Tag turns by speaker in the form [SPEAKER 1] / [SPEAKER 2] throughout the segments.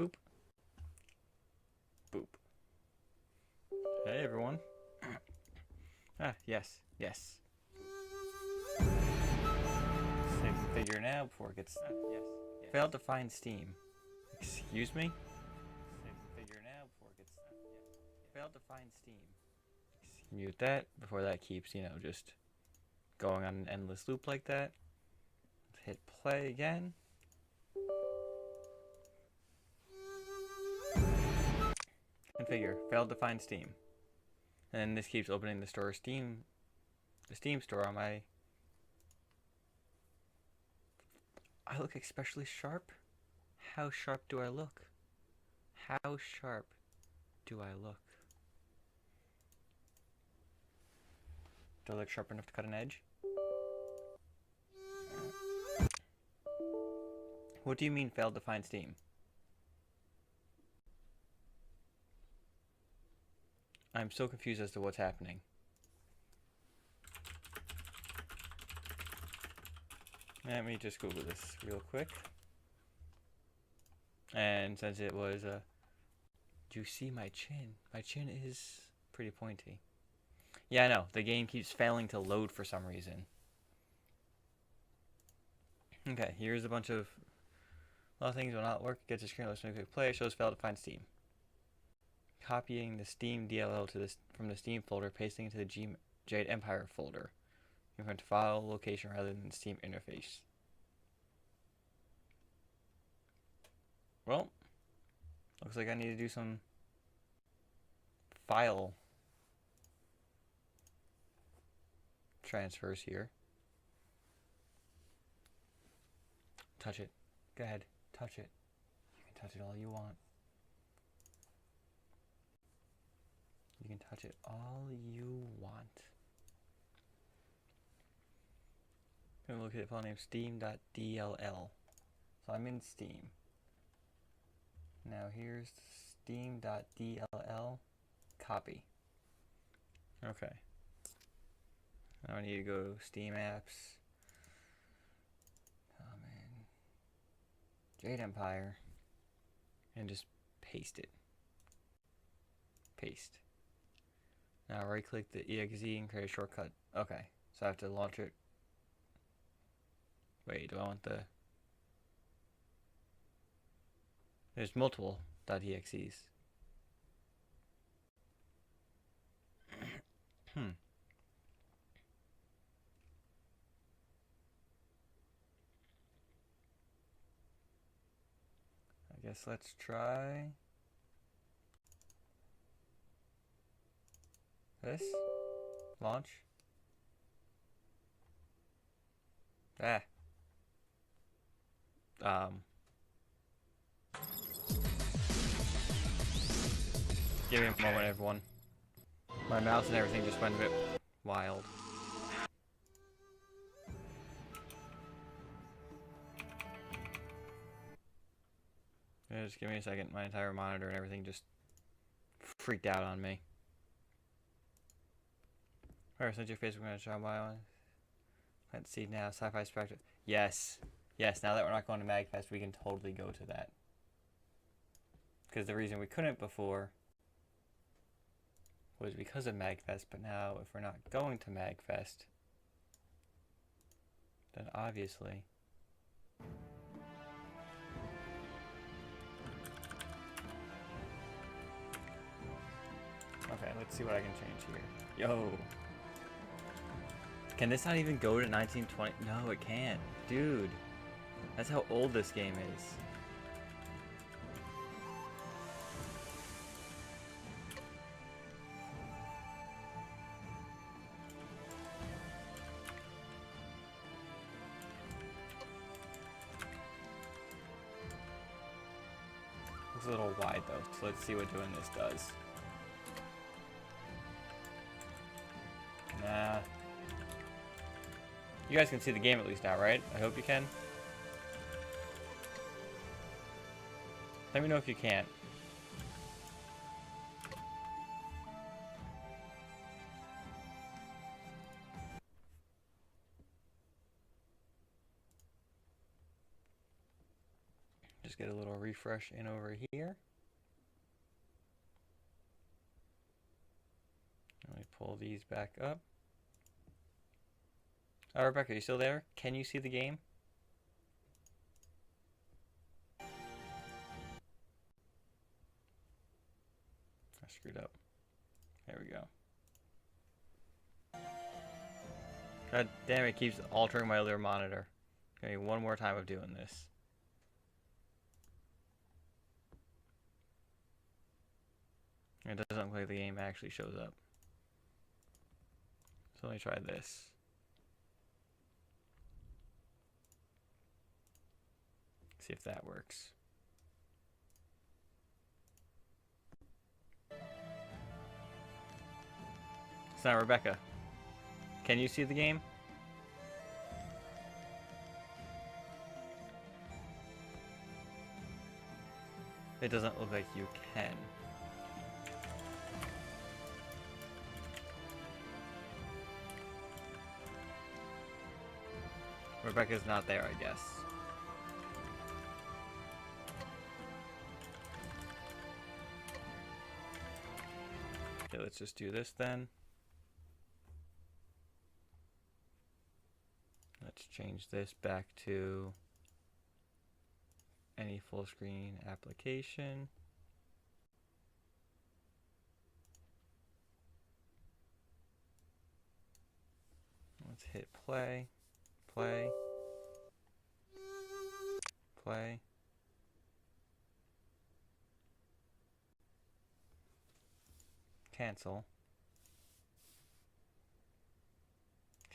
[SPEAKER 1] Boop. Boop. Hey everyone. Yes. Save the figure now before it gets... yes. Failed to find Steam. Excuse me? Save the figure now before it gets... Failed to find Steam. Mute that before that keeps, just going on an endless loop like that. Hit play again. Configure. Failed to find Steam. And this keeps opening the Steam store on my... I look especially sharp? How sharp do I look? How sharp do I look? Do I look sharp enough to cut an edge? What do you mean failed to find Steam? I'm so confused as to what's happening. Let me just Google this real quick. And since it was do you see my chin? My chin is pretty pointy. Yeah, I know. The game keeps failing to load for some reason. Okay, here's a bunch of... A lot of things will not work. Get to screen, let's make a quick play. Shows failed to find Steam. Copying the Steam DLL from the Steam folder, pasting it to the Jade Empire folder. You can find file location rather than the Steam interface. Well, looks like I need to do some file transfers here. Touch it. Go ahead. Touch it. You can touch it all you want. You can touch it all you want. I'm going to look at the file name steam.dll. So I'm in Steam. Now here's steam.dll. Copy. Okay. Now I need to go Steam apps. Come in. Jade Empire. And just paste it. Paste. Now right click the exe and create a shortcut. Okay. So I have to launch it. Wait, do I want the... There's multiple .exes. I guess let's try this. Launch. Give me a moment, everyone. My mouse and everything just went a bit wild. Yeah, just give me a second. My entire monitor and everything just freaked out on me. Alright, since your Facebook manager try my one. Let's see now. Sci-fi Spectrum. Yes. Yes, now that we're not going to MagFest, we can totally go to that. Because the reason we couldn't before was because of MagFest, but now if we're not going to MagFest, then obviously... Okay, let's see what I can change here. Yo! Can this not even go to 1920? No, it can't. Dude! That's how old this game is. It's a little wide though, so let's see what doing this does. Nah. You guys can see the game at least now, right? I hope you can. Let me know if you can't. Just get a little refresh in over here. Let me pull these back up. Rebecca, are you still there? Can you see the game? I screwed up. There we go. God damn, it keeps altering my other monitor. Okay, one more time of doing this. It doesn't look like the game actually shows up. So let me try this. See if that works. It's not Rebecca. Can you see the game? It doesn't look like you can. Rebecca's not there, I guess. Okay, let's just do this then. Let's change this back to any full screen application. Let's hit play, play, play. Cancel.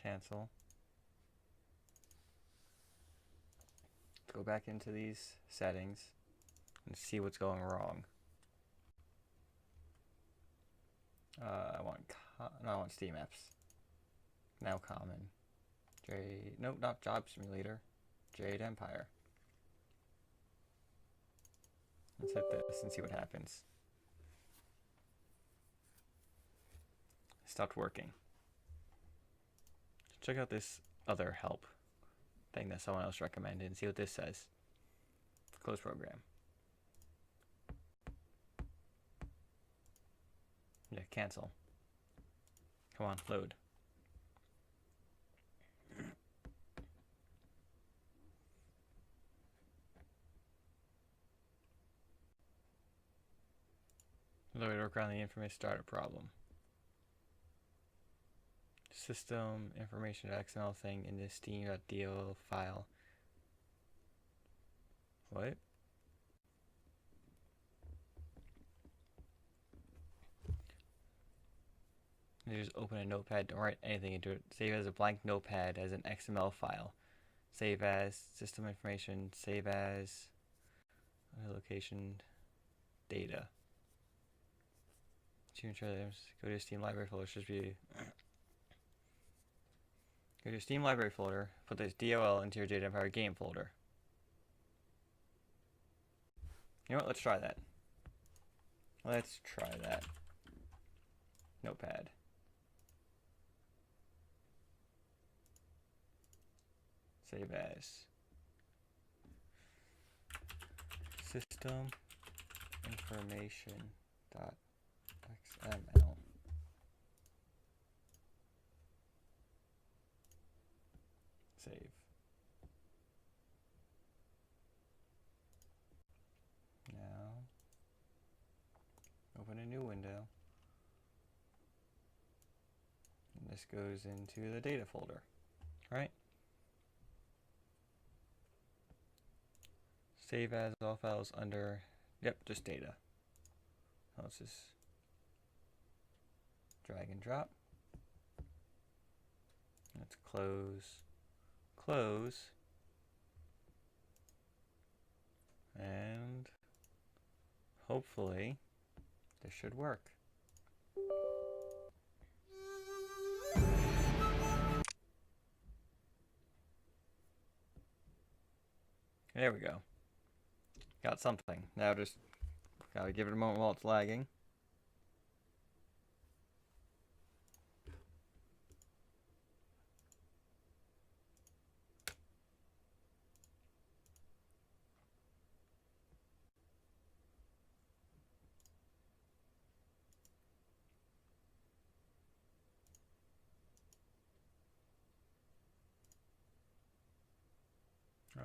[SPEAKER 1] Cancel. Go back into these settings and see what's going wrong. I want Steam apps. Now common. Nope, not Job Simulator. Jade Empire. Let's hit this and see what happens. Stopped working. Check out this other help thing that someone else recommended and see what this says. Close program. Yeah, cancel. Come on, load. The way to work around the information starter problem. System information XML thing in the steam.dll file. What? You just open a notepad, don't write anything into it. Save as a blank notepad as an XML file. Save as system information, save as location data. To ensure that go to Steam library folder, should be go to Steam library folder, put this DLL into your Jade Empire game folder. You know what, let's try that. Let's try that. Notepad. Save as system information dot XML. Save. Now, open a new window. And this goes into the data folder, right? Save as all files under, yep, just data. Let's just drag and drop. Let's close, close, and hopefully this should work. There we go. Got something. Now just gotta give it a moment while it's lagging.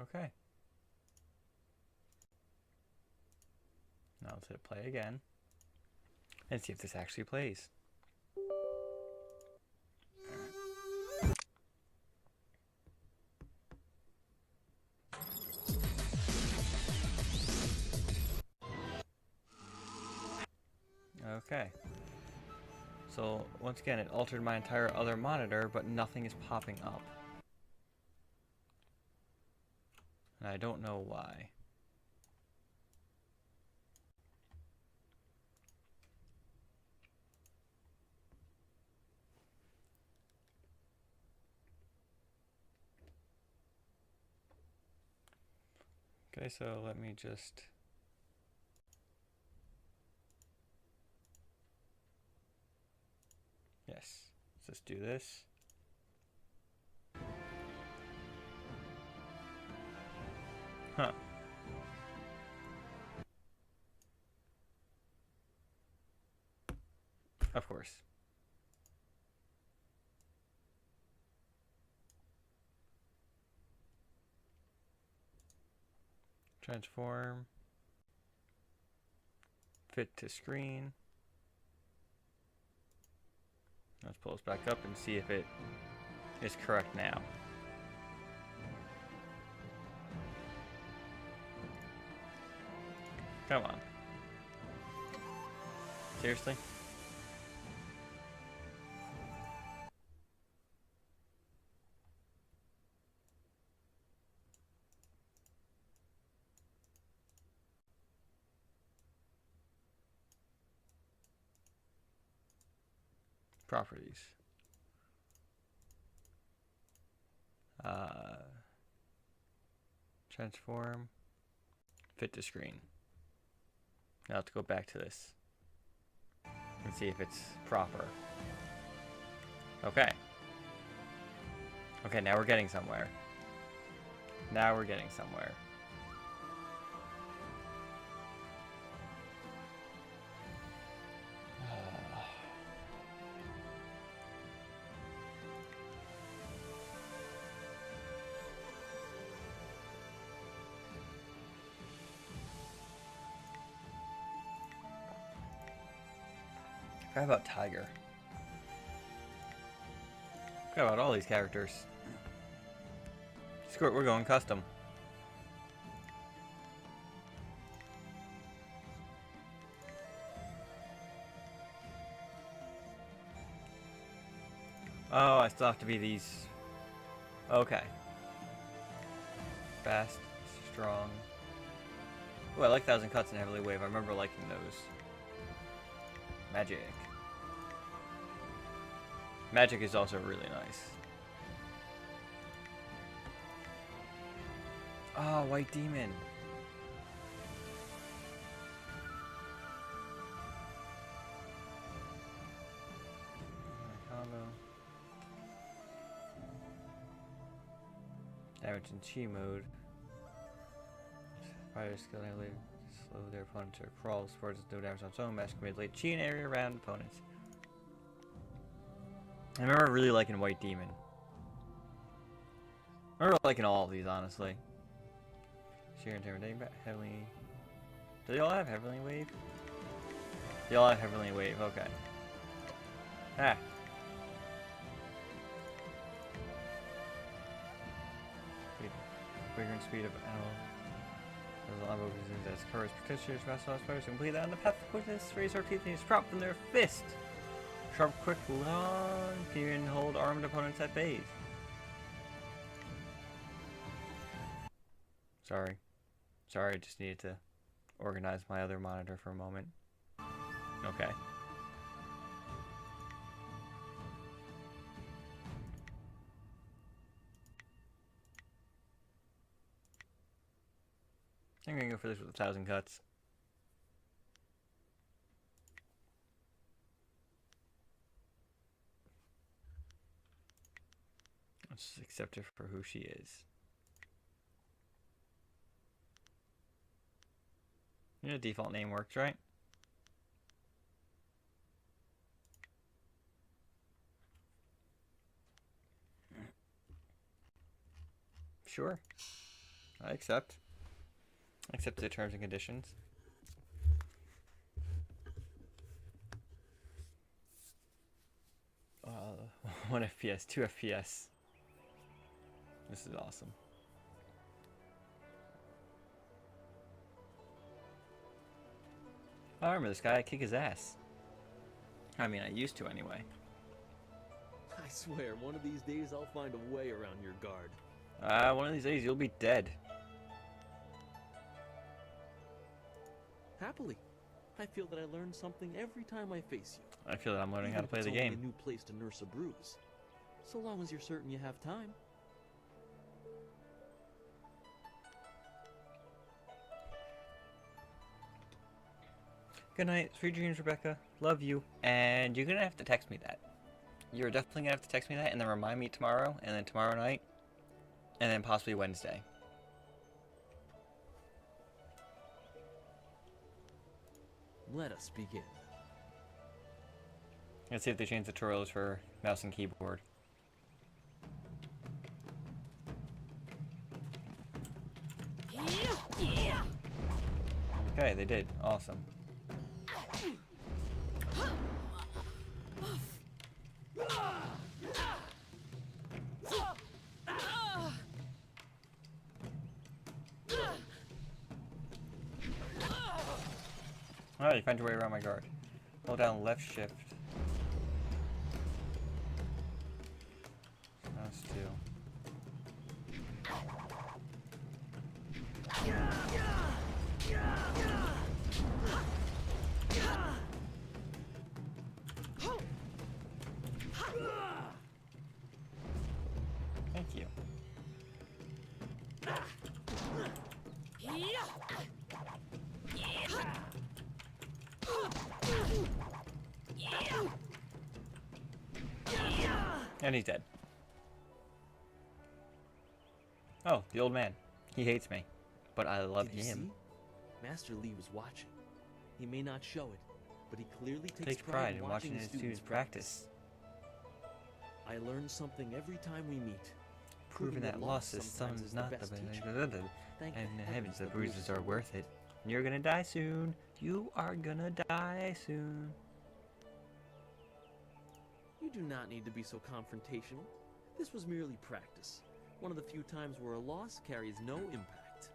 [SPEAKER 1] Okay. Now let's hit play again. And see if this actually plays. Okay. So, once again, it altered my entire other monitor, but nothing is popping up. And I don't know why. Okay, so let me just... Yes, let's just do this. Huh. Of course. Transform. Fit to screen. Let's pull this back up and see if it is correct now. Come on. Seriously? Properties. Transform. Fit to screen. Now let's go back to this and see if it's proper. Okay. Okay, now we're getting somewhere. Now we're getting somewhere. Forgot about Tiger. Forgot about all these characters. Screw it, we're going custom. Oh, I still have to be these. Okay. Fast, strong. Oh, I like 1,000 Cuts and Heavily Wave. I remember liking those. Magic. Magic is also really nice. Oh, White Demon. Combo. Damage in Chi mode. Fire skill heavily slow their opponent to crawl. Sports no damage on its own. Mask can manipulate Chi in area around opponents. I remember really liking White Demon. I remember liking all of these, honestly. Sheer Intimidating, Heavily... Do they all have Heavenly Wave? They all have Heavenly Wave, okay. Ah. Vigor speed of animal. There's a lot of reasons as courage, petitioners, vessel, players complete that on the path of quickness, raise our teeth and use prop from their fist. Sharp, quick, long, can hold armed opponents at bay. Sorry. Sorry, I just needed to organize my other monitor for a moment. Okay. I'm gonna go for this with 1,000 Cuts. Let's just accept her for who she is. You know, default name works, right? Sure. I accept. Accept the terms and conditions. Uh, 1 FPS, 2 FPS. This is awesome. I remember this guy. I kick his ass. I mean, I used to anyway.
[SPEAKER 2] I swear, one of these days I'll find a way around your guard.
[SPEAKER 1] One of these days you'll be dead.
[SPEAKER 2] Happily. I feel that I learn something every time I face you.
[SPEAKER 1] I feel that I'm learning how to play the game.
[SPEAKER 2] It's only a new place to nurse a bruise. So long as you're certain you have time.
[SPEAKER 1] Good night. Sweet dreams, Rebecca. Love you. And you're gonna have to text me that. You're definitely gonna have to text me that and then remind me tomorrow, and then tomorrow night, and then possibly Wednesday.
[SPEAKER 2] Let us begin.
[SPEAKER 1] Let's see if they change the tutorials for mouse and keyboard. Okay, they did. Awesome. Alright, you find your way around my guard. Hold down left shift. Mouse 2. Thank you. And he's dead. Oh, the old man. He hates me. But I love
[SPEAKER 2] Did you
[SPEAKER 1] him.
[SPEAKER 2] See? Master Lee was watching. He may not show it, but he clearly
[SPEAKER 1] Takes pride in watching his students practice.
[SPEAKER 2] I learn something every time we meet.
[SPEAKER 1] Proving that loss is sometimes not the best teacher. And the heavens, the bruises are worth it. You're gonna die soon. You are gonna die soon.
[SPEAKER 2] You do not need to be so confrontational. This was merely practice. One of the few times where a loss carries no impact.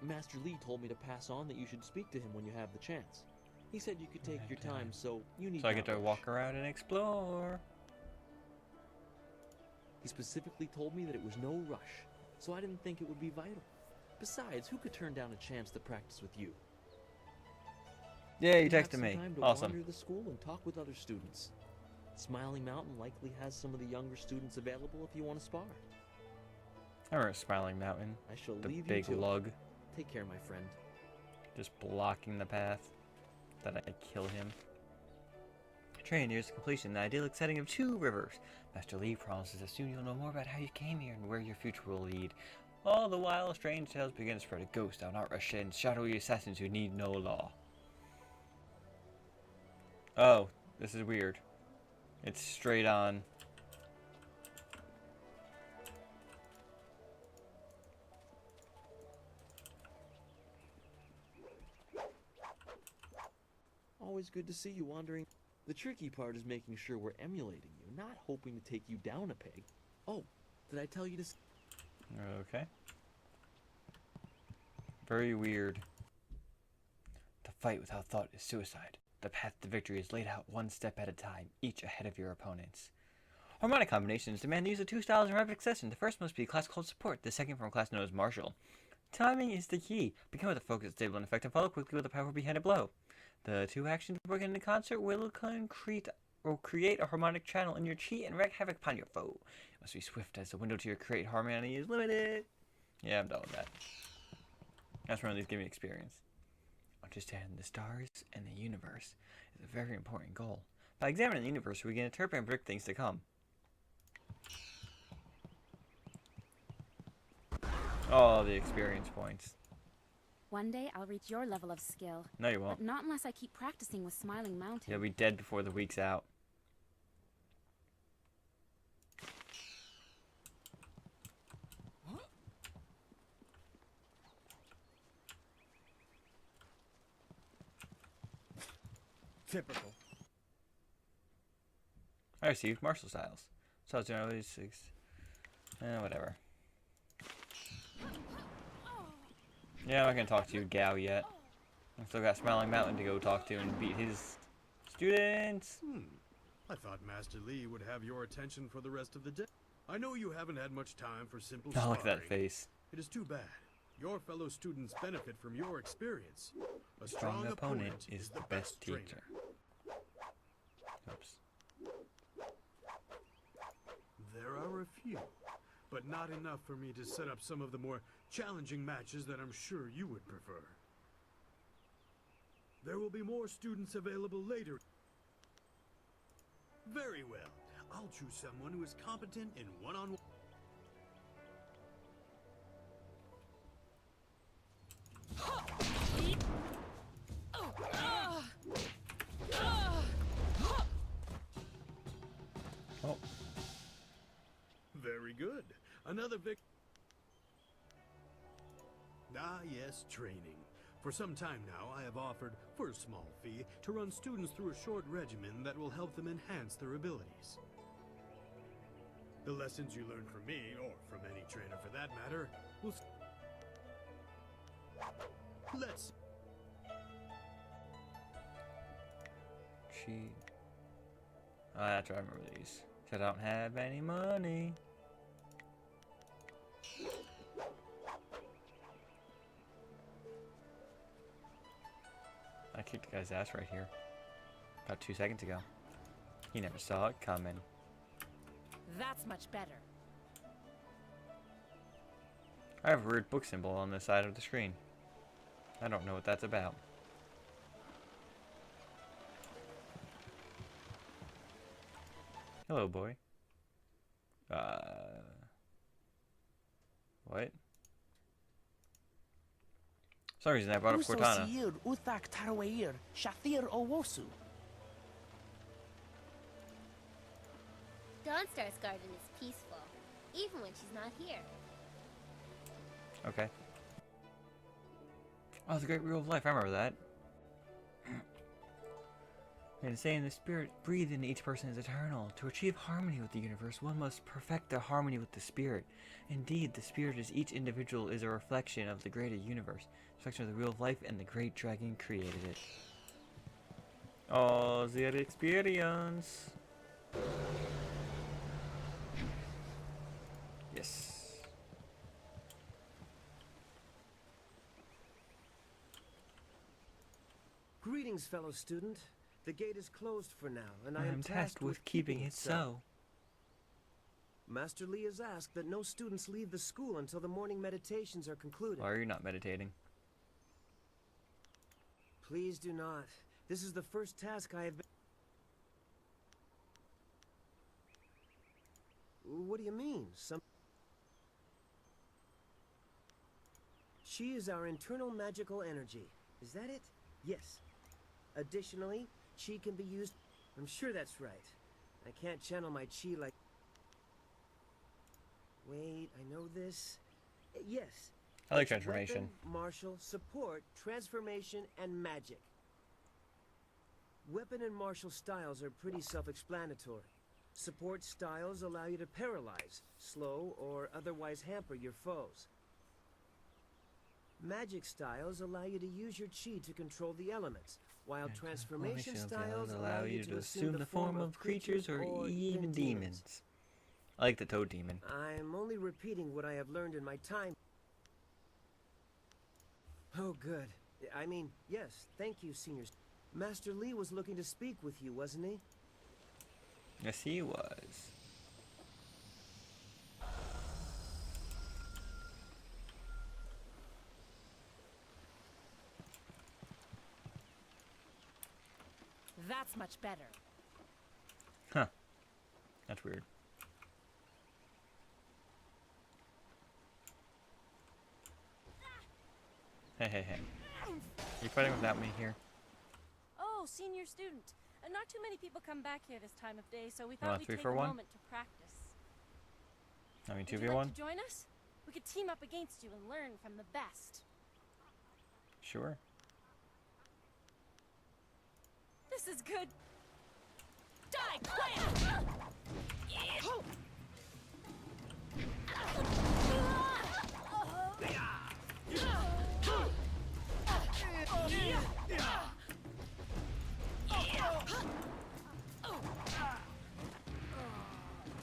[SPEAKER 2] Master Lee told me to pass on that you should speak to him when you have the chance. He said you could take your time, so you need
[SPEAKER 1] So I get to
[SPEAKER 2] rush.
[SPEAKER 1] walk around and explore.
[SPEAKER 2] He specifically told me that it was no rush, so I didn't think it would be vital. Besides, who could turn down a chance to practice with you?
[SPEAKER 1] Yeah, you
[SPEAKER 2] You have
[SPEAKER 1] texted
[SPEAKER 2] some
[SPEAKER 1] me.
[SPEAKER 2] time to
[SPEAKER 1] Awesome.
[SPEAKER 2] wander the school and talk with other students. Smiling Mountain likely has some of the younger students available if you want to spar.
[SPEAKER 1] I remember Smiling Mountain.
[SPEAKER 2] I shall
[SPEAKER 1] The
[SPEAKER 2] leave
[SPEAKER 1] big
[SPEAKER 2] you to it.
[SPEAKER 1] lug.
[SPEAKER 2] Take care, my friend.
[SPEAKER 1] Just blocking the path that I kill him. Train nears completion, the idyllic setting of 2 rivers. Master Lee promises that soon you'll know more about how you came here and where your future will lead. All the while, strange tales begin to spread of ghosts, outrageous and shadowy assassins who need no law. Oh, this is weird. It's straight on.
[SPEAKER 2] Always good to see you wandering. The tricky part is making sure we're emulating you, not hoping to take you down a peg. Oh, did I tell you to...
[SPEAKER 1] Okay. Very weird. The fight without thought is suicide. The path to victory is laid out one step at a time, each ahead of your opponents. Harmonic combinations demand the use of 2 styles in rapid succession. The first must be a class called Support, the second from a class known as Martial. Timing is the key. Begin with a focused, stable, and effective follow quickly with a powerful behind blow. The 2 actions working in concert will create a harmonic channel in your chi and wreak havoc upon your foe. You must be swift as the window to your create harmony is limited. Yeah, I'm done with that. That's one of these give me experience. Understand the stars and the universe is a very important goal. By examining the universe, we can interpret and predict things to come. Oh, the experience points.
[SPEAKER 3] One day I'll reach your level of skill.
[SPEAKER 1] No, you won't.
[SPEAKER 3] But not unless I keep practicing with Smiling Mountain.
[SPEAKER 1] You'll be dead before the week's out.
[SPEAKER 4] Typical.
[SPEAKER 1] I received martial styles. So it's generally 6. Whatever. Yeah, I'm not gonna talk to you, Gao, yet. I still got Smiling Mountain to go talk to and beat his students.
[SPEAKER 5] I thought Master Lee would have your attention for the rest of the day. I know you haven't had much time for simple
[SPEAKER 1] Oh, look at that
[SPEAKER 5] sparring.
[SPEAKER 1] face.
[SPEAKER 5] It is too bad. Your fellow students benefit from your experience. A
[SPEAKER 1] Strong opponent is the best
[SPEAKER 5] trainer.
[SPEAKER 1] teacher. Oops.
[SPEAKER 5] There are a few, but not enough for me to set up some of the more challenging matches that I'm sure you would prefer. There will be more students available later. Very well. I'll choose someone who is competent in one-on-one.
[SPEAKER 1] Oh,
[SPEAKER 5] Very good. Another Ah, yes, training. For some time now, I have offered, for a small fee, to run students through a short regimen that will help them enhance their abilities. The lessons you learn from me, or from any trainer for that matter, will... Let's...
[SPEAKER 1] Oh, that's right, I remember these. I don't have any money. I kicked the guy's ass right here. About 2 seconds ago. He never saw it coming.
[SPEAKER 3] That's much better.
[SPEAKER 1] I have a weird book symbol on the side of the screen. I don't know what that's about. Hello, boy. What? For some reason I brought up Cortana.
[SPEAKER 6] Dawnstar's garden is peaceful, even when she's not here.
[SPEAKER 1] Okay. Oh, the Great Wheel of Life. I remember that. And saying the spirit breathed in each person is eternal. To achieve harmony with the universe, one must perfect the harmony with the spirit. Indeed, the spirit as each individual is a reflection of the greater universe. Reflection of the Wheel of Life, and the great dragon created it. Oh, the experience. Yes.
[SPEAKER 4] Greetings, fellow student. The gate is closed for now, and I
[SPEAKER 1] I
[SPEAKER 4] am
[SPEAKER 1] am tasked with keeping it so.
[SPEAKER 4] Master Lee has asked that no students leave the school until the morning meditations are concluded.
[SPEAKER 1] Why are you not meditating?
[SPEAKER 4] Please do not. This is the first task I have been... What do you mean? Chi is our internal magical energy. Is that it? Yes. Additionally, Chi can be used... I'm sure that's right. I can't channel my Chi like... Wait, I know this. Yes.
[SPEAKER 1] I like
[SPEAKER 4] It's
[SPEAKER 1] transformation.
[SPEAKER 4] Weapon, martial, support, transformation, and magic. Weapon and martial styles are pretty self-explanatory. Support styles allow you to paralyze, slow, or otherwise hamper your foes. Magic styles allow you to use your chi to control the elements, while transformation styles allow you to assume the form of creatures or even demons.
[SPEAKER 1] I like the Toad Demon.
[SPEAKER 4] I'm only repeating what I have learned in my time. Oh, good. I mean, yes, thank you, seniors. Master Lee was looking to speak with you, wasn't he?
[SPEAKER 1] Yes, he was.
[SPEAKER 3] That's much better.
[SPEAKER 1] Huh. That's weird. Hey. You fighting without me here?
[SPEAKER 7] Oh, senior student. Not too many people come back here this time of day, so we
[SPEAKER 1] wanna
[SPEAKER 7] thought we'd take a
[SPEAKER 1] 3-for-1?
[SPEAKER 7] moment to practice.
[SPEAKER 1] I mean,
[SPEAKER 7] Would you
[SPEAKER 1] 2v1?
[SPEAKER 7] like to join us? We could team up against you and learn from the best.
[SPEAKER 1] Sure.
[SPEAKER 7] This is good.
[SPEAKER 3] Die quick!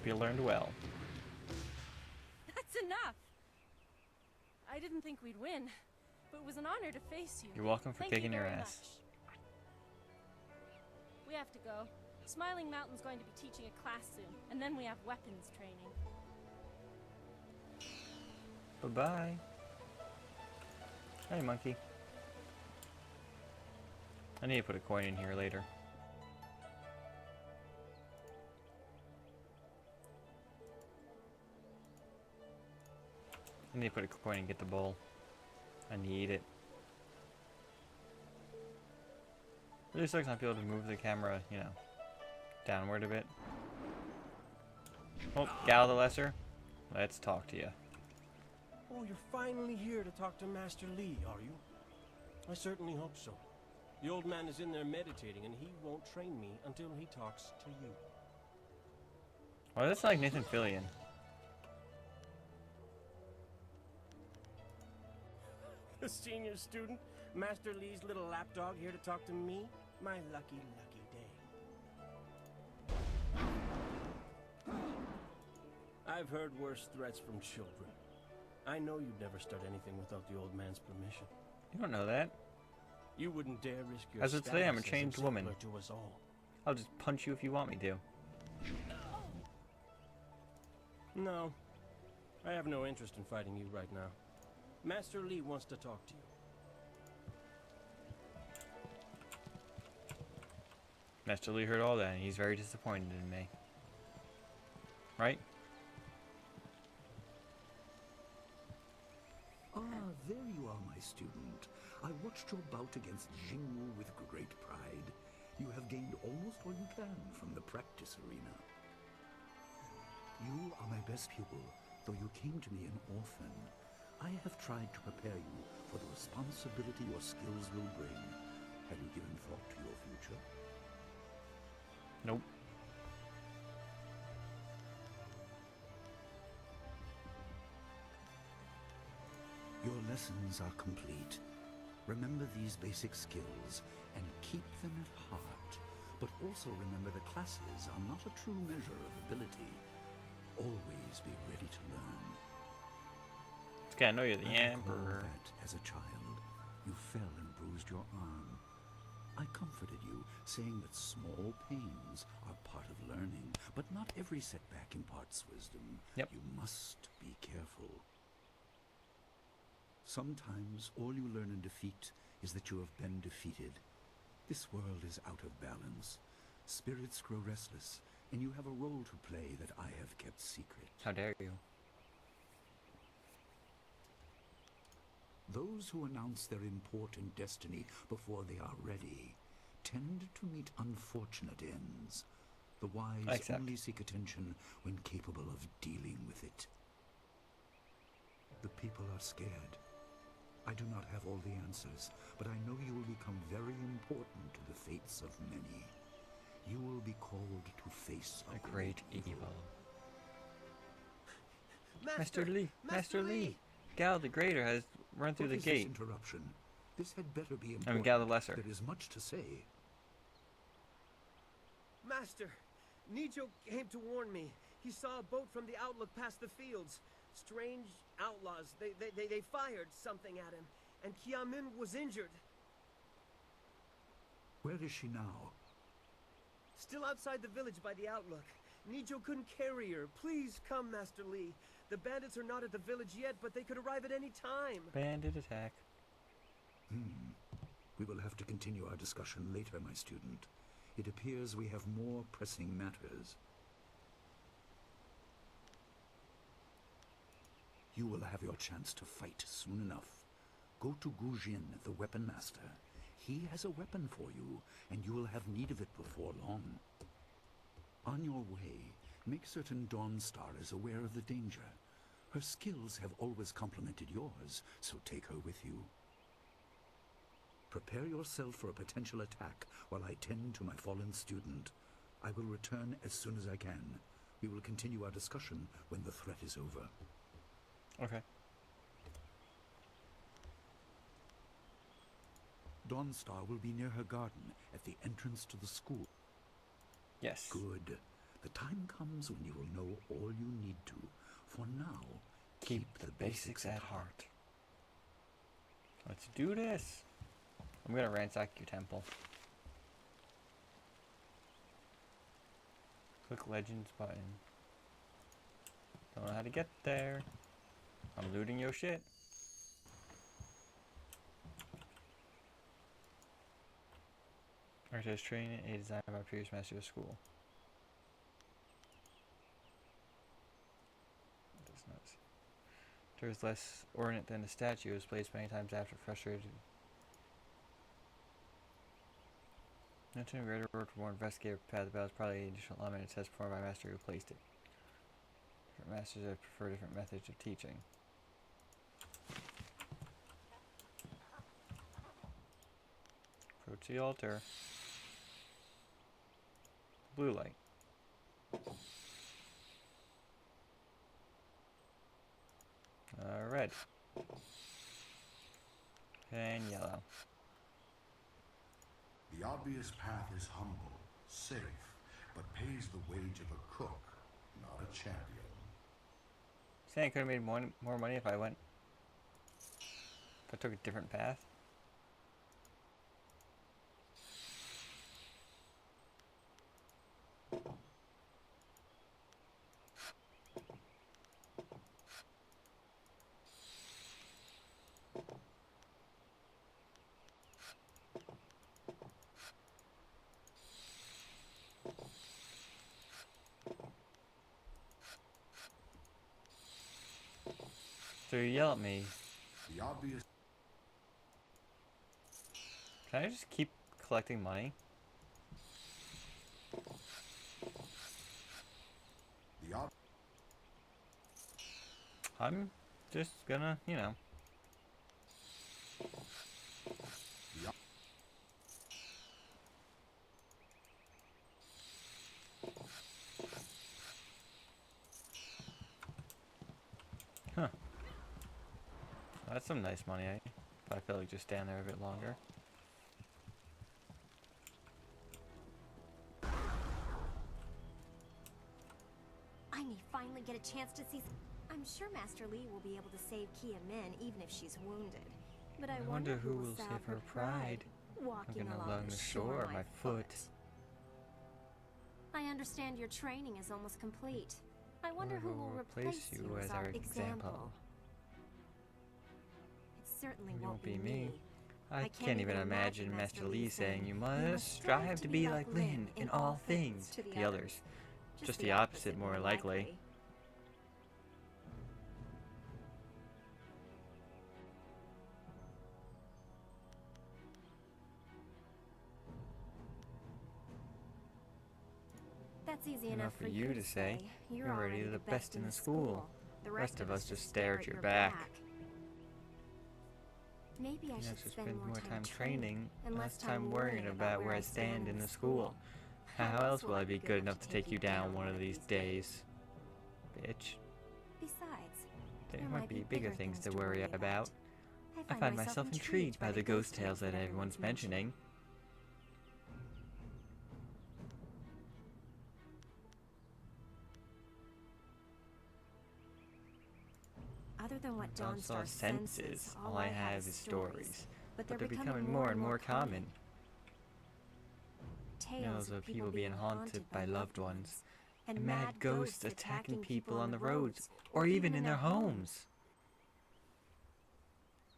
[SPEAKER 1] You learned well.
[SPEAKER 7] That's enough. I didn't think we'd win, but it was an honor to face you.
[SPEAKER 1] You're welcome for
[SPEAKER 7] Thank
[SPEAKER 1] kicking
[SPEAKER 7] you
[SPEAKER 1] your
[SPEAKER 7] very
[SPEAKER 1] ass.
[SPEAKER 7] much. We have to go. Smiling Mountain's going to be teaching a class soon, and then we have weapons training.
[SPEAKER 1] Bye-bye. Hey, monkey. I need to put a coin in here later. I need to put a coin and get the bowl. I need it. It really sucks not being able to move the camera, you know, downward a bit. Oh, Gal the Lesser. Let's talk to you.
[SPEAKER 8] Oh, you're finally here to talk to Master Lee, are you? I certainly hope so. The old man is in there meditating, and he won't train me until he talks to you.
[SPEAKER 1] Well, that's like Nathan Fillion.
[SPEAKER 8] A senior student? Master Lee's little lapdog here to talk to me? My lucky, lucky day. I've heard worse threats from children. I know you'd never start anything without the old man's permission.
[SPEAKER 1] You don't know that.
[SPEAKER 8] You wouldn't dare risk your
[SPEAKER 1] As of today, I'm a
[SPEAKER 8] status as
[SPEAKER 1] changed woman.
[SPEAKER 8] exemplar to us all.
[SPEAKER 1] I'll just punch you if you want me to.
[SPEAKER 8] No. I have no interest in fighting you right now. Master Lee wants to talk to you.
[SPEAKER 1] Master Lee heard all that, and he's very disappointed in me. Right?
[SPEAKER 9] Ah, there you are, my student. I watched your bout against Jingwu with great pride. You have gained almost all you can from the practice arena. You are my best pupil, though you came to me an orphan. I have tried to prepare you for the responsibility your skills will bring. Have you given thought to your future?
[SPEAKER 1] Nope.
[SPEAKER 9] Your lessons are complete. Remember these basic skills and keep them at heart. But also remember the classes are not a true measure of ability. Always be ready to learn.
[SPEAKER 1] It's gotta know you're the
[SPEAKER 9] I recall
[SPEAKER 1] Emperor.
[SPEAKER 9] that as a child, you fell and bruised your arm. I comforted you, saying that small pains are part of learning, but not every setback imparts wisdom.
[SPEAKER 1] Yep.
[SPEAKER 9] You must be careful. Sometimes all you learn in defeat is that you have been defeated. This world is out of balance. Spirits grow restless, and you have a role to play that I have kept secret.
[SPEAKER 1] How dare you?
[SPEAKER 9] Those who announce their important destiny before they are ready tend to meet unfortunate ends. The wise
[SPEAKER 1] Accept.
[SPEAKER 9] only seek attention when capable of dealing with it. The people are scared. I do not have all the answers, but I know you will become very important to the fates of many. You will be called to face
[SPEAKER 1] A great evil.
[SPEAKER 8] Master
[SPEAKER 1] Master Lee! Master Lee! Gal the Greater has run through
[SPEAKER 9] What
[SPEAKER 1] the
[SPEAKER 9] is this
[SPEAKER 1] gate.
[SPEAKER 9] interruption? This had better be
[SPEAKER 1] I mean,
[SPEAKER 9] important.
[SPEAKER 1] Gal the Lesser.
[SPEAKER 9] There is much to say.
[SPEAKER 4] Master, Nijo came to warn me. He saw a boat from the outlook past the fields. Strange outlaws. They fired something at him, and Kiamin was injured.
[SPEAKER 9] Where is she now?
[SPEAKER 4] Still outside the village by the outlook. Nijo couldn't carry her. Please come, Master Lee. The bandits are not at the village yet, but they could arrive at any time.
[SPEAKER 1] Bandit attack.
[SPEAKER 9] We will have to continue our discussion later, my student. It appears we have more pressing matters. You will have your chance to fight soon enough. Go to Gujin, the weapon master. He has a weapon for you, and you will have need of it before long. On your way, make certain Dawnstar is aware of the danger. Her skills have always complemented yours, so take her with you. Prepare yourself for a potential attack while I tend to my fallen student. I will return as soon as I can. We will continue our discussion when the threat is over.
[SPEAKER 1] Okay.
[SPEAKER 9] Dawnstar will be near her garden at the entrance to the school.
[SPEAKER 1] Yes.
[SPEAKER 9] Good. The time comes when you will know all you need to. For now,
[SPEAKER 1] Keep the basics at heart. Let's do this. I'm gonna ransack your temple. Click Legends button. Don't know how to get there. I'm looting your shit. Artist training, a design by previous master of school. That's nuts. There's less ornate than the statue. It was placed many times after frustrated. Not to greater work for more investigative path about probably an additional element of test performed by a master who placed it. Different masters have prefer different methods of teaching. Approach the altar. Blue light. Red. And yellow.
[SPEAKER 10] The obvious path is humble, safe, but pays the wage of a cook, not a champion.
[SPEAKER 1] Saying I could have made more money if I went. If I took a different path. So you yell at me.
[SPEAKER 10] The obvious.
[SPEAKER 1] Can I just keep collecting money?
[SPEAKER 10] The
[SPEAKER 1] I'm just gonna, you know. Huh. That's some nice money, eh? If I feel like just stand there a bit longer.
[SPEAKER 11] I may finally get a chance to see. I'm sure Master Li will be able to save Kia Min even if she's wounded. But I wonder who will save her pride walking along the shore on my foot. I understand your training is almost complete. I wonder who will replace you as our example. It certainly won't be me.
[SPEAKER 1] I can't even imagine Master Li saying, "You must strive to be like Lin in all things," to the others. Just the opposite, more likely.
[SPEAKER 11] That's easy enough for you to say.
[SPEAKER 1] You're already the best in the school. The rest of us just stare at your back.
[SPEAKER 11] Maybe I should spend more time
[SPEAKER 1] training and less time worrying about where I stand in the school. How else will I be good enough to take you down one of these days? Bitch.
[SPEAKER 11] Besides,
[SPEAKER 1] there might be bigger things to worry about. I find myself intrigued by the ghost tales that everyone's mentioning.
[SPEAKER 11] Other than what Dawnstar senses,
[SPEAKER 1] all I have is stories. But they're becoming more and more common. Tales of people being haunted by loved ones, and mad ghosts attacking people on the roads, or even in their homes.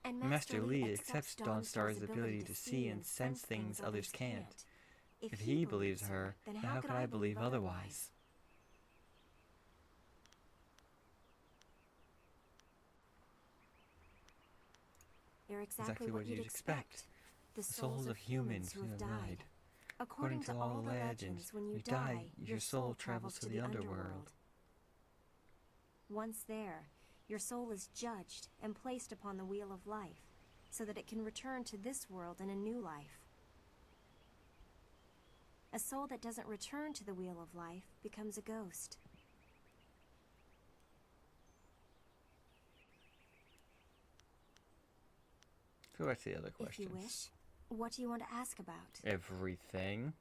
[SPEAKER 11] And
[SPEAKER 1] Master Li accepts Dawnstar's ability to see and sense things others can't. If he believes her, then how could I believe otherwise?
[SPEAKER 11] You're exactly what you'd expect. The souls of humans who have died.
[SPEAKER 1] According to all the legends, when you die, your soul travels to the underworld.
[SPEAKER 11] Once there, your soul is judged and placed upon the wheel of life. so that it can return to this world in a new life. A soul that doesn't return to the wheel of life becomes a ghost.
[SPEAKER 1] So what's the other questions?
[SPEAKER 11] If you wish, what do you want to ask about?
[SPEAKER 1] Everything.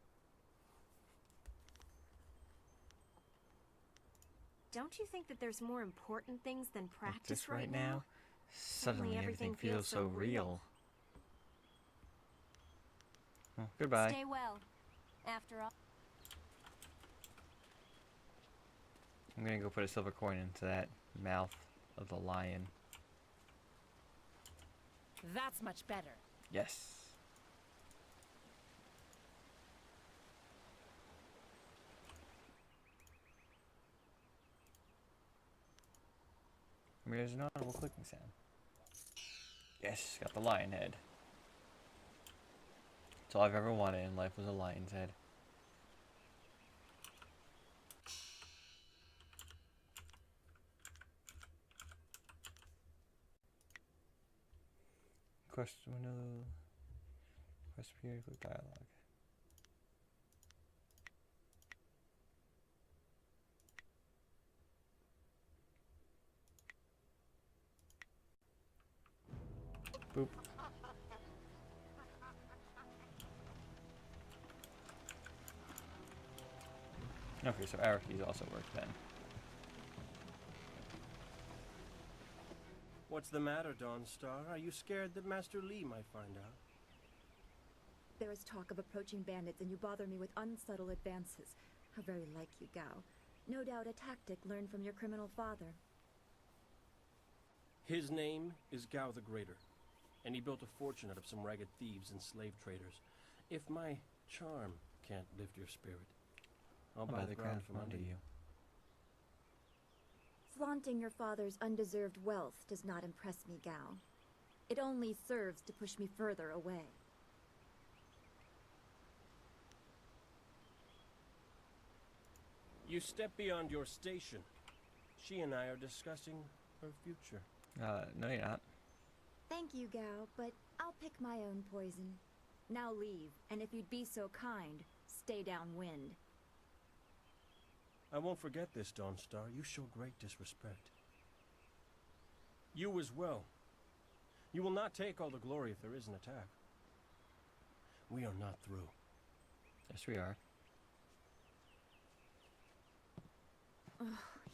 [SPEAKER 11] Don't you think that there's more important things than
[SPEAKER 1] Like
[SPEAKER 11] practice
[SPEAKER 1] this right now? Suddenly everything feels so real. Well, goodbye.
[SPEAKER 11] Stay well. After all.
[SPEAKER 1] I'm gonna go put a silver coin into that mouth of the lion.
[SPEAKER 3] That's much better.
[SPEAKER 1] Yes. I mean, there's an audible clicking sound. Yes, got the lion head. That's all I've ever wanted in life was a lion's head. Question window. Quest period, click dialogue. Boop. Okay, so arrow keys also work then.
[SPEAKER 8] What's the matter, Dawnstar? Are you scared that Master Li might find out?
[SPEAKER 12] There is talk of approaching bandits, and you bother me with unsubtle advances. How very like you, Gao. No doubt a tactic learned from your criminal father.
[SPEAKER 8] His name is Gao the Greater, and he built a fortune out of some ragged thieves and slave traders. If my charm can't lift your spirit, I'll buy the ground from under you.
[SPEAKER 12] Flaunting your father's undeserved wealth does not impress me, Gao. It only serves to push me further away.
[SPEAKER 8] You step beyond your station. She and I are discussing her future.
[SPEAKER 1] No you're not.
[SPEAKER 12] Thank you, Gao, but I'll pick my own poison. Now leave, and if you'd be so kind, stay downwind.
[SPEAKER 8] I won't forget this, Dawnstar. You show great disrespect. You as well. You will not take all the glory if there is an attack. We are not through.
[SPEAKER 1] Yes, we are.
[SPEAKER 12] Oh,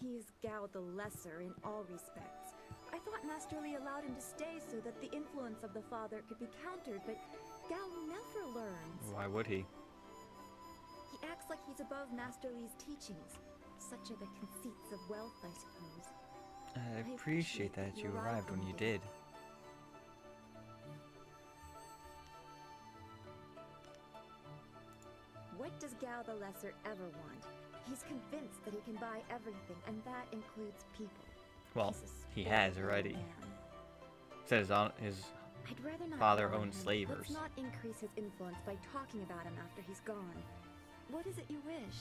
[SPEAKER 12] he is Gao the Lesser in all respects. I thought Master Li allowed him to stay so that the influence of the father could be countered, but Gao never learns.
[SPEAKER 1] Why would he?
[SPEAKER 12] He acts like he's above Master Li's teachings. Such are the conceits of wealth, I suppose.
[SPEAKER 1] I appreciate that you arrived when you did.
[SPEAKER 12] What does Gao the Lesser ever want? He's convinced that he can buy everything, and that includes people.
[SPEAKER 1] Well, he has already. Says on his
[SPEAKER 12] I'd rather not
[SPEAKER 1] father
[SPEAKER 12] bother
[SPEAKER 1] owned
[SPEAKER 12] him.
[SPEAKER 1] slavers.
[SPEAKER 12] Let's not increase his influence by talking about him after he's gone. What is it you wish?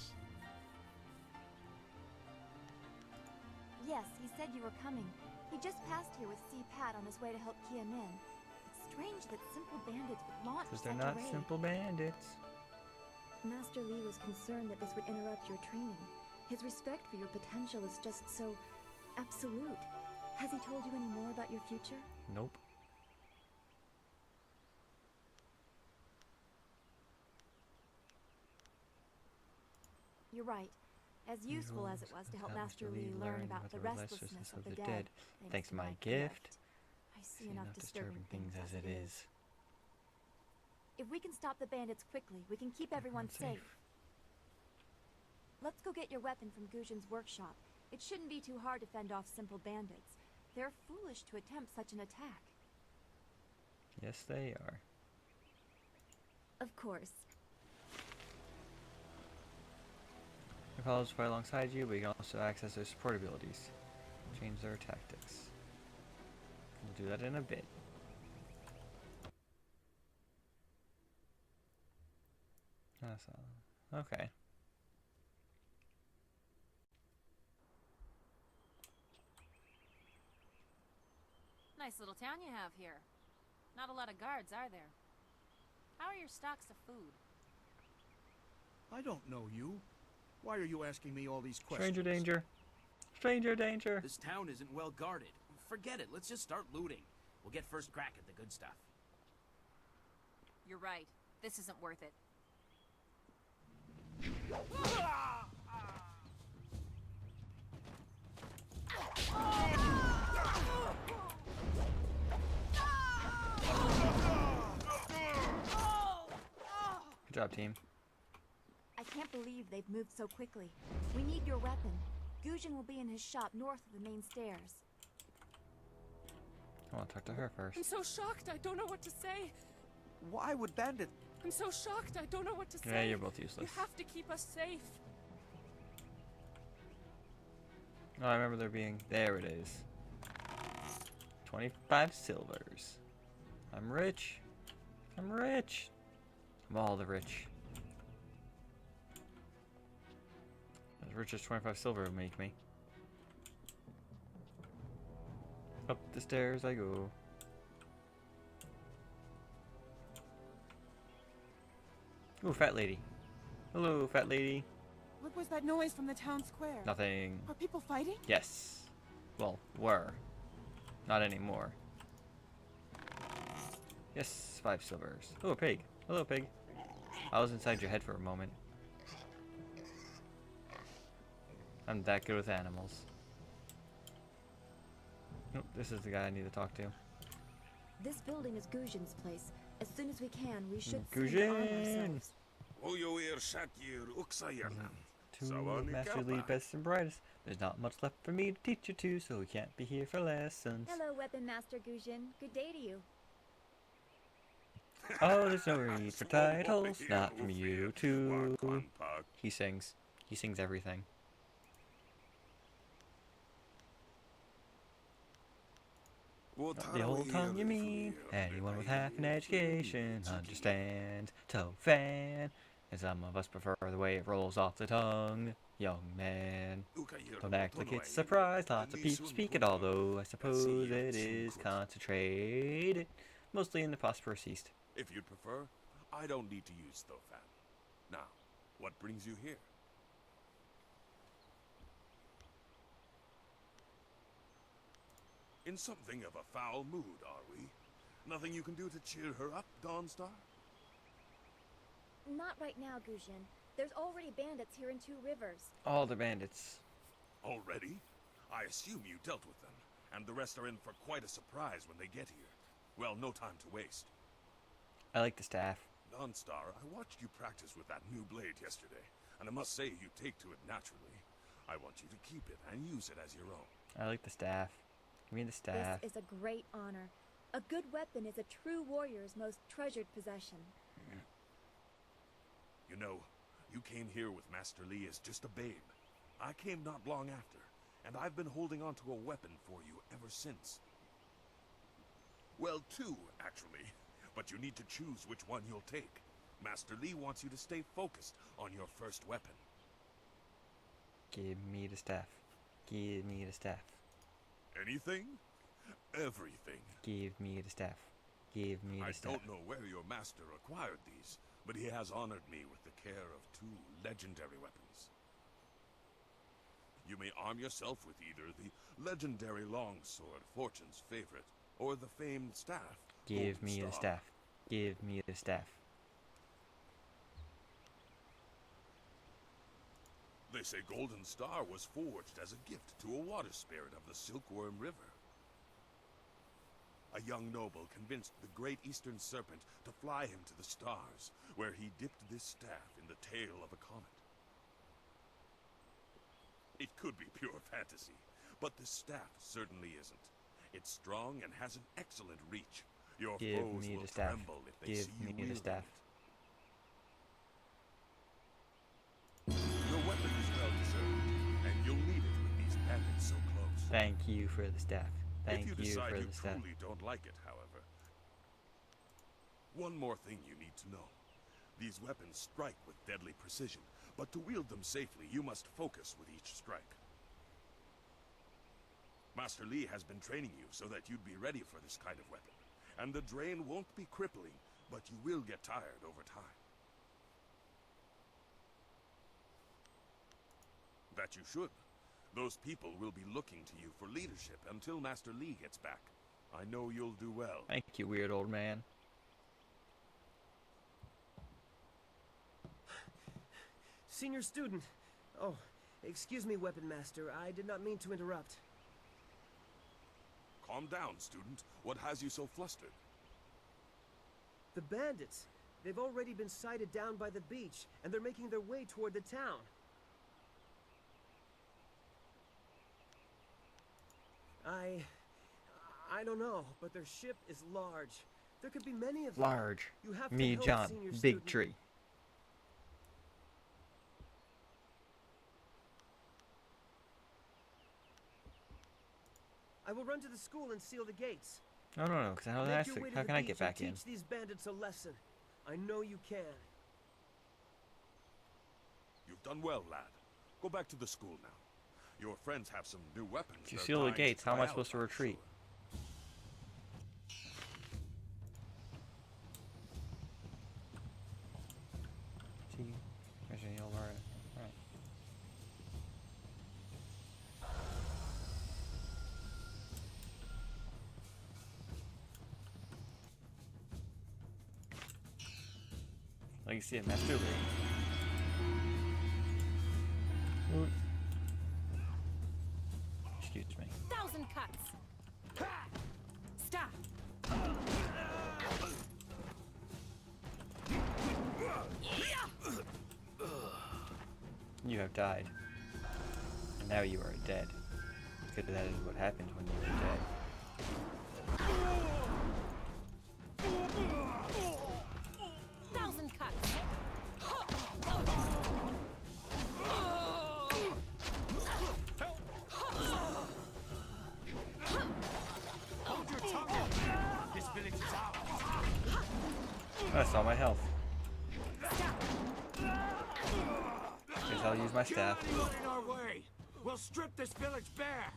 [SPEAKER 11] Yes, he said you were coming. He just passed here with Si Pat on his way to help Kia Min. It's strange that simple bandits would launch
[SPEAKER 1] Because
[SPEAKER 11] such
[SPEAKER 1] they're
[SPEAKER 11] a
[SPEAKER 1] not
[SPEAKER 11] raid.
[SPEAKER 1] simple bandits.
[SPEAKER 12] Master Li was concerned that this would interrupt your training. His respect for your potential is just so absolute. Has he told you any more about your future?
[SPEAKER 1] Nope.
[SPEAKER 11] You're right. As useful as it was to help Master Li learn about the restlessness of the dead,
[SPEAKER 1] thanks to my gift,
[SPEAKER 11] I see enough disturbing things as it is. If we can stop the bandits quickly, we can keep everyone safe. Let's go get your weapon from Guzhin's workshop. It shouldn't be too hard to fend off simple bandits. They're foolish to attempt such an attack.
[SPEAKER 1] Yes, they are.
[SPEAKER 12] Of course.
[SPEAKER 1] The colors fight alongside you, but you can also access their support abilities. Change their tactics. We'll do that in a bit. That's all. Okay.
[SPEAKER 3] Nice little town you have here. Not a lot of guards, are there? How are your stocks of food?
[SPEAKER 13] I don't know you. Why are you asking me all these questions?
[SPEAKER 1] Stranger danger. Stranger danger.
[SPEAKER 14] This town isn't well guarded. Forget it. Let's just start looting. We'll get first crack at the good stuff.
[SPEAKER 3] You're right. This isn't worth it.
[SPEAKER 1] Good job, team.
[SPEAKER 12] I can't believe they've moved so quickly. We need your weapon. Gujin will be in his shop north of the main stairs.
[SPEAKER 1] I want to talk to her
[SPEAKER 7] I'm
[SPEAKER 1] first.
[SPEAKER 7] so shocked, I don't know what to say.
[SPEAKER 15] Why would Bandit...
[SPEAKER 7] I'm so shocked, I don't know what to say.
[SPEAKER 1] Yeah, you're both useless.
[SPEAKER 7] You have to keep us safe.
[SPEAKER 1] Oh, I remember there being... There it is. 25 silvers. I'm rich. I'm rich. I'm all the rich. As rich as 25 silver would make me. Up the stairs I go. Ooh, fat lady. Hello, fat lady.
[SPEAKER 16] What was that noise from the town square?
[SPEAKER 1] Nothing.
[SPEAKER 16] Are people fighting?
[SPEAKER 1] Yes. Well, were. Not anymore. Yes, 5 silvers. Oh, a pig. Hello, pig. I was inside your head for a moment. I'm that good with animals. Nope, this is the guy I need to talk to.
[SPEAKER 12] This building is Gujin's place. As soon as we can, we should
[SPEAKER 1] Gujin!
[SPEAKER 12] To
[SPEAKER 1] Master Lead, best and brightest. There's not much left for me to teach you to, so we can't be here for lessons.
[SPEAKER 12] Hello, Weapon Master Gujin. Good day to you.
[SPEAKER 1] Oh, there's no need for titles, not from you too. He sings. He sings everything. Not the whole tongue you mean. Anyone with half an education understands. Toe fan. And some of us prefer the way it rolls off the tongue. Young man. Don't act like it's a surprise. Lots of people speak it, although I suppose it is concentrated. Mostly in the prosperous East.
[SPEAKER 17] If you'd prefer, I don't need to use Thofan. Now, what brings you here? In something of a foul mood, are we? Nothing you can do to cheer her up, Dawnstar?
[SPEAKER 12] Not right now, Gujin. There's already bandits here in Two Rivers.
[SPEAKER 1] All the bandits.
[SPEAKER 17] Already? I assume you dealt with them, and the rest are in for quite a surprise when they get here. Well, no time to waste.
[SPEAKER 1] I like the staff.
[SPEAKER 17] Dawnstar, I watched you practice with that new blade yesterday, and I must say you take to it naturally. I want you to keep it and use it as your own.
[SPEAKER 1] I like the staff. Give me the staff.
[SPEAKER 12] This is a great honor. A good weapon is a true warrior's most treasured possession.
[SPEAKER 17] You know, you came here with Master Li as just a babe. I came not long after, and I've been holding on to a weapon for you ever since. Well, 2, actually. But you need to choose which one you'll take. Master Li wants you to stay focused on your first weapon.
[SPEAKER 1] Give me the staff. Give me the staff.
[SPEAKER 17] Anything? Everything.
[SPEAKER 1] Give me the staff. Give me the staff.
[SPEAKER 17] I don't know where your master acquired these, but he has honored me with the care of 2 legendary weapons. You may arm yourself with either the legendary longsword, Fortune's favorite, or the famed staff.
[SPEAKER 1] Give me the staff. Give me the staff.
[SPEAKER 17] They say Golden Star was forged as a gift to a water spirit of the Silkworm River. A young noble convinced the great Eastern Serpent to fly him to the stars, where he dipped this staff in the tail of a comet. It could be pure fantasy, but the staff certainly isn't. It's strong and has an excellent reach. Your
[SPEAKER 1] Give
[SPEAKER 17] foes
[SPEAKER 1] me
[SPEAKER 17] will
[SPEAKER 1] the staff.
[SPEAKER 17] tremble if they
[SPEAKER 1] Give
[SPEAKER 17] see you
[SPEAKER 1] me the
[SPEAKER 17] wielding
[SPEAKER 1] staff.
[SPEAKER 17] it. Your weapon is well deserved, and you'll need it with these bandits so close.
[SPEAKER 1] Thank you for the staff. Thank
[SPEAKER 17] If you
[SPEAKER 1] you
[SPEAKER 17] decide
[SPEAKER 1] for
[SPEAKER 17] you
[SPEAKER 1] the staff.
[SPEAKER 17] truly don't like it, however. One more thing you need to know. These weapons strike with deadly precision, but to wield them safely, you must focus with each strike. Master Li has been training you so that you'd be ready for this kind of weapon, And the drain won't be crippling, but you will get tired over time. That you should. Those people will be looking to you for leadership until Master Li gets back. I know you'll do well.
[SPEAKER 1] Thank you, weird old man.
[SPEAKER 4] Senior student. Oh, excuse me, Weapon Master. I did not mean to interrupt.
[SPEAKER 17] Calm down, student. What has you so flustered?
[SPEAKER 4] The bandits. They've already been sighted down by the beach, and they're making their way toward the town. I don't know, but their ship is large. There could be many of them.
[SPEAKER 1] Large.
[SPEAKER 4] You have to
[SPEAKER 1] Me,
[SPEAKER 4] help,
[SPEAKER 1] John.
[SPEAKER 4] senior
[SPEAKER 1] Big
[SPEAKER 4] student.
[SPEAKER 1] tree.
[SPEAKER 4] I will run to the school and seal the gates.
[SPEAKER 1] No, because
[SPEAKER 4] Make your way to
[SPEAKER 1] how
[SPEAKER 4] the
[SPEAKER 1] can I
[SPEAKER 4] beach
[SPEAKER 1] get back
[SPEAKER 4] and
[SPEAKER 1] in?
[SPEAKER 4] teach these bandits a lesson. I know you can.
[SPEAKER 17] You've done well, lad. Go back to the school now. Your friends have some new weapons.
[SPEAKER 1] If you
[SPEAKER 17] they're
[SPEAKER 1] seal the
[SPEAKER 17] dying to
[SPEAKER 1] gates, how am
[SPEAKER 17] try
[SPEAKER 1] I supposed
[SPEAKER 17] out,
[SPEAKER 1] to
[SPEAKER 17] I'm
[SPEAKER 1] retreat? See, there's a yellow bar. Alright. Legacy of Master Li. Ooh. Excuse me.
[SPEAKER 3] 1,000 cuts. Stop.
[SPEAKER 1] You have died. And now you are dead. Because that is what happens when you are dead.
[SPEAKER 3] 1,000 cuts.
[SPEAKER 13] Hold your tongue. This village is ours.
[SPEAKER 1] That's all my health. Guess I'll use my staff.
[SPEAKER 13] Get anyone in our way. We'll strip this village bare.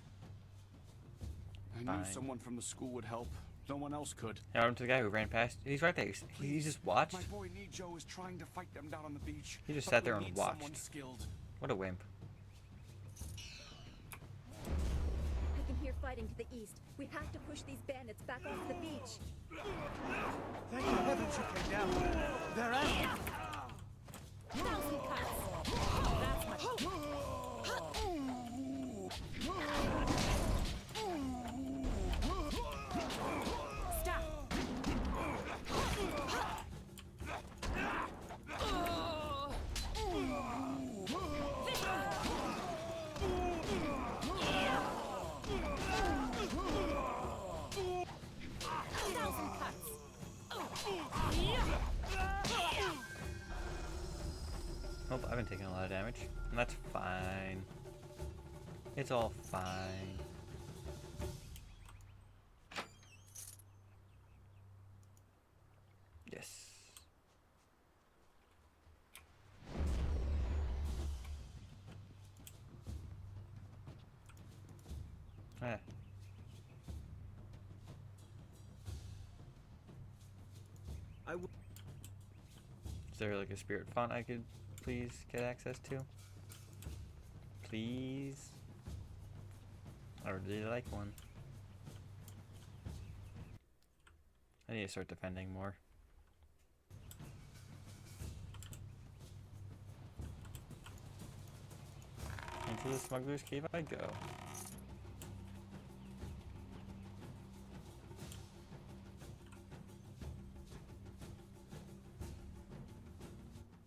[SPEAKER 18] I knew
[SPEAKER 1] Fine.
[SPEAKER 18] someone from the school would help. No one else could.
[SPEAKER 1] Now I'm to the guy who ran past. He's right there. He just watched.
[SPEAKER 18] My boy Nijo is trying to fight them down on the beach.
[SPEAKER 1] He just
[SPEAKER 18] but
[SPEAKER 1] sat there
[SPEAKER 18] we
[SPEAKER 1] and
[SPEAKER 18] need someone
[SPEAKER 1] watched.
[SPEAKER 18] skilled.
[SPEAKER 1] What a wimp.
[SPEAKER 12] I can hear fighting to the east. We have to push these bandits back off the beach.
[SPEAKER 13] Thank the heavens you came down. They're after us.
[SPEAKER 3] 1,000 cuts. That's much. Stop.
[SPEAKER 1] Oh, I've been taking a lot of damage. And that's fine. It's all fine. Yes. Ah. Is there like a spirit font I could please get access to? Please? I would really like one. I need to start defending more. Into the smuggler's cave I go.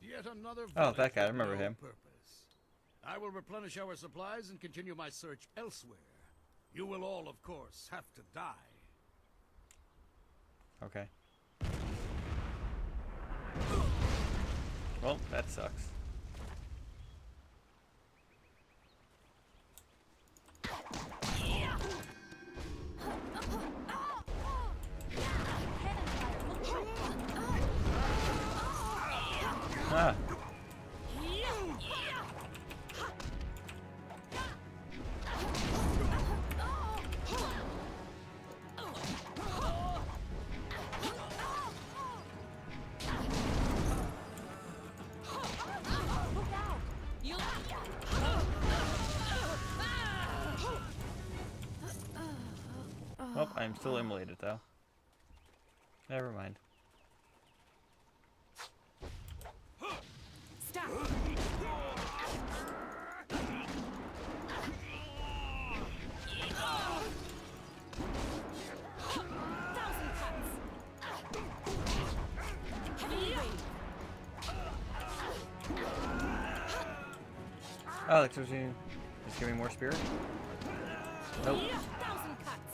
[SPEAKER 13] Yet another
[SPEAKER 1] Oh, that
[SPEAKER 13] village
[SPEAKER 1] guy, I
[SPEAKER 13] with
[SPEAKER 1] remember
[SPEAKER 13] no
[SPEAKER 1] him.
[SPEAKER 13] Purpose. I will replenish our supplies and continue my search elsewhere. You will all, of course, have to die.
[SPEAKER 1] Okay. Well, that sucks. Ah. I'm still immolated though. Never mind.
[SPEAKER 7] Stop! Thousand cuts! Heavy weight!
[SPEAKER 1] Oh, that's what you just give me more spirit? Nope.
[SPEAKER 7] Thousand cuts!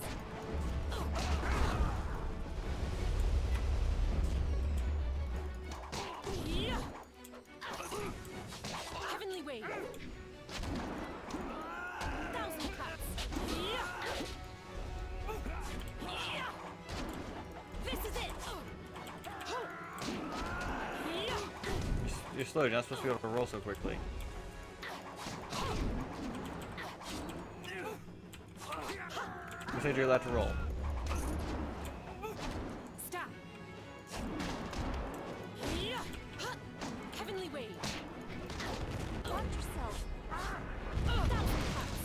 [SPEAKER 7] Heavenly wave! Thousand cuts! This is it!
[SPEAKER 1] You're slow, you're not supposed to be able to roll so quickly. You said you're allowed to roll.
[SPEAKER 7] Stop! Heavenly wave!
[SPEAKER 11] Watch yourself.
[SPEAKER 7] Thousand cuts!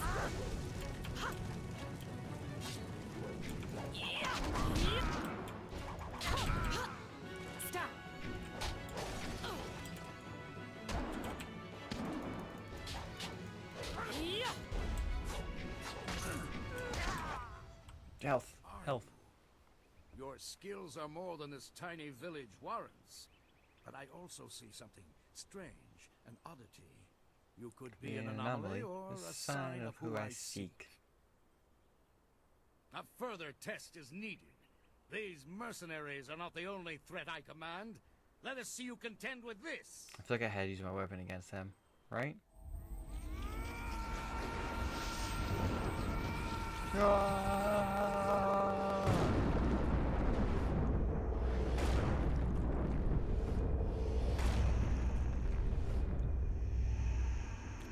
[SPEAKER 7] Stop!
[SPEAKER 1] Health. Health.
[SPEAKER 13] Your skills are more than this tiny village warrants. But I also see something strange, an oddity. You could be an anomaly or a sign of who I seek. A further test is needed. These mercenaries are not the only threat I command. Let us see you contend with this.
[SPEAKER 1] I feel like I had used my weapon against him, right?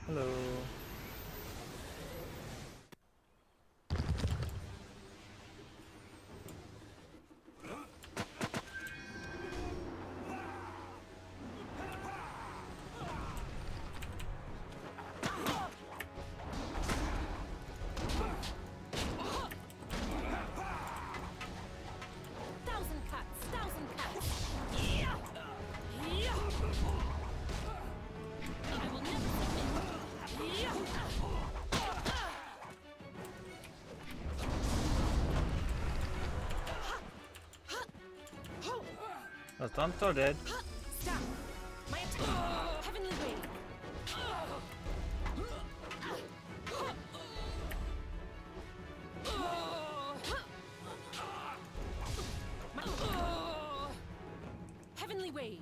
[SPEAKER 1] Hello.
[SPEAKER 7] Thousand cuts! Thousand cuts! I will never submit!
[SPEAKER 1] I'm so dead.
[SPEAKER 7] Stop! My attack! Heavenly wave! Heavenly wave!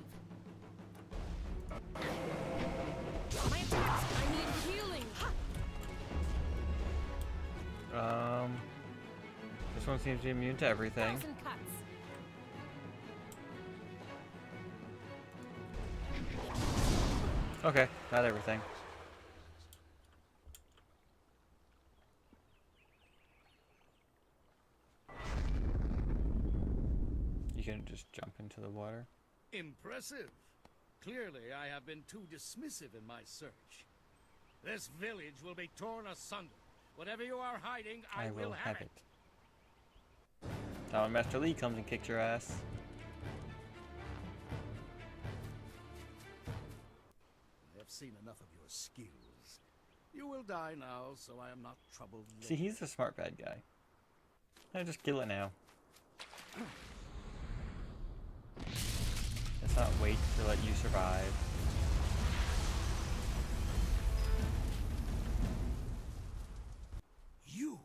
[SPEAKER 7] My attacks! I need healing!
[SPEAKER 1] This one seems to be immune to everything.
[SPEAKER 7] Thousand cuts!
[SPEAKER 1] Okay, not everything. You can just jump into the water.
[SPEAKER 13] Impressive. Clearly, I have been too dismissive in my search. This village will be torn asunder. Whatever you are hiding, I will have it.
[SPEAKER 1] Now when Master Lee comes and kicks your ass.
[SPEAKER 13] I have seen enough of your skills. You will die now, so I am not troubled later.
[SPEAKER 1] See, he's the smart bad guy. I just kill it now. Let's not wait to let you survive.
[SPEAKER 9] You!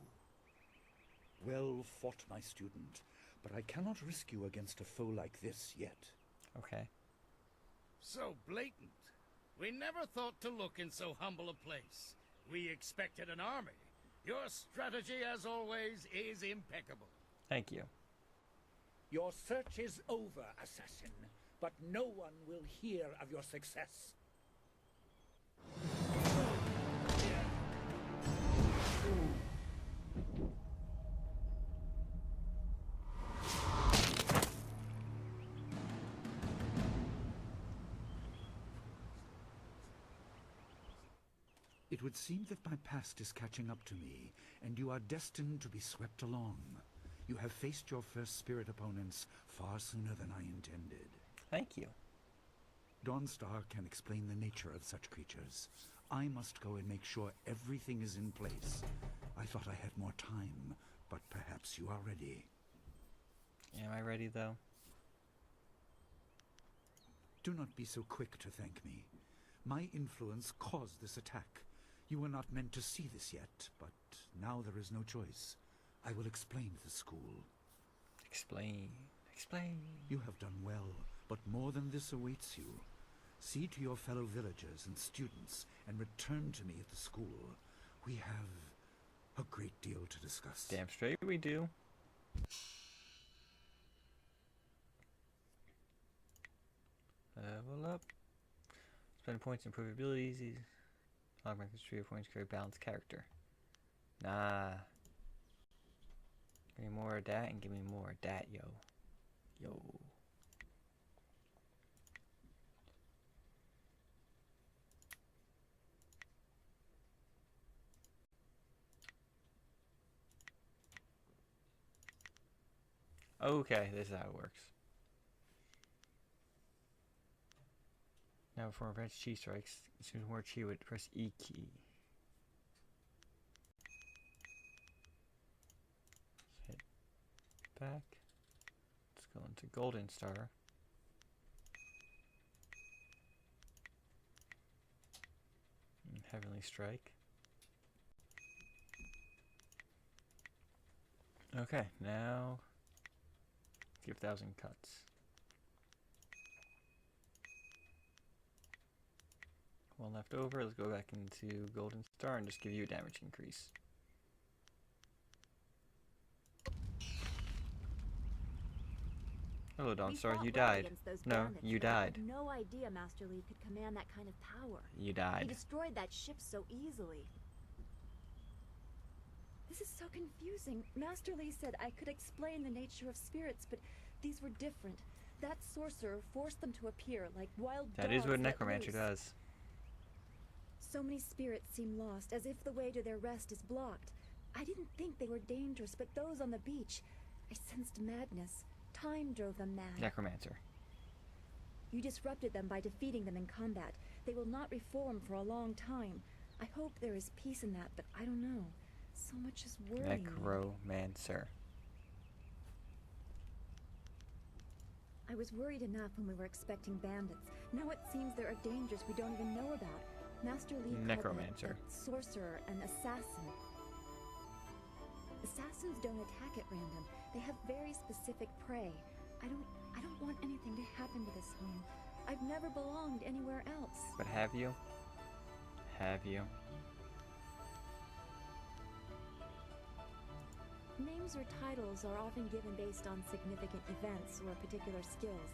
[SPEAKER 9] Well fought, my student, but I cannot risk you against a foe like this yet.
[SPEAKER 1] Okay.
[SPEAKER 13] So blatant. We never thought to look in so humble a place. We expected an army. Your strategy, as always, is impeccable.
[SPEAKER 1] Thank you.
[SPEAKER 19] Your search is over, assassin, but no one will hear of your success.
[SPEAKER 9] It would seem that my past is catching up to me, and you are destined to be swept along. You have faced your first spirit opponents far sooner than I intended.
[SPEAKER 1] Thank you.
[SPEAKER 9] Dawnstar can explain the nature of such creatures. I must go and make sure everything is in place. I thought I had more time, but perhaps you are ready.
[SPEAKER 1] Am I ready, though?
[SPEAKER 9] Do not be so quick to thank me. My influence caused this attack. You were not meant to see this yet, but now there is no choice. I will explain to the school.
[SPEAKER 1] Explain. Explain.
[SPEAKER 9] You have done well, but more than this awaits you. See to your fellow villagers and students, and return to me at the school. We have a great deal to discuss.
[SPEAKER 1] Damn straight we do. Level up. Spend points, improve abilities. Augment the tree of points, create balanced character. Nah. Give me more of that and give me more of that, yo. Yo. Okay, this is how it works. Now before advanced chi strikes, as soon as more chi would press E key. Let's hit back. Let's go into Golden Star. And Heavenly Strike. Okay, now give 1,000 cuts. One left over. Let's go back into Golden Star and just give you a damage increase. Hello, Dawnstar. You died. No, you died.
[SPEAKER 12] I had no idea Master Li could command that kind of power.
[SPEAKER 1] You died.
[SPEAKER 12] He destroyed that ship so easily. This is so confusing. Master Li said I could explain the nature of spirits, but these were different. That sorcerer forced them to appear like wild dogs.
[SPEAKER 1] That is what
[SPEAKER 12] let
[SPEAKER 1] Necromancer
[SPEAKER 12] loose.
[SPEAKER 1] does.
[SPEAKER 12] So many spirits seem lost, as if the way to their rest is blocked. I didn't think they were dangerous, but those on the beach, I sensed madness. Time drove them mad.
[SPEAKER 1] Necromancer.
[SPEAKER 12] You disrupted them by defeating them in combat. They will not reform for a long time. I hope there is peace in that, but I don't know. So much is worrying me.
[SPEAKER 1] Necromancer.
[SPEAKER 12] I was worried enough when we were expecting bandits. Now it seems there are dangers we don't even know about. Master Li called
[SPEAKER 1] Necromancer.
[SPEAKER 12] that sorcerer an assassin. Assassins don't attack at random. They have very specific prey. I don't want anything to happen to this home. I've never belonged anywhere else.
[SPEAKER 1] But have you? Have you?
[SPEAKER 12] Names or titles are often given based on significant events or particular skills.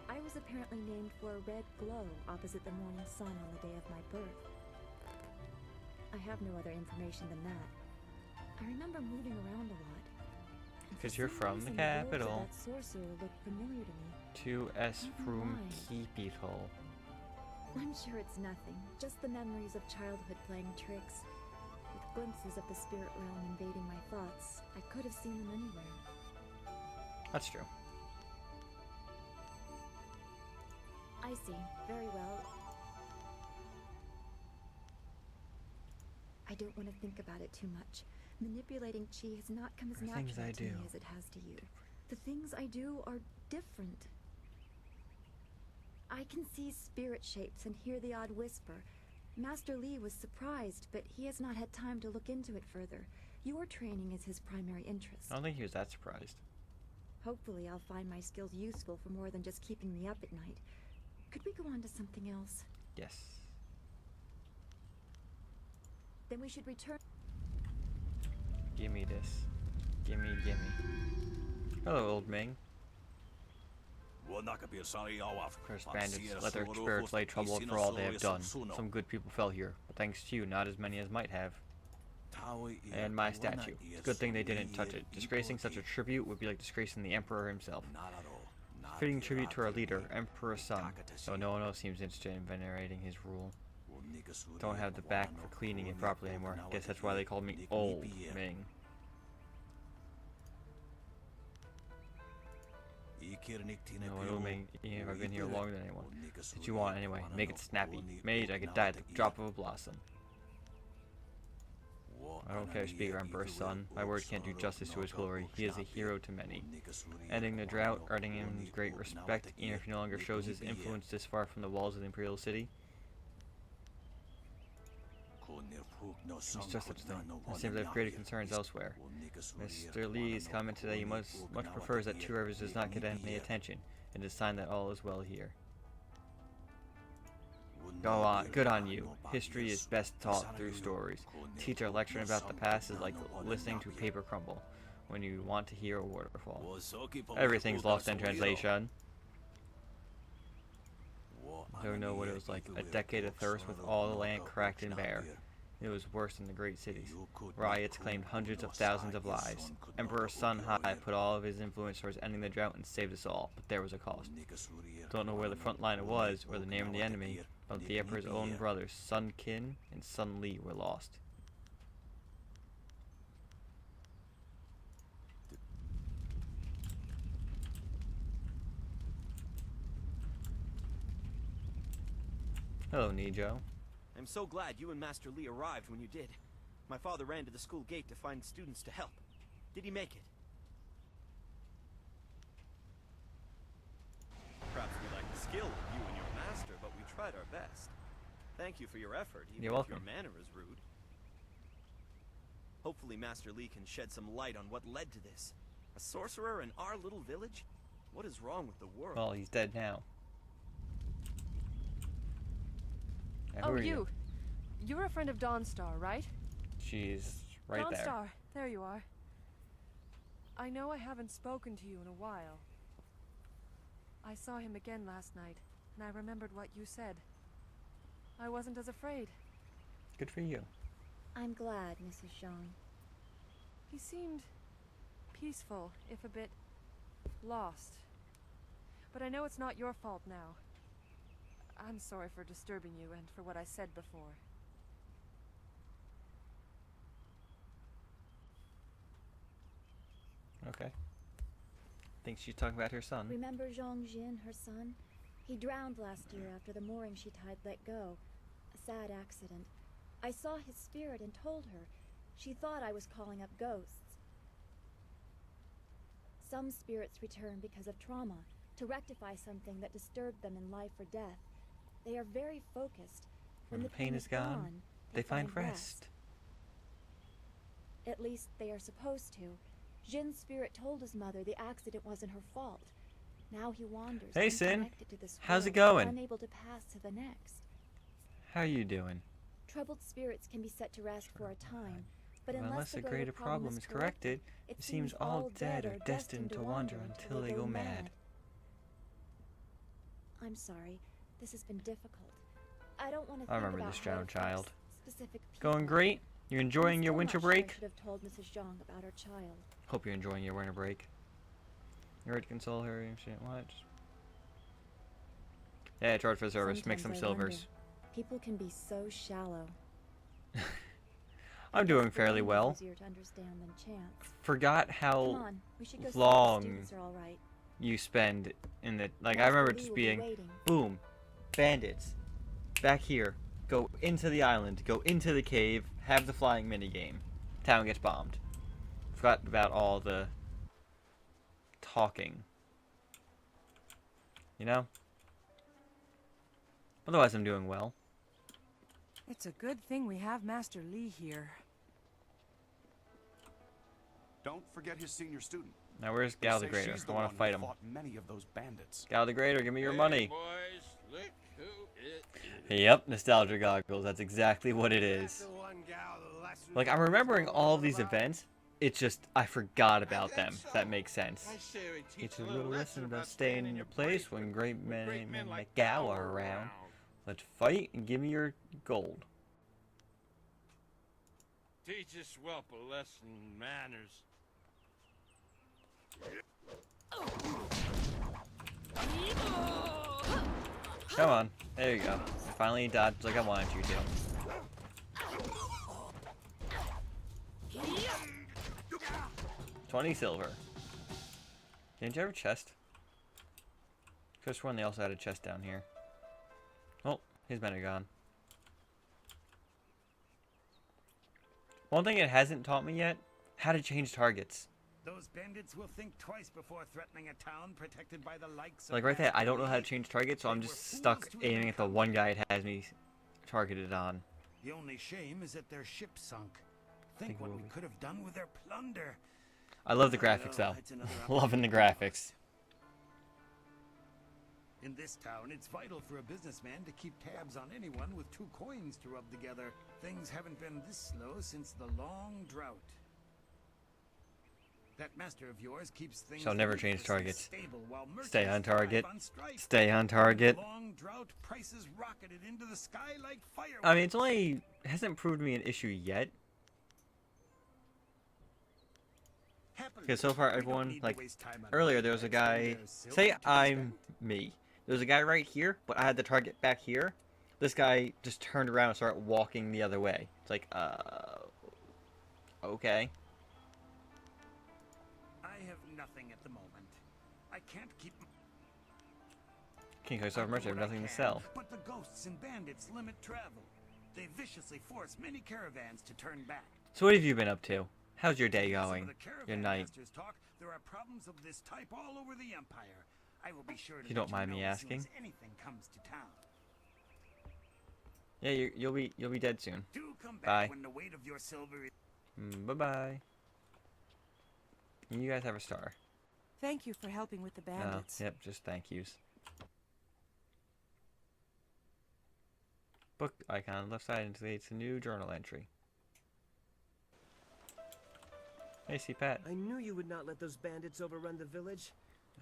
[SPEAKER 12] I was apparently named for a red glow opposite the morning sun on the day of my birth. I have no other information than that. I remember moving around a lot.
[SPEAKER 1] Because you're from the capital.
[SPEAKER 12] That sorcerer looked familiar to me.
[SPEAKER 1] 2S from Capital.
[SPEAKER 12] I'm sure it's nothing. Just the memories of childhood playing tricks. With glimpses of the spirit realm invading my thoughts, I could have seen them anywhere.
[SPEAKER 1] That's true.
[SPEAKER 12] I see. Very well. I don't want to think about it too much. Manipulating chi has not come as natural to me as it has to you. The things I do are different. I can see spirit shapes and hear the odd whisper. Master Li was surprised, but he has not had time to look into it further. Your training is his primary interest.
[SPEAKER 1] I don't think he was that surprised.
[SPEAKER 12] Hopefully I'll find my skills useful for more than just keeping me up at night. Could we go on to something else?
[SPEAKER 1] Yes.
[SPEAKER 12] Then we should return.
[SPEAKER 1] Gimme this. Gimme. Hello, old Ming. Cursed bandits, let their spirits lay trouble for all they have done. Some good people fell here, but thanks to you, not as many as might have. And my statue. It's a good thing they didn't touch it. Disgracing such a tribute would be like disgracing the Emperor himself. Fitting tribute to our leader, Emperor Sun, though no one else seems interested in venerating his rule. Don't have the back for cleaning it properly anymore. Guess that's why they called me Old Ming. No, it'll make even if I've been here longer than anyone. What you want anyway? Make it snappy. Mage, I could die at the drop of a blossom. I don't care, Speaker Emperor's son. My words can't do justice to his glory. He is a hero to many. Ending the drought, earning him great respect, even if he no longer shows his influence this far from the walls of the Imperial City. It's just such a thing. It seems I have greater concerns elsewhere. Mr. Lee's comment today he much prefers that Two Rivers does not get any attention, and is a sign that all is well here. Go on, good on you. History is best taught through stories. Teacher lecturing about the past is like listening to paper crumble when you want to hear a waterfall. Everything's lost in translation. Don't know what it was like. A decade of thirst with all the land cracked and bare. It was worse than the great cities. Riots claimed hundreds of thousands of lives. Emperor Sun Hai put all of his influence towards ending the drought and saved us all, but there was a cost. Don't know where the front line was or the name of the enemy, but the Emperor's own brothers, Sun Qin and Sun Li, were lost. Hello, Nijo.
[SPEAKER 2] I'm so glad you and Master Li arrived when you did. My father ran to the school gate to find students to help. Did he make it? Perhaps we lack the skill of you and your master, but we tried our best. Thank you for your effort, even
[SPEAKER 1] You're
[SPEAKER 2] if
[SPEAKER 1] welcome.
[SPEAKER 2] your manner is rude. Hopefully Master Li can shed some light on what led to this. A sorcerer in our little village? What is wrong with the world?
[SPEAKER 1] Well, he's dead now. Now,
[SPEAKER 20] Oh,
[SPEAKER 1] who are
[SPEAKER 20] you. You're a friend of Dawnstar, right?
[SPEAKER 1] She's right there.
[SPEAKER 20] Dawnstar, there you are. I know I haven't spoken to you in a while. I saw him again last night, and I remembered what you said. I wasn't as afraid.
[SPEAKER 1] Good for you.
[SPEAKER 12] I'm glad, Mrs. Zhang.
[SPEAKER 20] He seemed peaceful, if a bit lost. But I know it's not your fault now. I'm sorry for disturbing you and for what I said before.
[SPEAKER 1] Okay. Think she's talking about her son.
[SPEAKER 12] Remember Zhang Jin, her son? He drowned last year after the mooring she tied let go. A sad accident. I saw his spirit and told her. She thought I was calling up ghosts. Some spirits return because of trauma, to rectify something that disturbed them in life or death. They are very focused.
[SPEAKER 1] When the pain is gone, they find rest.
[SPEAKER 12] At least they are supposed to. Jin's spirit told his mother the accident wasn't her fault. Now he wanders.
[SPEAKER 1] Hey, Sin.
[SPEAKER 12] unconnected to this
[SPEAKER 1] How's it
[SPEAKER 12] world,
[SPEAKER 1] going?
[SPEAKER 12] Unable to pass to the next.
[SPEAKER 1] How are you doing?
[SPEAKER 12] Troubled spirits can be set to rest for a time, but
[SPEAKER 1] Well,
[SPEAKER 12] unless
[SPEAKER 1] a greater problem is corrected, it seems all dead are destined to wander until they go mad.
[SPEAKER 12] I'm sorry. This has been difficult. I don't want to
[SPEAKER 1] I
[SPEAKER 12] think
[SPEAKER 1] remember
[SPEAKER 12] about
[SPEAKER 1] this
[SPEAKER 12] how it
[SPEAKER 1] drowned child.
[SPEAKER 12] affects specific
[SPEAKER 1] Going
[SPEAKER 12] people.
[SPEAKER 1] great? You enjoying
[SPEAKER 12] I'm
[SPEAKER 1] your
[SPEAKER 12] still
[SPEAKER 1] winter
[SPEAKER 12] not sure I
[SPEAKER 1] break?
[SPEAKER 12] should have told Mrs. Zhang about her child.
[SPEAKER 1] Hope you're enjoying your winter break. You ready to console her and shit? What? Yeah, charge for service. Make some
[SPEAKER 12] Sometimes I
[SPEAKER 1] silvers.
[SPEAKER 12] wonder, people can be so shallow.
[SPEAKER 1] I'm doing fairly well.
[SPEAKER 12] Easier to understand than chance.
[SPEAKER 1] Forgot
[SPEAKER 12] Come
[SPEAKER 1] how
[SPEAKER 12] on, we should go see if the
[SPEAKER 1] long
[SPEAKER 12] students are all right.
[SPEAKER 1] you spend in the I
[SPEAKER 12] Master
[SPEAKER 1] remember
[SPEAKER 12] Li
[SPEAKER 1] just
[SPEAKER 12] will be
[SPEAKER 1] being
[SPEAKER 12] waiting.
[SPEAKER 1] boom, bandits, back here, go into the island, go into the cave, have the flying mini game, town gets bombed. Forgot about all the talking. You know. Otherwise, I'm doing well.
[SPEAKER 16] It's a good thing we have Master Li here.
[SPEAKER 18] Don't forget his senior student.
[SPEAKER 1] Now where's
[SPEAKER 18] They
[SPEAKER 1] Gal
[SPEAKER 18] say
[SPEAKER 1] the Greater?
[SPEAKER 18] she's the
[SPEAKER 1] I want
[SPEAKER 18] one
[SPEAKER 1] to
[SPEAKER 18] who
[SPEAKER 1] fight him.
[SPEAKER 18] fought many of those bandits.
[SPEAKER 1] Gal the Greater, give me your money.
[SPEAKER 13] Boys, look who it is.
[SPEAKER 1] Yep, nostalgia goggles. That's exactly what it is. Like, I'm remembering all of these events. It's just, I forgot about them. If that makes sense. It's a little lesson about staying in your place when great men like Gal are around. Let's fight and give me your gold.
[SPEAKER 13] Teach this whelp a lesson in manners.
[SPEAKER 1] Come on. There you go. You finally dodged like I wanted you to. $20 silver. Didn't you have a chest? Could have sworn they also had a chest down here. Oh, his men are gone. One thing it hasn't taught me yet, how to change targets.
[SPEAKER 19] Those bandits will think twice before threatening a town protected by the likes of
[SPEAKER 1] Like right there, I don't know how to change targets, so I'm just stuck aiming at the one guy it has me targeted on.
[SPEAKER 19] The only shame is that their ship sunk. Think what we could have done with their plunder.
[SPEAKER 1] I love the graphics though. Loving the graphics.
[SPEAKER 19] In this town, it's vital for a businessman to keep tabs on anyone with 2 coins to rub together. Things haven't been this slow since the long drought. That master of yours keeps things
[SPEAKER 1] Shall never change targets.
[SPEAKER 19] stable while
[SPEAKER 1] Stay on target.
[SPEAKER 19] strike.
[SPEAKER 1] Stay on target.
[SPEAKER 19] Long drought, prices rocketed into the sky like fireworks.
[SPEAKER 1] I mean, it's only hasn't proved me an issue yet. Because so far everyone, like, earlier there was a guy, say I'm me. There was a guy right here, but I had the target back here. This guy just turned around and started walking the other way. It's like, okay.
[SPEAKER 19] I have nothing at the moment. I can't keep...
[SPEAKER 1] King Kong so much, I have nothing to sell.
[SPEAKER 19] But the ghosts and bandits limit travel. They viciously force many caravans to turn back.
[SPEAKER 1] So what have you been up to? How's your day going? Your night?
[SPEAKER 19] Talk, there are problems of this type all over the Empire. I will be sure to
[SPEAKER 1] You don't mind me asking?
[SPEAKER 19] as anything comes to town.
[SPEAKER 1] Yeah, you'll be dead soon.
[SPEAKER 19] Do come back
[SPEAKER 1] Bye.
[SPEAKER 19] when the weight of your silver is...
[SPEAKER 1] Bye-bye. You guys have a star.
[SPEAKER 16] Thank you for helping with the bandits.
[SPEAKER 1] Yep, just thank yous. Book icon left side indicates a new journal entry. Hey, see Pat.
[SPEAKER 4] I knew you would not let those bandits overrun the village.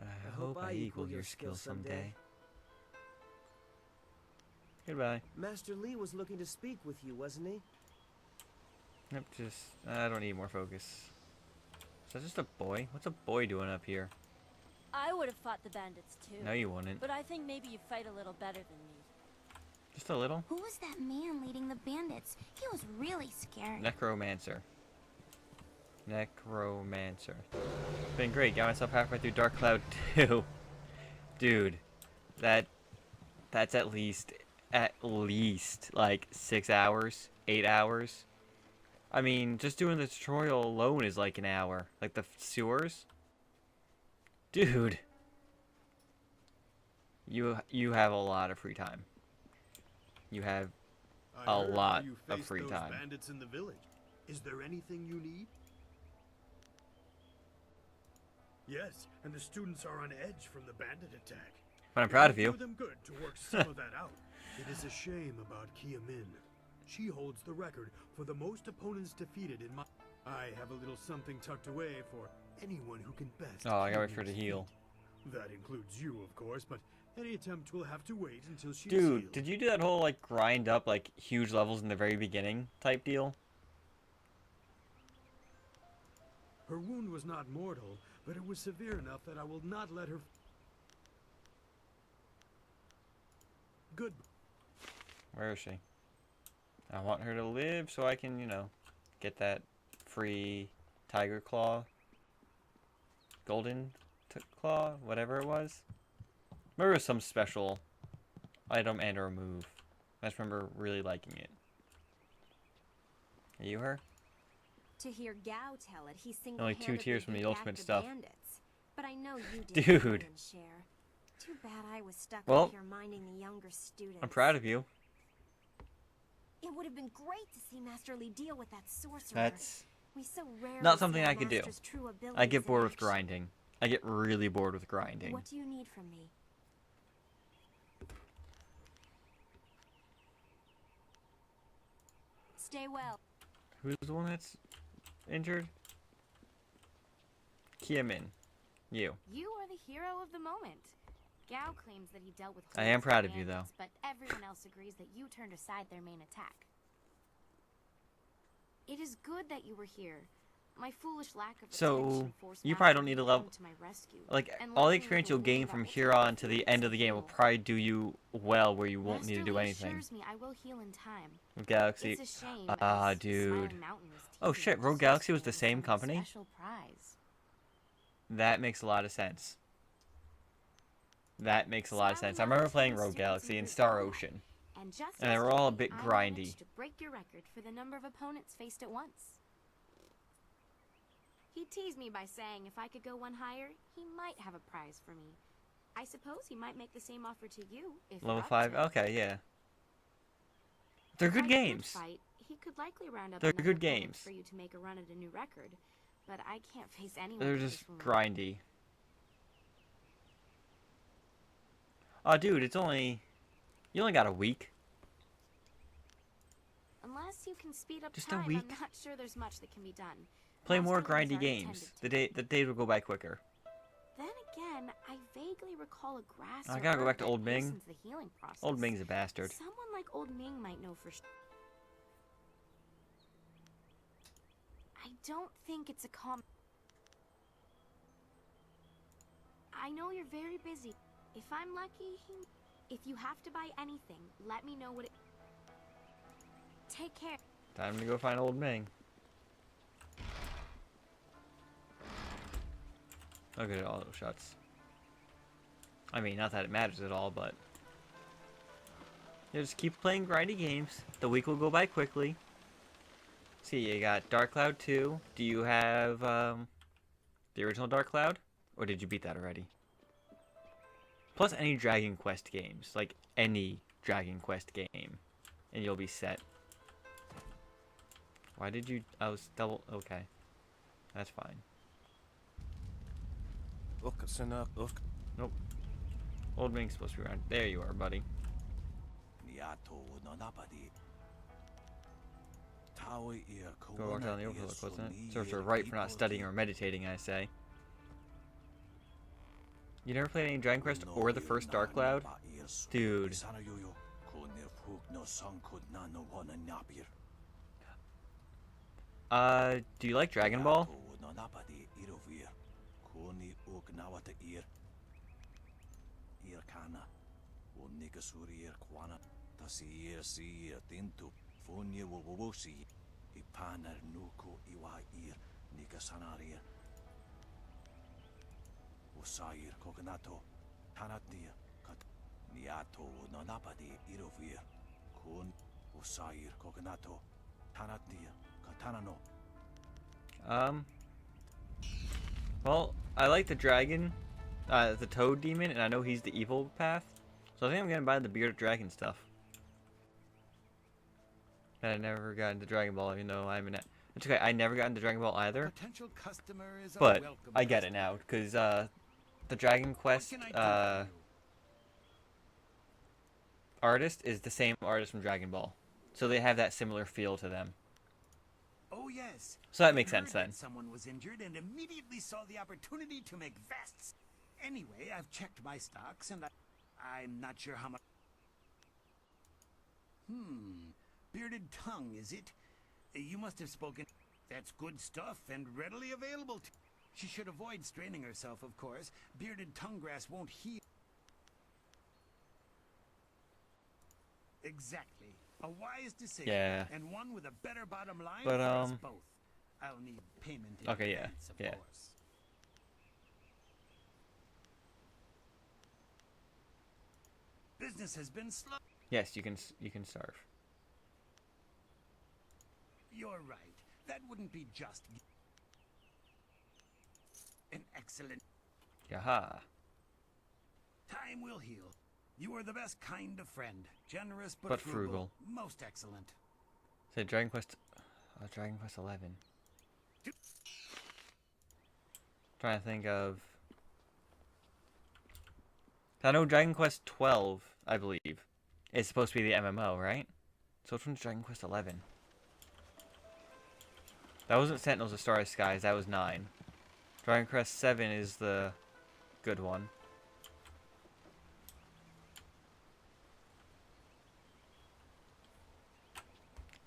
[SPEAKER 1] I hope I equal your skills someday. Goodbye.
[SPEAKER 4] Master Li was looking to speak with you, wasn't he?
[SPEAKER 1] Yep, just I don't need more focus. Is that just a boy? What's a boy doing up here?
[SPEAKER 7] I would have fought the bandits too.
[SPEAKER 1] No, you wouldn't.
[SPEAKER 7] But I think maybe you fight a little better than me.
[SPEAKER 1] Just a little?
[SPEAKER 6] Who was that man leading the bandits? He was really scary.
[SPEAKER 1] Necromancer. Necromancer. Been great. Got myself halfway through Dark Cloud 2. Dude, that's at least like 6 hours, 8 hours. I mean, just doing the tutorial alone is like an hour. Like the sewers. Dude. You have a lot of free time. You have a lot of free time.
[SPEAKER 5] Bandits in the village. Is there anything you need? Yes, and the students are on edge from the bandit attack.
[SPEAKER 1] But I'm proud of you.
[SPEAKER 5] Do them good to work some of that out. It is a shame about Kia Min. She holds the record for the most opponents defeated in my... I have a little something tucked away for anyone who can best...
[SPEAKER 1] Oh, I gotta wait for her to heal.
[SPEAKER 5] That includes you, of course, but any attempt will have to wait until she
[SPEAKER 1] Dude, did you do that whole, like, grind up, like, huge levels in the very beginning type deal?
[SPEAKER 5] Her wound was not mortal, but it was severe enough that I will not let her... Good.
[SPEAKER 1] Where is she? I want her to live so I can, you know, get that free tiger claw. Golden claw, whatever it was. Remember it was some special item and or move. I just remember really liking it. Are you her?
[SPEAKER 11] To hear Gao tell it, he
[SPEAKER 1] Only 2 tiers from the ultimate stuff.
[SPEAKER 11] Bandits. But I know you did.
[SPEAKER 1] Dude.
[SPEAKER 11] Share. Too bad I was stuck
[SPEAKER 1] Well,
[SPEAKER 11] up here minding the younger students.
[SPEAKER 1] I'm proud of you.
[SPEAKER 11] It would have been great to see Master Li deal with that sorcerer.
[SPEAKER 1] That's
[SPEAKER 11] we so rarely
[SPEAKER 1] not something
[SPEAKER 11] see
[SPEAKER 1] I could do.
[SPEAKER 11] Master's true
[SPEAKER 1] I get
[SPEAKER 11] abilities
[SPEAKER 1] bored
[SPEAKER 11] in
[SPEAKER 1] with
[SPEAKER 11] action.
[SPEAKER 1] grinding. I get really bored with grinding.
[SPEAKER 11] What do you need from me? Stay well.
[SPEAKER 1] Who's the one that's injured? Kia Min. You.
[SPEAKER 3] You are the hero of the moment. Gao claims that he dealt with
[SPEAKER 1] I am
[SPEAKER 3] hordes
[SPEAKER 1] proud of you,
[SPEAKER 3] bandits,
[SPEAKER 1] though.
[SPEAKER 3] but everyone else agrees that you turned aside their main attack. It is good that you were here. My foolish lack of
[SPEAKER 1] So,
[SPEAKER 3] attention forced
[SPEAKER 1] you
[SPEAKER 3] Master
[SPEAKER 1] probably don't
[SPEAKER 3] Li
[SPEAKER 1] need to
[SPEAKER 3] come
[SPEAKER 1] level...
[SPEAKER 3] to my rescue,
[SPEAKER 1] Like,
[SPEAKER 3] and
[SPEAKER 1] all the
[SPEAKER 3] let me
[SPEAKER 1] experience you'll
[SPEAKER 3] believe
[SPEAKER 1] gain
[SPEAKER 3] that
[SPEAKER 1] from
[SPEAKER 3] what
[SPEAKER 1] here
[SPEAKER 3] you
[SPEAKER 1] on
[SPEAKER 3] did
[SPEAKER 1] to the
[SPEAKER 3] was
[SPEAKER 1] end of the game will
[SPEAKER 3] evil.
[SPEAKER 1] probably do you well where you won't need to
[SPEAKER 3] Master
[SPEAKER 1] do
[SPEAKER 3] Li
[SPEAKER 1] anything.
[SPEAKER 3] assures me I will heal in time.
[SPEAKER 1] Galaxy.
[SPEAKER 3] It's a shame
[SPEAKER 1] Ah,
[SPEAKER 3] as
[SPEAKER 1] dude.
[SPEAKER 3] Smiling Mountain was
[SPEAKER 1] Oh
[SPEAKER 3] teasing
[SPEAKER 1] shit,
[SPEAKER 3] us
[SPEAKER 1] Rogue
[SPEAKER 3] to
[SPEAKER 1] Galaxy was the
[SPEAKER 3] sustain
[SPEAKER 1] same
[SPEAKER 3] some
[SPEAKER 1] company?
[SPEAKER 3] Special prize.
[SPEAKER 1] That makes a lot of sense. That makes a lot of sense. I remember playing Rogue Galaxy and Star Ocean,
[SPEAKER 11] And just
[SPEAKER 1] and they were all a bit
[SPEAKER 11] yesterday, I
[SPEAKER 1] grindy.
[SPEAKER 11] managed to break your record for the number of opponents faced at once. He teased me by saying if I could go one higher, he might have a prize for me. I suppose he might make the same offer to you if
[SPEAKER 1] Level
[SPEAKER 11] you're up
[SPEAKER 1] 5?
[SPEAKER 11] to it.
[SPEAKER 1] Okay, yeah. They're
[SPEAKER 11] If
[SPEAKER 1] good
[SPEAKER 11] I could
[SPEAKER 1] games.
[SPEAKER 11] Fight, he could likely round up
[SPEAKER 1] They're
[SPEAKER 11] enough
[SPEAKER 1] good
[SPEAKER 11] opponents
[SPEAKER 1] games.
[SPEAKER 11] for you to make a run at a new record, but I can't face anyone.
[SPEAKER 1] They're
[SPEAKER 11] with
[SPEAKER 1] just
[SPEAKER 11] this wound.
[SPEAKER 1] grindy. Oh, dude, it's only... You only got a week.
[SPEAKER 11] Unless you can speed up
[SPEAKER 1] Just a
[SPEAKER 11] time,
[SPEAKER 1] week?
[SPEAKER 11] I'm not sure there's much that can be done.
[SPEAKER 1] Play
[SPEAKER 11] Master
[SPEAKER 1] more
[SPEAKER 11] Lee's
[SPEAKER 1] grindy
[SPEAKER 11] already
[SPEAKER 1] games.
[SPEAKER 11] tended
[SPEAKER 1] The days will go by quicker.
[SPEAKER 11] Then again, I vaguely recall a grass.
[SPEAKER 1] I
[SPEAKER 11] or
[SPEAKER 1] gotta go
[SPEAKER 11] herb
[SPEAKER 1] back to
[SPEAKER 11] that
[SPEAKER 1] Old Ming.
[SPEAKER 11] hastens the healing process.
[SPEAKER 1] Old Ming's a bastard.
[SPEAKER 11] Someone like Old Ming might know for sure. I don't think it's a I know you're very busy. If I'm lucky, if you have to buy anything, let me know what it... Take care.
[SPEAKER 1] Time to go find Old Ming. Look at all those shots. I mean, not that it matters at all, but... You just keep playing grindy games. The week will go by quickly. See, you got Dark Cloud 2. Do you have, the original Dark Cloud? Or did you beat that already? Plus any Dragon Quest games. Like, any Dragon Quest game. And you'll be set. Why did you... I was double... Okay. That's fine. Nope. Old Ming's supposed to be around. There you are, buddy. Go walk down the overlook, wasn't it? Serves her right for not studying or meditating, I say. You never played any Dragon Quest or the first Dark Cloud? Dude. Do you like Dragon Ball? Well, I like the dragon, the toad demon, and I know he's the evil path. So I think I'm gonna buy the bearded dragon stuff. And I never got into Dragon Ball, even though I'm in it. It's okay, I never got into Dragon Ball either.
[SPEAKER 19] Potential customer is a
[SPEAKER 1] But
[SPEAKER 19] welcome
[SPEAKER 1] I get it now, because the Dragon Quest artist is the same artist from Dragon Ball. So they have that similar feel to them.
[SPEAKER 19] Oh yes.
[SPEAKER 1] So that
[SPEAKER 19] I
[SPEAKER 1] makes sense
[SPEAKER 19] heard
[SPEAKER 1] then.
[SPEAKER 19] that someone was injured and immediately saw the opportunity to make vests. Anyway, I've checked my stocks and I'm not sure how much. Bearded tongue, is it? You must have spoken. That's good stuff and readily available. She should avoid straining herself, of course. Bearded tongue grass won't heal. Exactly. A wise decision.
[SPEAKER 1] Yeah.
[SPEAKER 19] And one with a better bottom line
[SPEAKER 1] But,
[SPEAKER 19] for us both. I'll need payment in
[SPEAKER 1] Okay, yeah.
[SPEAKER 19] advance, of
[SPEAKER 1] Yeah.
[SPEAKER 19] course. Business has been slow.
[SPEAKER 1] Yes, you can starve.
[SPEAKER 19] You're right. That wouldn't be just. An excellent.
[SPEAKER 1] Yaha.
[SPEAKER 19] Time will heal. You are the best kind of friend. Generous but,
[SPEAKER 1] But frugal.
[SPEAKER 19] Most excellent.
[SPEAKER 1] Say Dragon Quest 11. Trying to think of. I know Dragon Quest 12, I believe, is supposed to be the MMO, right? So which one's Dragon Quest 11? That wasn't Sentinels of Starry Skies, that was 9. Dragon Quest 7 is the good one.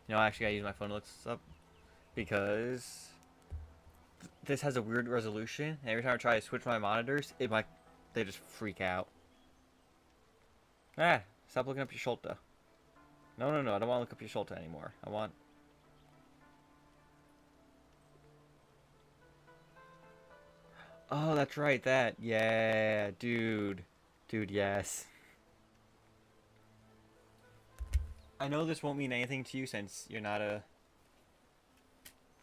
[SPEAKER 1] You know, I actually gotta use my phone to look this up because this has a weird resolution. And every time I try to switch my monitors, they just freak out. Ah, stop looking up your shoulder. No, I don't want to look up your shoulder anymore. I want. Oh, that's right, that. Yeah, dude. Dude, yes. I know this won't mean anything to you since you're not a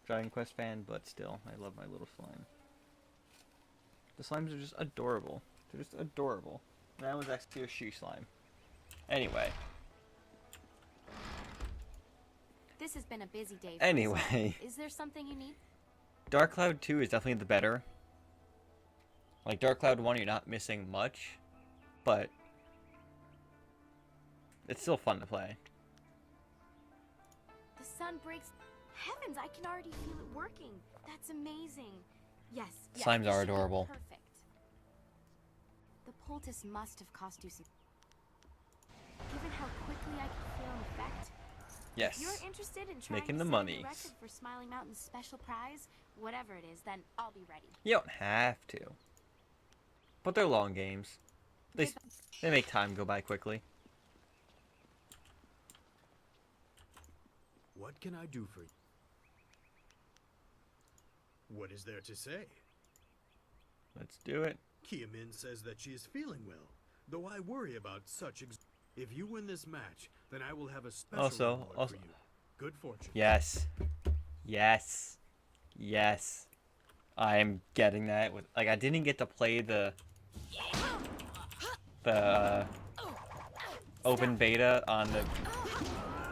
[SPEAKER 1] Dragon Quest fan, but still, I love my little slime. The slimes are just adorable. They're just adorable. That one's actually a shoe slime. Anyway.
[SPEAKER 3] This has been a busy day for
[SPEAKER 1] Anyway.
[SPEAKER 3] us all. Is there something you need?
[SPEAKER 1] Dark Cloud 2 is definitely the better. Like, Dark Cloud 1, you're not missing much, but it's still fun to play.
[SPEAKER 11] The sun breaks. Heavens, I can already feel it working. That's amazing. Yes.
[SPEAKER 1] Slimes
[SPEAKER 11] this
[SPEAKER 1] are
[SPEAKER 11] should be
[SPEAKER 1] adorable.
[SPEAKER 11] Perfect.
[SPEAKER 3] The poultice must have cost you some. Given how quickly I can feel an effect.
[SPEAKER 1] Yes.
[SPEAKER 3] If you're interested in trying
[SPEAKER 1] Making
[SPEAKER 3] to
[SPEAKER 1] the
[SPEAKER 3] set a
[SPEAKER 1] monies.
[SPEAKER 3] new record for Smiling Mountain's special prize, whatever it is, then I'll be ready.
[SPEAKER 1] You don't have to. But they're long games. They make time go by quickly.
[SPEAKER 5] What can I do for you? What is there to say?
[SPEAKER 1] Let's do it.
[SPEAKER 5] Kia-min says that she is feeling well, though I worry about such if you win this match, then I will have a special reward for you. Good fortune.
[SPEAKER 1] Yes. Yes. Yes. I'm getting that with like I didn't get to play the open beta on the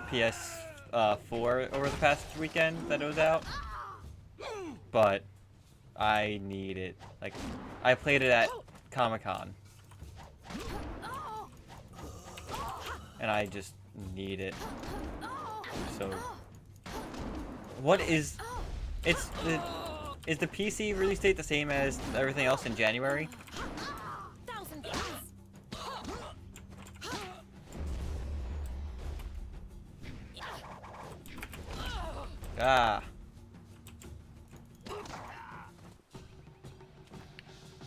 [SPEAKER 1] PS4 over the past weekend that it was out. But I need it. Like I played it at Comic-Con. And I just need it. So what is is the PC release date the same as everything else in January? Ah.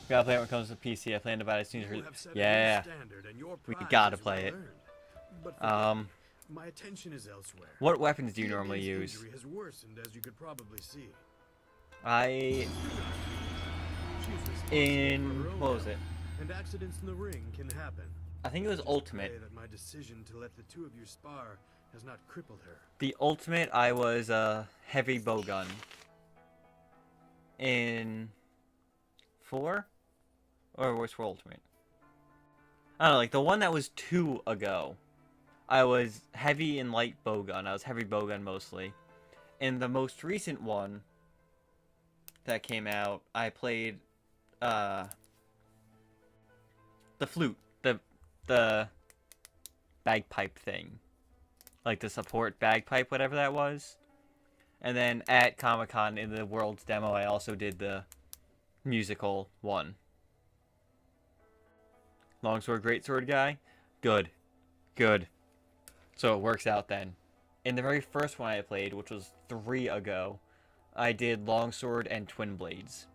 [SPEAKER 1] Gotta play it when it comes to PC. I plan to buy it as soon as release. Yeah. We gotta play it.
[SPEAKER 5] My attention is elsewhere.
[SPEAKER 1] What weapons do you normally use?
[SPEAKER 5] Injury has worsened, as you could probably see.
[SPEAKER 1] What was it?
[SPEAKER 5] And accidents in the ring can happen.
[SPEAKER 1] I think it was Ultimate.
[SPEAKER 5] That my decision to let the two of you spar has not crippled her.
[SPEAKER 1] The Ultimate, I was a heavy bowgun. In 4? Or was for Ultimate? I don't know, like the one that was 2 ago. I was heavy and light bowgun. I was heavy bowgun mostly. In the most recent one that came out, I played the flute, the bagpipe thing. Like the support bagpipe, whatever that was. And then at Comic-Con in the World's demo, I also did the musical one. Longsword, greatsword guy? Good. Good. So it works out then. In the very first one I played, which was 3 ago, I did longsword and twin blades.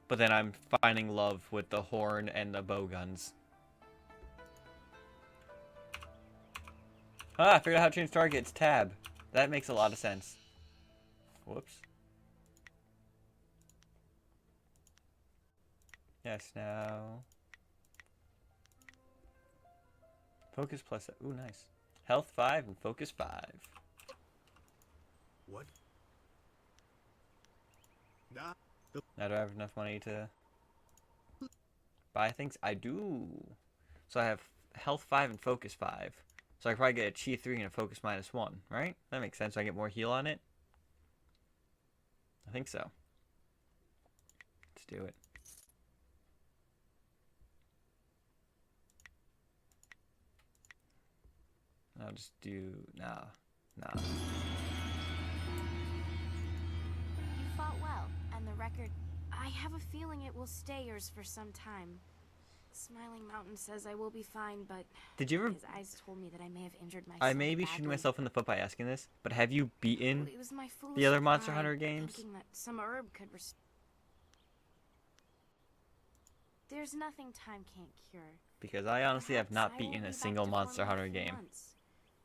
[SPEAKER 1] But then I'm finding love with the horn and the bowguns. Ah, I figured out how to change target. It's tab. That makes a lot of sense. Whoops. Yes, now. Focus plus. Ooh, nice. Health 5 and focus 5.
[SPEAKER 5] What?
[SPEAKER 1] Now do I have enough money to buy things? I do. So I have health 5 and focus 5. So I could probably get a chi 3 and a focus -1, right? That makes sense. So I get more heal on it. I think so. Let's do it. I'll just do... Nah.
[SPEAKER 3] You fought well, and the record... I have a feeling it will stay yours for some time. Smiling Mountain says I will be fine, but...
[SPEAKER 1] Did you ever...
[SPEAKER 3] His eyes told me that I may have injured myself
[SPEAKER 1] I may be shooting myself in the foot by asking this, but have you beaten
[SPEAKER 3] It was my
[SPEAKER 1] the other
[SPEAKER 3] foolish
[SPEAKER 1] Monster
[SPEAKER 3] pride,
[SPEAKER 1] Hunter games?
[SPEAKER 3] thinking that some herb could There's nothing time can't cure.
[SPEAKER 1] Because I honestly have not
[SPEAKER 3] Perhaps I
[SPEAKER 1] beaten
[SPEAKER 3] won't
[SPEAKER 1] a
[SPEAKER 3] be back
[SPEAKER 1] single
[SPEAKER 3] to
[SPEAKER 1] Monster
[SPEAKER 3] form in a
[SPEAKER 1] Hunter
[SPEAKER 3] few
[SPEAKER 1] game.
[SPEAKER 3] months.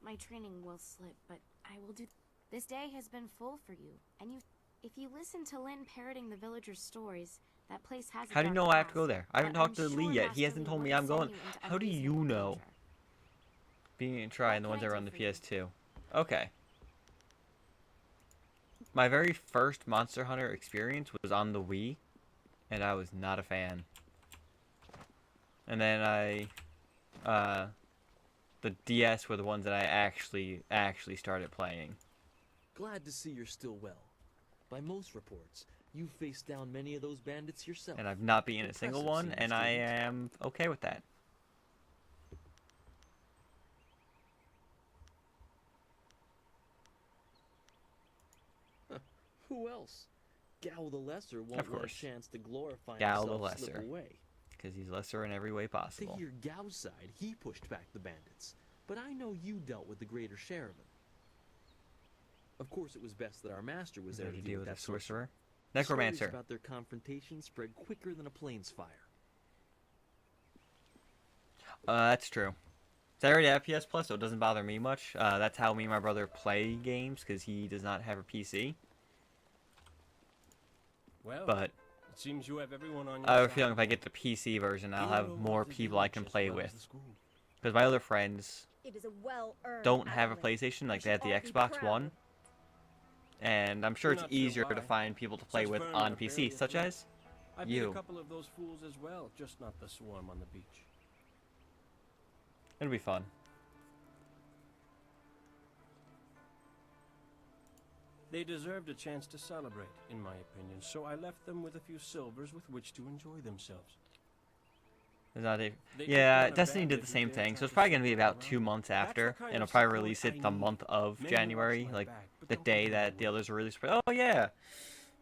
[SPEAKER 3] My training will slip, but I will do... This day has been full for you, and if you listen to Lynn parroting the villagers' stories, That place has a
[SPEAKER 1] How do you
[SPEAKER 3] dark
[SPEAKER 1] know I have to
[SPEAKER 3] past,
[SPEAKER 1] go there? I haven't
[SPEAKER 3] but
[SPEAKER 1] talked
[SPEAKER 3] I'm
[SPEAKER 1] to Lee
[SPEAKER 3] sure
[SPEAKER 1] yet. He
[SPEAKER 3] Master
[SPEAKER 1] hasn't
[SPEAKER 3] Lee
[SPEAKER 1] told me
[SPEAKER 3] wouldn't
[SPEAKER 1] I'm
[SPEAKER 3] send
[SPEAKER 1] going.
[SPEAKER 3] you into
[SPEAKER 1] How do you
[SPEAKER 3] unreasonable
[SPEAKER 1] know?
[SPEAKER 3] danger.
[SPEAKER 1] Being and trying the
[SPEAKER 3] What
[SPEAKER 1] ones that
[SPEAKER 3] can
[SPEAKER 1] were
[SPEAKER 3] I
[SPEAKER 1] on the
[SPEAKER 3] do for you?
[SPEAKER 1] PS2. Okay. My very first Monster Hunter experience was on the Wii, and I was not a fan. And then the DS were the ones that I actually started playing.
[SPEAKER 2] Glad to see you're still well. By most reports, you've faced down many of those bandits yourself.
[SPEAKER 1] And I've not beaten a single
[SPEAKER 2] Impressive,
[SPEAKER 1] one,
[SPEAKER 2] senior
[SPEAKER 1] and I
[SPEAKER 2] student.
[SPEAKER 1] am okay with that.
[SPEAKER 2] Who else? Gao the Lesser won't
[SPEAKER 1] Of
[SPEAKER 2] let a
[SPEAKER 1] course.
[SPEAKER 2] chance to glorify
[SPEAKER 1] Gao the
[SPEAKER 2] himself slip
[SPEAKER 1] Lesser.
[SPEAKER 2] away.
[SPEAKER 1] Because he's lesser in every way
[SPEAKER 2] To
[SPEAKER 1] possible.
[SPEAKER 2] hear Gao's side, he pushed back the bandits. But I know you dealt with the greater share of them. Of course, it was best that our master was there to deal with that
[SPEAKER 1] sorcerer.
[SPEAKER 2] Stories
[SPEAKER 1] Necromancer.
[SPEAKER 2] about their confrontation spread quicker than a plane's fire.
[SPEAKER 1] That's true. So I already have PS Plus, so it doesn't bother me much. That's how me and my brother play games, because he does not have a PC.
[SPEAKER 8] Well,
[SPEAKER 1] But
[SPEAKER 8] it seems you have everyone on your
[SPEAKER 1] I have a
[SPEAKER 8] side.
[SPEAKER 1] feeling if I get the PC version, I'll have
[SPEAKER 8] Hero
[SPEAKER 1] more
[SPEAKER 8] of the
[SPEAKER 1] people I
[SPEAKER 8] village
[SPEAKER 1] can
[SPEAKER 8] as
[SPEAKER 1] play
[SPEAKER 8] well as
[SPEAKER 1] with.
[SPEAKER 8] the school.
[SPEAKER 1] Because my other friends
[SPEAKER 11] It is a well-earned
[SPEAKER 1] don't have a
[SPEAKER 11] accolade.
[SPEAKER 1] PlayStation, like
[SPEAKER 11] We
[SPEAKER 1] they have the
[SPEAKER 11] should all be
[SPEAKER 1] Xbox
[SPEAKER 11] proud.
[SPEAKER 1] One. And I'm sure
[SPEAKER 8] We're
[SPEAKER 1] it's
[SPEAKER 8] not sure
[SPEAKER 1] easier to
[SPEAKER 8] why.
[SPEAKER 1] find people to play
[SPEAKER 8] Such
[SPEAKER 1] with
[SPEAKER 8] vermin
[SPEAKER 1] on
[SPEAKER 8] are
[SPEAKER 1] PC,
[SPEAKER 8] barely
[SPEAKER 1] such
[SPEAKER 8] afloat.
[SPEAKER 1] as
[SPEAKER 8] I've met
[SPEAKER 1] you.
[SPEAKER 8] a couple of those fools as well, just not the swarm on the beach.
[SPEAKER 1] It'll be fun.
[SPEAKER 8] They deserved a chance to celebrate, in my opinion, so I left them with a few silvers with which to enjoy themselves.
[SPEAKER 1] Is that it?
[SPEAKER 8] They
[SPEAKER 1] Yeah,
[SPEAKER 8] took down a
[SPEAKER 1] Destiny
[SPEAKER 8] bandit
[SPEAKER 1] did the
[SPEAKER 8] who
[SPEAKER 1] same
[SPEAKER 8] dared
[SPEAKER 1] thing,
[SPEAKER 8] try
[SPEAKER 1] so it's
[SPEAKER 8] to
[SPEAKER 1] probably going to be
[SPEAKER 8] circle
[SPEAKER 1] about
[SPEAKER 8] around.
[SPEAKER 1] 2 months
[SPEAKER 8] That's the
[SPEAKER 1] after,
[SPEAKER 8] kind
[SPEAKER 1] and I'll
[SPEAKER 8] of
[SPEAKER 1] probably
[SPEAKER 8] support
[SPEAKER 1] release
[SPEAKER 8] I
[SPEAKER 1] it the
[SPEAKER 8] need.
[SPEAKER 1] month of
[SPEAKER 8] Men who
[SPEAKER 1] January,
[SPEAKER 8] watch my
[SPEAKER 1] like
[SPEAKER 8] back, but
[SPEAKER 1] the
[SPEAKER 8] don't
[SPEAKER 1] day
[SPEAKER 8] get
[SPEAKER 1] that
[SPEAKER 8] in
[SPEAKER 1] the
[SPEAKER 8] way.
[SPEAKER 1] others are released. Oh yeah,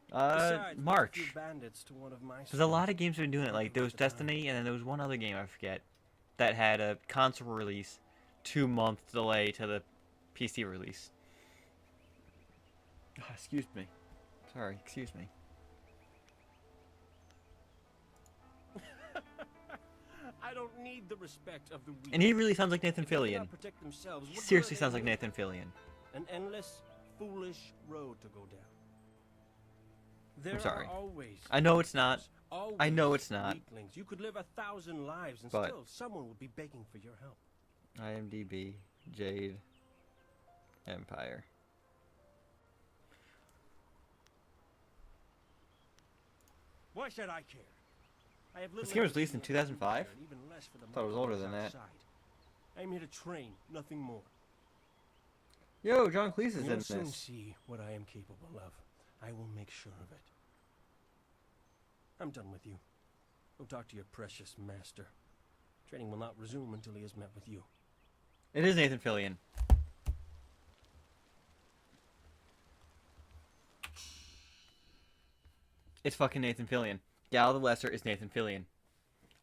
[SPEAKER 8] Besides, we put a
[SPEAKER 1] March.
[SPEAKER 8] few bandits to one of my
[SPEAKER 1] There's a lot
[SPEAKER 8] schools.
[SPEAKER 1] of games that have been doing it. Like there was Destiny, and then there was one other game I forget that had a console release 2 month delay to the PC release. Excuse me. Sorry, excuse me.
[SPEAKER 8] I don't need the respect of the weak.
[SPEAKER 1] And he really sounds like Nathan
[SPEAKER 8] If they
[SPEAKER 1] Fillion.
[SPEAKER 8] cannot protect themselves,
[SPEAKER 1] He
[SPEAKER 8] what
[SPEAKER 1] seriously
[SPEAKER 8] good are
[SPEAKER 1] sounds
[SPEAKER 8] they
[SPEAKER 1] like
[SPEAKER 8] with?
[SPEAKER 1] Nathan Fillion.
[SPEAKER 8] An endless, foolish road to go down. There
[SPEAKER 1] I'm sorry.
[SPEAKER 8] are always
[SPEAKER 1] I know it's not.
[SPEAKER 8] always
[SPEAKER 1] I know it's not.
[SPEAKER 8] weaklings. You could live 1,000 lives and
[SPEAKER 1] But-
[SPEAKER 8] still someone would be begging for your help.
[SPEAKER 1] IMDb, Jade Empire.
[SPEAKER 8] Why should I care? I have
[SPEAKER 1] This
[SPEAKER 8] little
[SPEAKER 1] game was released
[SPEAKER 8] interest
[SPEAKER 1] in
[SPEAKER 8] the
[SPEAKER 1] 2005?
[SPEAKER 8] future and even less for the
[SPEAKER 1] Thought it was older
[SPEAKER 8] motherfuckers
[SPEAKER 1] than that.
[SPEAKER 8] outside. I'm here to train, nothing more.
[SPEAKER 1] Yo, John Cleese is
[SPEAKER 8] You'll
[SPEAKER 1] in
[SPEAKER 8] soon
[SPEAKER 1] this.
[SPEAKER 8] see what I am capable of. I will make sure of it. I'm done with you. Go talk to your precious master. Training will not resume until he has met with you.
[SPEAKER 1] It is Nathan Fillion. It's fucking Nathan Fillion. Gal the Lesser is Nathan Fillion.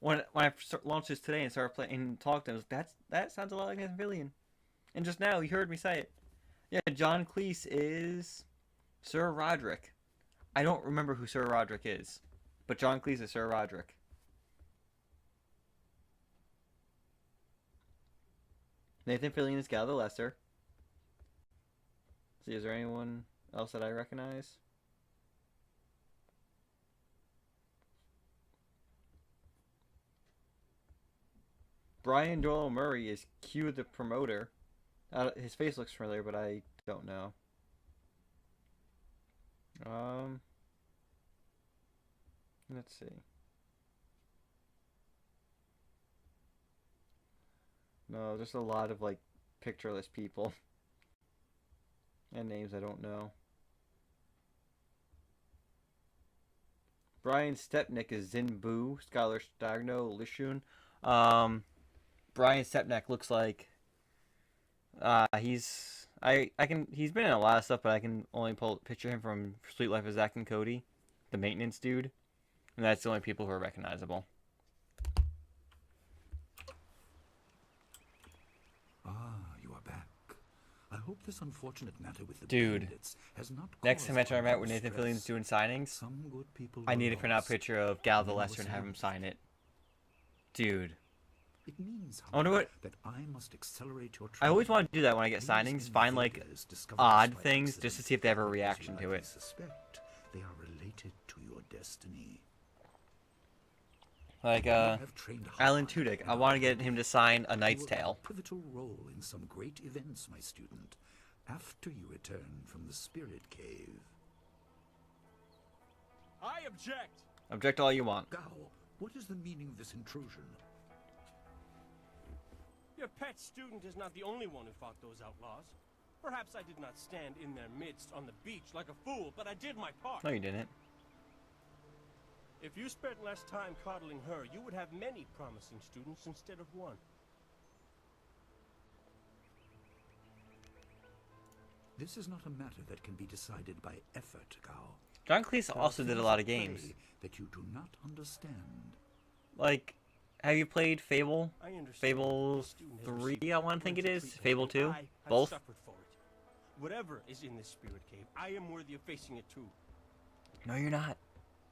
[SPEAKER 1] When I launched this today and started playing and talked to him, I was like, that sounds a lot like Nathan Fillion. And just now, you heard me say it. Yeah, John Cleese is Sir Roderick. I don't remember who Sir Roderick is, but John Cleese is Sir Roderick. Nathan Fillion is Gal the Lesser. See, is there anyone else that I recognize? Brian Doyle Murray is Q the promoter. His face looks familiar, but I don't know. Let's see. No, there's a lot of like pictureless people and names I don't know. Brian Stepnick is Zinbu, Skylar Stagno, Lishun. Brian Stepnick looks like he's been in a lot of stuff, but I can only picture him from Sweet Life of Zack and Cody, the maintenance dude, and that's the only people who are recognizable.
[SPEAKER 9] Ah, you are back. I hope this unfortunate matter with the
[SPEAKER 1] Dude,
[SPEAKER 9] bandits has not
[SPEAKER 1] next time
[SPEAKER 9] caused
[SPEAKER 1] I'm at
[SPEAKER 9] undue
[SPEAKER 1] with Nathan
[SPEAKER 9] stress.
[SPEAKER 1] Fillion's doing signings,
[SPEAKER 9] Some good people
[SPEAKER 1] I
[SPEAKER 9] were
[SPEAKER 1] need to print out a
[SPEAKER 9] lost.
[SPEAKER 1] picture of Gal the
[SPEAKER 9] Many were
[SPEAKER 1] Lesser and have him
[SPEAKER 9] saved.
[SPEAKER 1] sign it. Dude.
[SPEAKER 9] It means,
[SPEAKER 1] I wonder
[SPEAKER 9] however,
[SPEAKER 1] what...
[SPEAKER 9] that I must accelerate your
[SPEAKER 1] I always
[SPEAKER 9] training.
[SPEAKER 1] want to do that when I get
[SPEAKER 9] These
[SPEAKER 1] signings, find like
[SPEAKER 9] invaders discovered
[SPEAKER 1] odd
[SPEAKER 9] this by
[SPEAKER 1] things
[SPEAKER 9] accident,
[SPEAKER 1] just to see if they have a
[SPEAKER 9] because
[SPEAKER 1] reaction
[SPEAKER 9] you
[SPEAKER 1] to
[SPEAKER 9] rightly
[SPEAKER 1] it.
[SPEAKER 9] suspect they are related to your destiny.
[SPEAKER 1] Like, Alan Tudyk. I want to get him to sign A Knight's Tale.
[SPEAKER 9] A pivotal role in some great events, my student, after you return from the Spirit Cave.
[SPEAKER 8] I object!
[SPEAKER 1] Object all you want.
[SPEAKER 9] Gao, what is the meaning of this intrusion?
[SPEAKER 8] Your pet student is not the only one who fought those outlaws. Perhaps I did not stand in their midst on the beach like a fool, but I did my part.
[SPEAKER 1] No, you didn't.
[SPEAKER 8] If you spent less time coddling her, you would have many promising students instead of one.
[SPEAKER 9] This is not a matter that can be decided by effort, Gao.
[SPEAKER 1] John Cleese also did a lot of games
[SPEAKER 9] that you do not understand.
[SPEAKER 1] Like, have you played Fable? Fable 3, I want to think it is. Fable 2? Both?
[SPEAKER 8] Suffered for it. Whatever is in this spirit cave, I am worthy of facing it too.
[SPEAKER 1] No, you're not.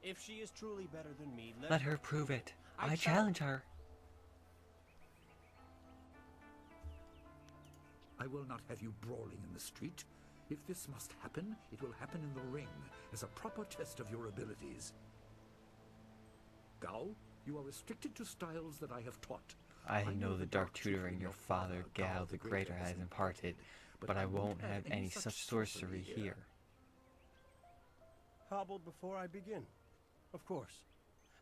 [SPEAKER 8] If she is truly better than me,
[SPEAKER 1] let her prove it. I challenge her.
[SPEAKER 9] I will not have you brawling in the street. If this must happen, it will happen in the ring, as a proper test of your abilities. Gao, you are restricted to styles that I have taught.
[SPEAKER 1] I know the dark tutoring your father, Gao the Greater, has imparted, but I won't have any such sorcery here.
[SPEAKER 8] Hobbled before I begin. Of course.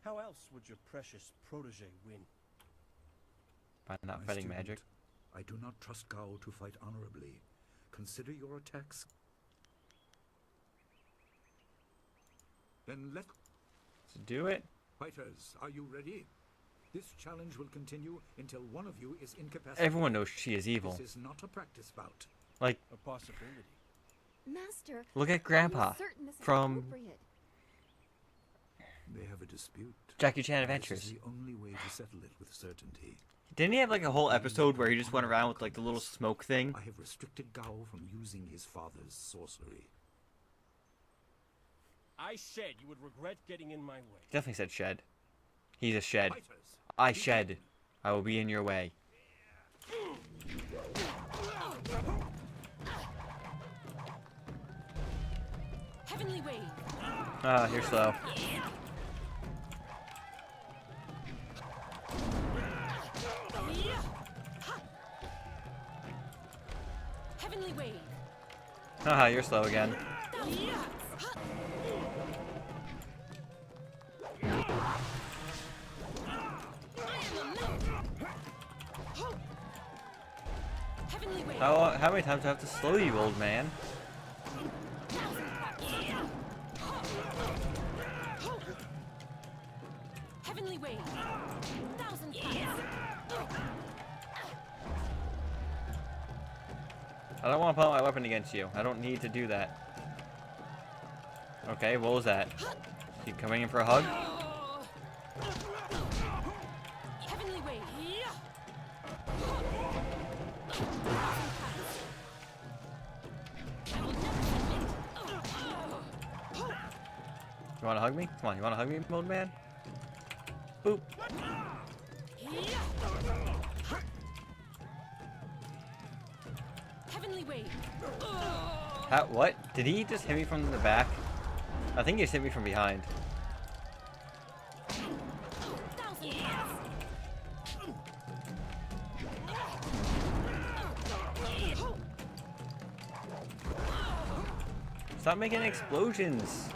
[SPEAKER 8] How else would your precious protege win?
[SPEAKER 1] By not fighting magic?
[SPEAKER 9] I do not trust Gao to fight honorably. Consider your attacks. Then let's
[SPEAKER 1] do it.
[SPEAKER 9] Fighters, are you ready? This challenge will continue until one of you is incapacitated.
[SPEAKER 1] Everyone knows she is evil.
[SPEAKER 9] This is not a practice bout.
[SPEAKER 1] Like,
[SPEAKER 8] a possibility.
[SPEAKER 12] Master,
[SPEAKER 1] look at Grandpa from
[SPEAKER 9] They have a dispute.
[SPEAKER 1] Jackie Chan Adventures.
[SPEAKER 9] This is the only way to settle it with certainty.
[SPEAKER 1] Didn't he have like a whole episode where he just went around with like the little smoke thing?
[SPEAKER 9] I have restricted Gao from using his father's sorcery.
[SPEAKER 8] I said you would regret getting in my way.
[SPEAKER 1] Definitely said shed. He's a shed. I shed. I will be in your way.
[SPEAKER 7] Heavenly Wave.
[SPEAKER 1] Ah, you're slow.
[SPEAKER 7] Heavenly Wave.
[SPEAKER 1] Haha, you're slow again. How many times do I have to slow you, old man?
[SPEAKER 7] Heavenly Wave. 1,000
[SPEAKER 1] I don't want to put my weapon against you. I don't need to do that. Okay, what was that? You coming in for a hug?
[SPEAKER 7] Heavenly Wave.
[SPEAKER 1] You want to hug me? Come on, you want to hug me, old man? Boop.
[SPEAKER 7] Heavenly Wave.
[SPEAKER 1] What? Did he just hit me from the back? I think he just hit me from behind. Stop making explosions.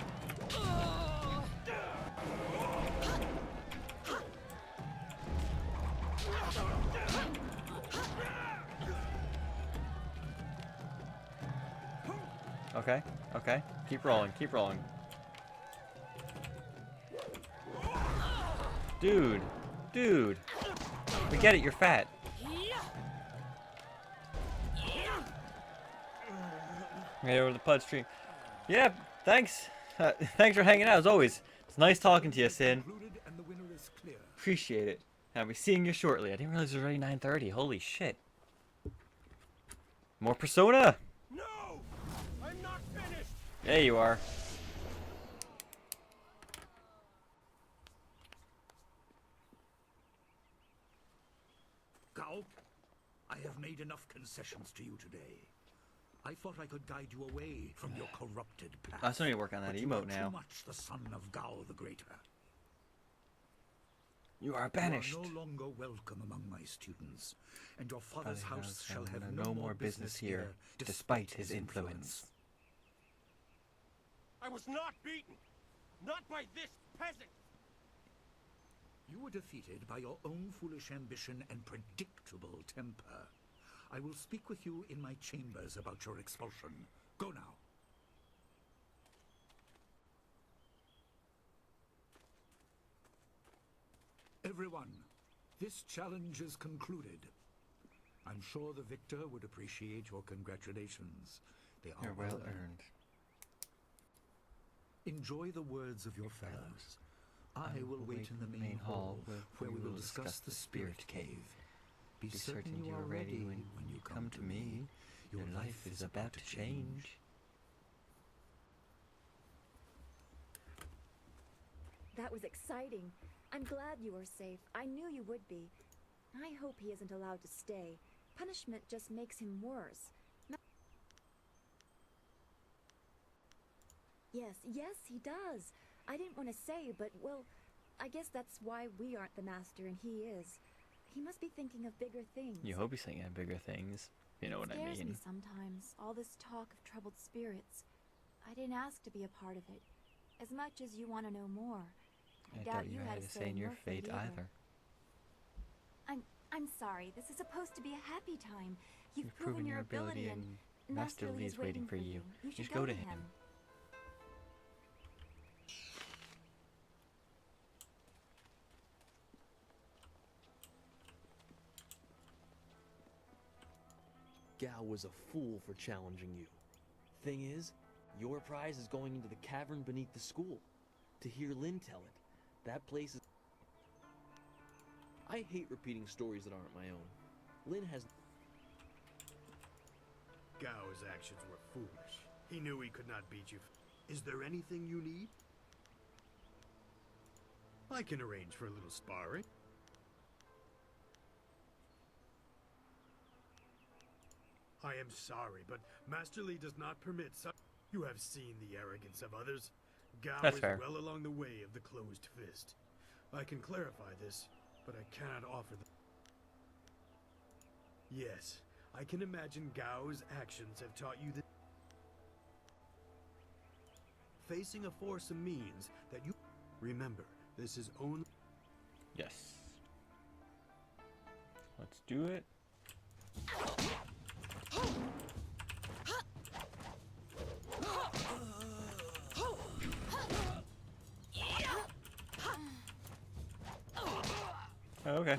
[SPEAKER 1] Okay, okay. Keep rolling, keep rolling. Dude, dude. We get it, you're fat. Right over the pud stream. Yeah, thanks. Thanks for hanging out as always. It's nice talking to you, Sin. Appreciate it. I'll be seeing you shortly. I didn't realize it was already 9:30. Holy shit. More Persona.
[SPEAKER 8] No, I'm not finished.
[SPEAKER 1] There you are.
[SPEAKER 9] Gao, I have made enough concessions to you today. I thought I could guide you away from your corrupted past.
[SPEAKER 1] I still need to work on that emote now.
[SPEAKER 9] Too much the son of Gao the Greater.
[SPEAKER 1] You are banished.
[SPEAKER 9] You are no longer welcome among my students, and your father's house shall have
[SPEAKER 1] no more business here, despite his influence.
[SPEAKER 8] I was not beaten! Not by this peasant!
[SPEAKER 9] You were defeated by your own foolish ambition and predictable temper. I will speak with you in my chambers about your expulsion. Go now. Everyone, this challenge is concluded. I'm sure the victor would appreciate your congratulations. They are well earned. Enjoy the words of your fellows. I will wait in the main hall where we will discuss the spirit cave. Be certain you are ready when you come to me. Your life is about to change.
[SPEAKER 12] That was exciting. I'm glad you were safe. I knew you would be. I hope he isn't allowed to stay. Punishment just makes him worse. Yes, he does. I didn't want to say, but, well, I guess that's why we aren't the master and he is. He must be thinking of bigger things.
[SPEAKER 1] You hope he's thinking of bigger things. You know what I
[SPEAKER 3] Scares me
[SPEAKER 1] mean.
[SPEAKER 3] sometimes, all this talk of troubled spirits. I didn't ask to be a part of it. As much as you want to know more, I doubt you had a say in your fate either.
[SPEAKER 12] I'm sorry. This is supposed to be a happy time. You've proven your ability and
[SPEAKER 1] Master Lee is waiting for you. You should go to him.
[SPEAKER 2] Gao was a fool for challenging you. Thing is, your prize is going into the cavern beneath the school. To hear Lin tell it, that place is... I hate repeating stories that aren't my own. Lin has...
[SPEAKER 5] Gao's actions were foolish. He knew he could not beat you. Is there anything you need? I can arrange for a little sparring. I am sorry, but Master Lee does not permit such... You have seen the arrogance of others. Gao is well along the way of the closed fist. I can clarify this, but I cannot offer them. Yes, I can imagine Gao's actions have taught you that facing a foursome means that you... Remember, this is only...
[SPEAKER 1] Yes. Let's do it. Oh, okay.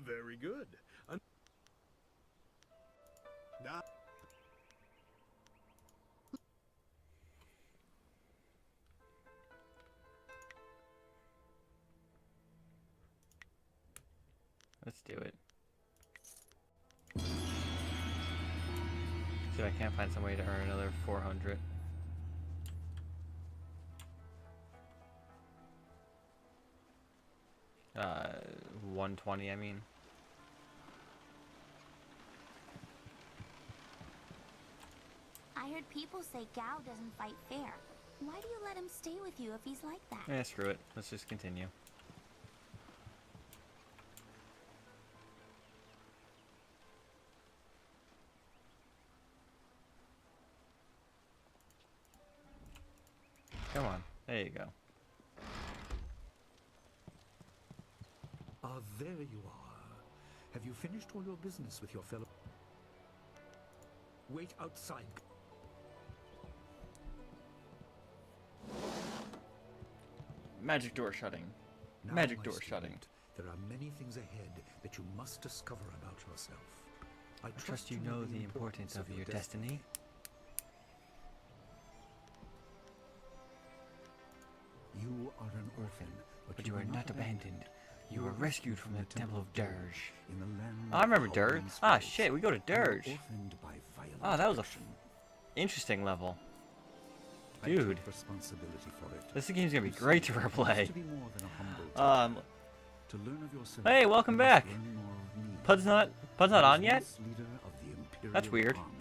[SPEAKER 5] Very good. Now...
[SPEAKER 1] Let's do it. See if I can't find some way to earn another 400. Uh, 120, I mean.
[SPEAKER 6] I heard people say Gao doesn't fight fair. Why do you let him stay with you if he's like that?
[SPEAKER 1] Yeah, screw it. Let's just continue. Come on. There you go.
[SPEAKER 9] Ah, there you are. Have you finished all your business with your fellow? Wait outside.
[SPEAKER 1] Magic door shutting.
[SPEAKER 9] Now,
[SPEAKER 1] Magic
[SPEAKER 9] my
[SPEAKER 1] door
[SPEAKER 9] student,
[SPEAKER 1] shutting.
[SPEAKER 9] There are many things ahead that you must discover about yourself.
[SPEAKER 1] I trust you know the importance of your destiny.
[SPEAKER 9] You are an orphan,
[SPEAKER 1] But you are not abandoned. You were rescued from the Temple of Dirge.
[SPEAKER 9] In the land
[SPEAKER 1] Oh, I remember Dirge. Ah, shit, we go to Dirge.
[SPEAKER 9] orphaned by violent
[SPEAKER 1] Oh, that was a
[SPEAKER 9] action.
[SPEAKER 1] interesting level.
[SPEAKER 9] I
[SPEAKER 1] Dude,
[SPEAKER 9] take responsibility for it.
[SPEAKER 1] this game's gonna be great to replay.
[SPEAKER 9] To be more than a humble to learn of yourself,
[SPEAKER 1] Hey, welcome
[SPEAKER 9] you must
[SPEAKER 1] back.
[SPEAKER 9] learn more of me.
[SPEAKER 1] Pud's not on yet?
[SPEAKER 9] Once leader of the Imperial
[SPEAKER 1] That's weird.
[SPEAKER 9] Army.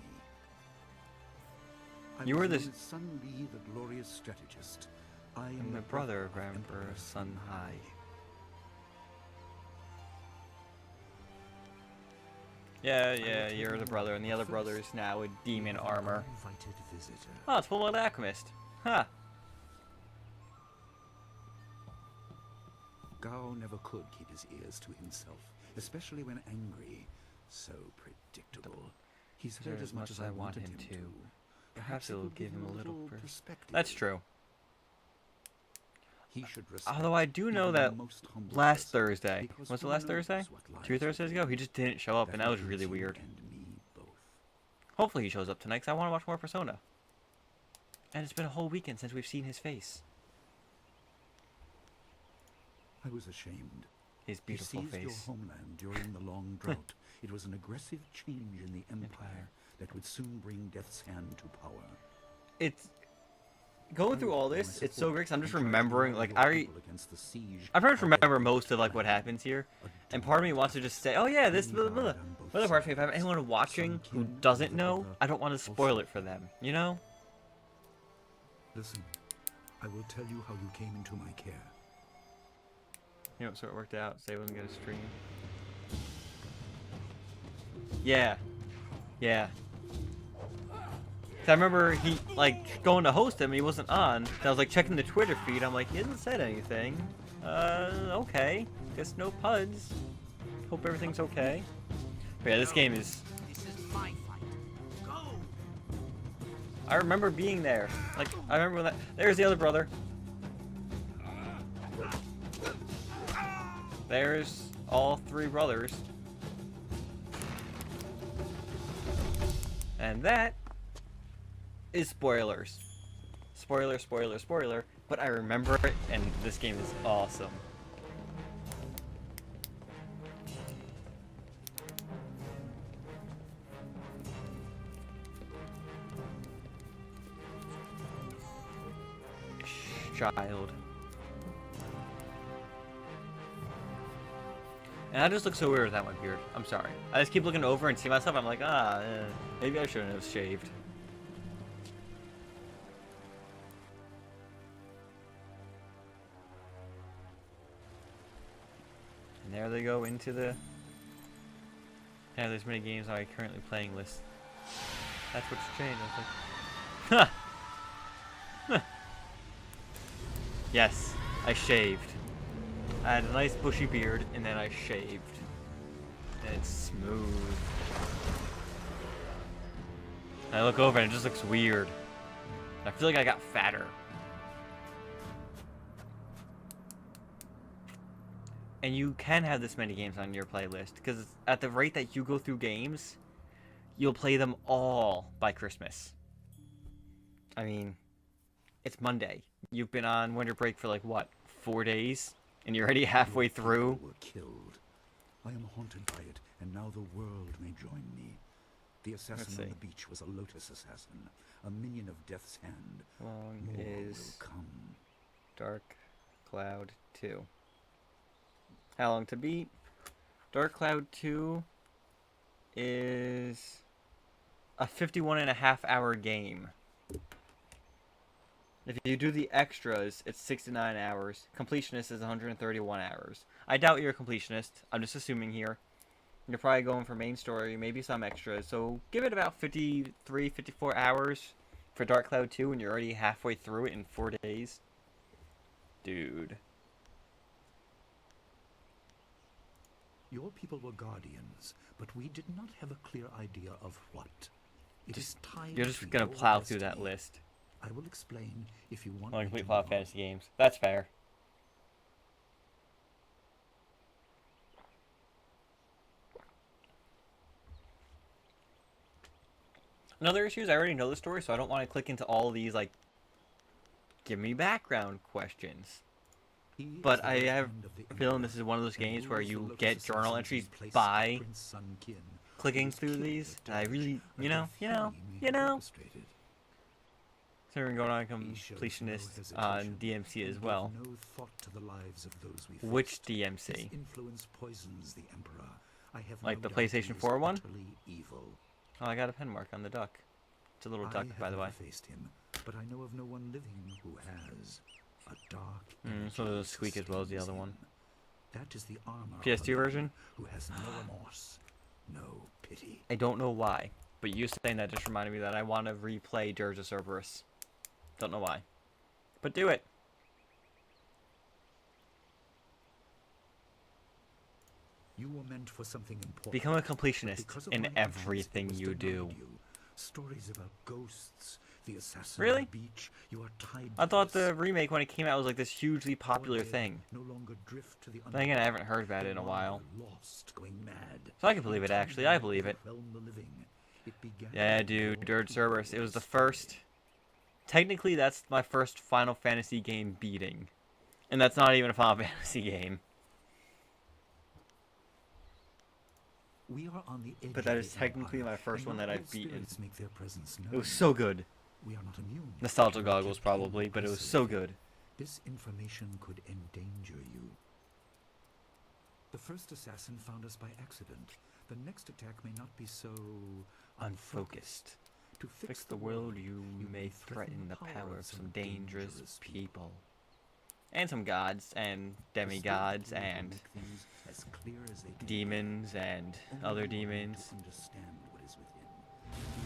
[SPEAKER 9] I
[SPEAKER 1] You
[SPEAKER 9] was
[SPEAKER 1] were
[SPEAKER 9] known
[SPEAKER 1] this-
[SPEAKER 9] as Sun Li, the glorious strategist. I
[SPEAKER 1] I'm the brother of Emperor Sun Hai. Yeah, you're the brother, and the other brother is now in demon armor. Oh, it's Full Metal Alchemist. Huh.
[SPEAKER 9] Gao never could keep his ears to himself, especially when angry. So predictable. He's heard as much as I wanted him to.
[SPEAKER 1] Perhaps it'll give him a little
[SPEAKER 9] perspective.
[SPEAKER 1] That's true.
[SPEAKER 9] He should respect
[SPEAKER 1] Although I do know
[SPEAKER 9] even
[SPEAKER 1] that
[SPEAKER 9] the most humble
[SPEAKER 1] last
[SPEAKER 9] person,
[SPEAKER 1] Thursday,
[SPEAKER 9] because
[SPEAKER 1] was it
[SPEAKER 9] who
[SPEAKER 1] last
[SPEAKER 9] knows
[SPEAKER 1] Thursday?
[SPEAKER 9] what lies
[SPEAKER 1] 2 Thursdays ago? He just didn't show up, and that was really
[SPEAKER 9] awaits you
[SPEAKER 1] weird.
[SPEAKER 9] and me both.
[SPEAKER 1] Hopefully he shows up tonight, because I want to watch more Persona. And it's been a whole weekend since we've seen his face.
[SPEAKER 9] I was ashamed.
[SPEAKER 1] His beautiful
[SPEAKER 9] he seized
[SPEAKER 1] face.
[SPEAKER 9] your homeland during the long drought. It was an aggressive change in the Empire that would soon bring Death's Hand to power.
[SPEAKER 1] It's going through all this. It's so great. 'Cause I'm just remembering, like I'm trying to remember most of like what happens here, and part of me wants to just say, "Oh yeah, this blah blah blah." But other parts of me, if I have anyone watching who doesn't know, I don't want to spoil it for them. You know?
[SPEAKER 9] Listen, I will tell you how you came into my care.
[SPEAKER 1] You know, so it worked out. Say I wasn't gonna stream. Yeah. Yeah. I remember he, like, going to host him and he wasn't on. So I was, like, checking the Twitter feed. I'm like, he hasn't said anything. Okay. Guess no puds. Hope everything's okay. But yeah, this game is...
[SPEAKER 13] This is my fight. Go!
[SPEAKER 1] I remember being there. Like, I remember when that... There's the other brother. There's all 3 brothers. And that is spoilers. Spoiler, spoiler, spoiler. But I remember it, and this game is awesome. Child. And I just look so weird without my beard. I'm sorry. I just keep looking over and see myself. I'm like, maybe I shouldn't have shaved. And there they go into the... Yeah, there's many games on my currently playing list. That's what's changed. I was like, huh. Yes, I shaved. I had a nice bushy beard, and then I shaved. And it's smooth. And I look over and it just looks weird. I feel like I got fatter. And you can have this many games on your playlist, because at the rate that you go through games, you'll play them all by Christmas. I mean, it's Monday. You've been on winter break for like, what, 4 days? And you're already halfway through?
[SPEAKER 9] Were killed. I am haunted by it, and now the world may join me. The assassin on the beach was a Lotus assassin, a minion of Death's Hand.
[SPEAKER 1] Long
[SPEAKER 9] More
[SPEAKER 1] is
[SPEAKER 9] will come.
[SPEAKER 1] Dark Cloud 2. How long to beat? Dark Cloud 2 is a 51.5-hour game. If you do the extras, it's 69 hours. Completionist is 131 hours. I doubt you're a completionist. I'm just assuming here. You're probably going for main story, maybe some extras. So give it about 53, 54 hours for Dark Cloud 2, and you're already halfway through it in 4 days. Dude.
[SPEAKER 9] Your people were guardians, but we did not have a clear idea of what.
[SPEAKER 1] You're just gonna plow through that list.
[SPEAKER 9] I will explain if you want.
[SPEAKER 1] Well, complete Final Fantasy games. That's fair. Another issue is I already know the story, so I don't want to click into all these, like, give me background questions. But I have a feeling this is one of those games where you get journal entries by clicking through these. And I really, you know. So we're going on completionist on DMC as well. Which DMC? Like the PlayStation 4 one? Oh, I got a pen mark on the duck. It's a little duck, by the way.
[SPEAKER 9] Faced him, but I know of no one living who has. A dark
[SPEAKER 1] so does Squeak as well as the other one.
[SPEAKER 9] That is the armor
[SPEAKER 1] PS2 version?
[SPEAKER 9] Who has no remorse, no pity.
[SPEAKER 1] I don't know why, but you saying that just reminded me that I want to replay Dirge of Cerberus. Don't know why. But do it!
[SPEAKER 9] You were meant for something important.
[SPEAKER 1] Become a completionist in everything you do.
[SPEAKER 9] Stories about ghosts, the assassin
[SPEAKER 1] really?
[SPEAKER 9] on the beach. You are tied
[SPEAKER 1] I thought the remake when it came out was like this hugely popular thing.
[SPEAKER 9] No longer drift to the
[SPEAKER 1] then again, I haven't heard about it in a while.
[SPEAKER 9] Lost, going mad.
[SPEAKER 1] So I can believe it actually, I believe it. Yeah, dude, Dirge Cerberus. It was the first... Technically, that's my first Final Fantasy game beating. And that's not even a Final Fantasy game.
[SPEAKER 9] We are on the edge,
[SPEAKER 1] but that is technically my first one that I've beaten.
[SPEAKER 9] Make their presence known.
[SPEAKER 1] It was so good.
[SPEAKER 9] We are not immune.
[SPEAKER 1] Nostalgia goggles probably, but it was so good.
[SPEAKER 9] This information could endanger you. The first assassin found us by accident. The next attack may not be so
[SPEAKER 1] unfocused. To fix the world, you may threaten the power of some dangerous people. And some gods, and demigods, and demons, and other demons.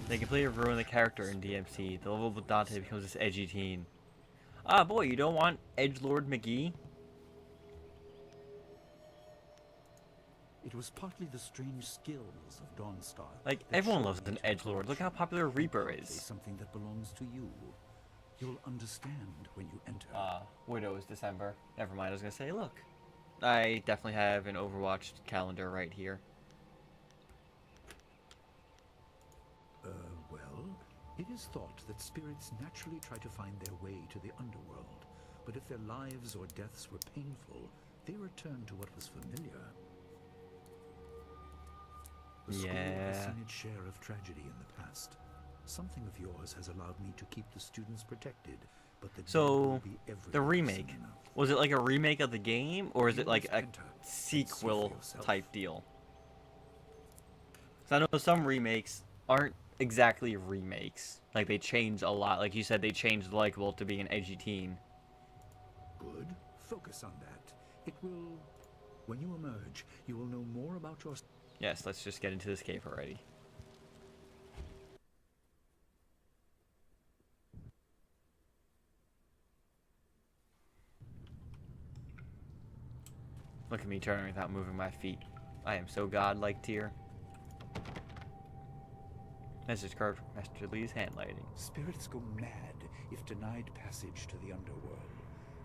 [SPEAKER 1] They completely ruin the character in DMC. The level of Dante becomes this edgy teen. Ah, boy, you don't want Edgelord McGee?
[SPEAKER 9] It was partly the strange skills of Dawnstar.
[SPEAKER 1] Like, everyone loves an edgelord. Look how popular Reaper is.
[SPEAKER 9] Something that belongs to you. You'll understand when you enter.
[SPEAKER 1] Widow is December. Never mind, I was gonna say, look. I definitely have an Overwatch calendar right here.
[SPEAKER 9] Well, it is thought that spirits naturally try to find their way to the underworld. But if their lives or deaths were painful, they return to what was familiar. The school has seen its share of tragedy in the past. Something of yours has allowed me to keep the students protected, but
[SPEAKER 1] the remake, was it like a remake of the game, or is it like a sequel type deal? So I know some remakes aren't exactly remakes. Like, they change a lot. Like you said, they changed Likeable to be an edgy teen.
[SPEAKER 9] Good. Focus on that. It will... When you emerge, you will know more about your...
[SPEAKER 1] Yes, let's just get into this cave already. Look at me turning without moving my feet. I am so godlike tier. Message card from Master Lee's handlighting.
[SPEAKER 9] Spirits go mad if denied passage to the underworld.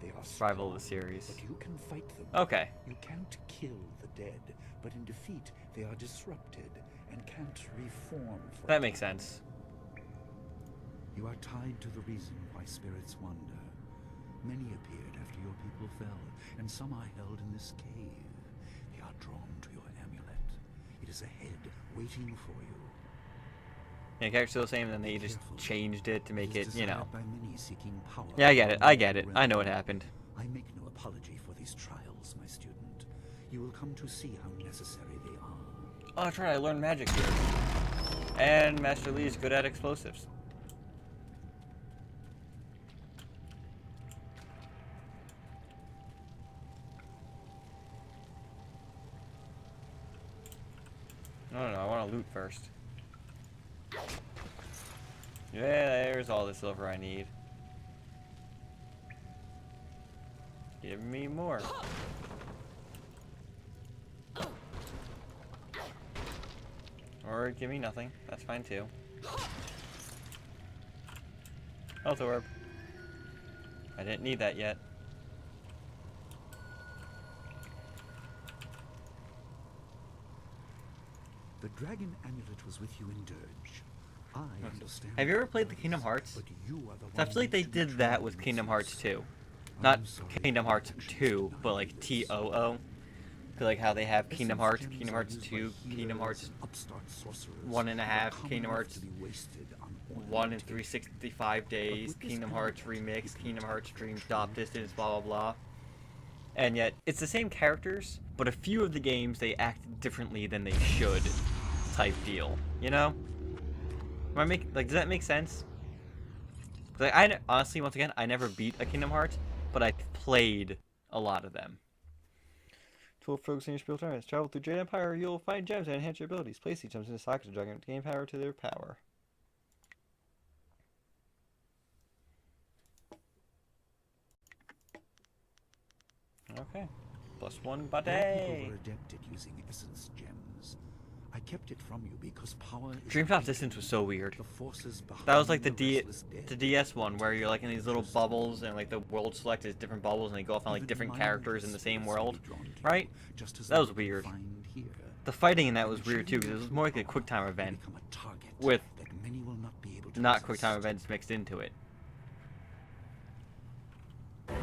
[SPEAKER 9] They are
[SPEAKER 1] rival of the series.
[SPEAKER 9] But you can fight them.
[SPEAKER 1] Okay.
[SPEAKER 9] You can't kill the dead, but in defeat they are disrupted and can't reform.
[SPEAKER 1] That makes sense.
[SPEAKER 9] You are tied to the reason why spirits wander. Many appeared after your people fell, and some are held in this cave. They are drawn to your amulet. It is a head waiting for you.
[SPEAKER 1] Yeah, the character's still the same, and then they just changed it to make it, you know.
[SPEAKER 9] By many seeking power.
[SPEAKER 1] Yeah, I get it. I get it. I know what happened.
[SPEAKER 9] I make no apology for these trials, my student. You will come to see how necessary they are.
[SPEAKER 1] Oh, that's right. I learned magic here. And Master Lee is good at explosives. No, I want to loot first. Yeah, there's all the silver I need. Give me more. Or give me nothing. That's fine too. Health orb. I didn't need that yet.
[SPEAKER 9] The dragon amulet was with you in Dirge. I understand.
[SPEAKER 1] Have you ever played the Kingdom Hearts?
[SPEAKER 9] But you are the
[SPEAKER 1] I feel like they did that with Kingdom Hearts 2. Not Kingdom Hearts 2, but like TOO. Like how they have Kingdom Hearts 2, Kingdom Hearts 1.5, Kingdom Hearts 1 in 365 days, Kingdom Hearts Remix, Kingdom Hearts Dream Stop Distance, blah blah blah. And yet, it's the same characters, but a few of the games they act differently than they should, type deal. You know? Does that make sense? Like, honestly, once again, I never beat a Kingdom Hearts, but I played a lot of them. Tool focus on your spiritual tournaments. Travel through Jade Empire, you'll find gems that enhance your abilities. Place these gems in the sockets to gain power to their power. Okay. +1
[SPEAKER 9] Your
[SPEAKER 1] body.
[SPEAKER 9] people were adept at using essence gems. I kept it from you because power is
[SPEAKER 1] Dreamtop Distance was so weird.
[SPEAKER 9] the forces behind
[SPEAKER 1] That was like the
[SPEAKER 9] restless dead.
[SPEAKER 1] DS one where you're like in these little bubbles and like the world select is different bubbles and they go off on like different characters in the same world, right? That was weird. The fighting in that was weird too because it was more like a quick time event with not quick time events mixed into it.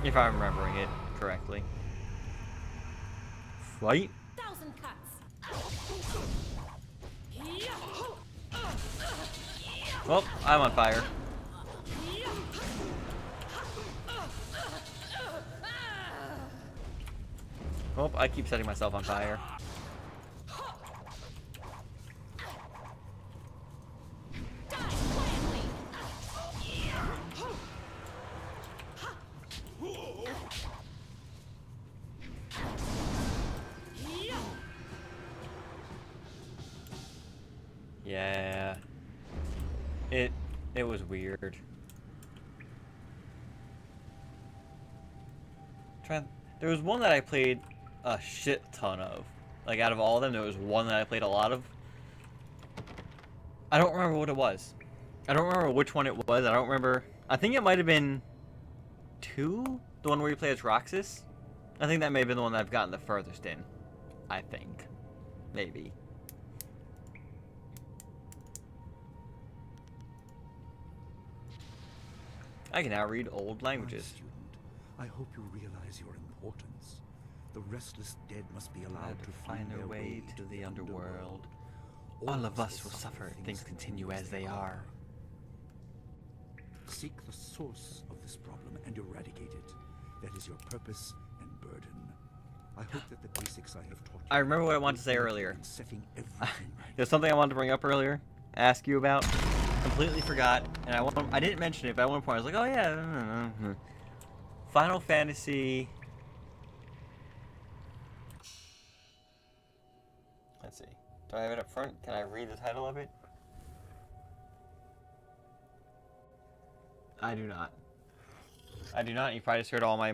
[SPEAKER 1] If I'm remembering it correctly. Fight?
[SPEAKER 7] 1,000 cuts.
[SPEAKER 1] Oh, I'm on fire. Oh, I keep setting myself on fire. Yeah. It was weird. There was one that I played a shit ton of. Like out of all of them, there was one that I played a lot of. I don't remember what it was. I don't remember which one it was. I don't remember. I think it might have been 2? The one where you play as Roxas? I think that may have been the one that I've gotten the furthest in. I think. Maybe. I can now read old languages.
[SPEAKER 9] Student, I hope you realize your importance. The restless dead must be allowed to find their way to the underworld.
[SPEAKER 1] All of us will suffer if things continue as they are.
[SPEAKER 9] Seek the source of this problem and eradicate it. That is your purpose and burden. I hope that the basics I have taught you.
[SPEAKER 1] I remember what I wanted to say earlier.
[SPEAKER 9] Setting everything
[SPEAKER 1] There's something I wanted to bring up earlier, ask you about. Completely forgot, and I didn't mention it, but at one point I was like, oh yeah. Final Fantasy. Let's see. Do I have it up front? Can I read the title of it? I do not. I do not. You probably just heard all my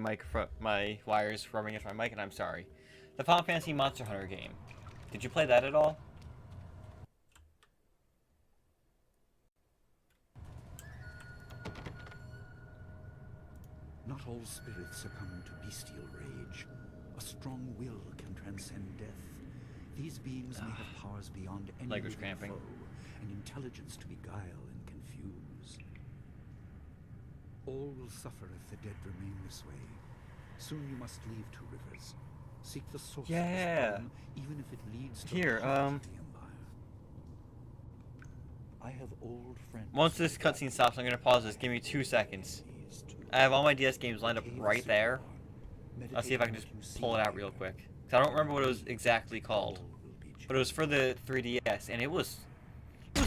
[SPEAKER 1] my wires rubbing into my mic, and I'm sorry. The Final Fantasy Monster Hunter game. Did you play that at all?
[SPEAKER 9] Not all spirits succumb to bestial rage. A strong will can transcend death. These beings may have powers beyond any
[SPEAKER 1] Language
[SPEAKER 9] living
[SPEAKER 1] cramping.
[SPEAKER 9] foe, and intelligence to beguile and confuse. All will suffer if the dead remain this way. Soon you must leave Two Rivers. Seek the source of this problem, even if it leads to the heart of the Empire. I have old friends.
[SPEAKER 1] Once this cutscene stops, I'm gonna pause this. Give me 2 seconds. I have all my DS games lined up right there. I'll see if I can just pull it out real quick. 'Cause I don't remember what it was exactly called. But it was for the 3DS, and it was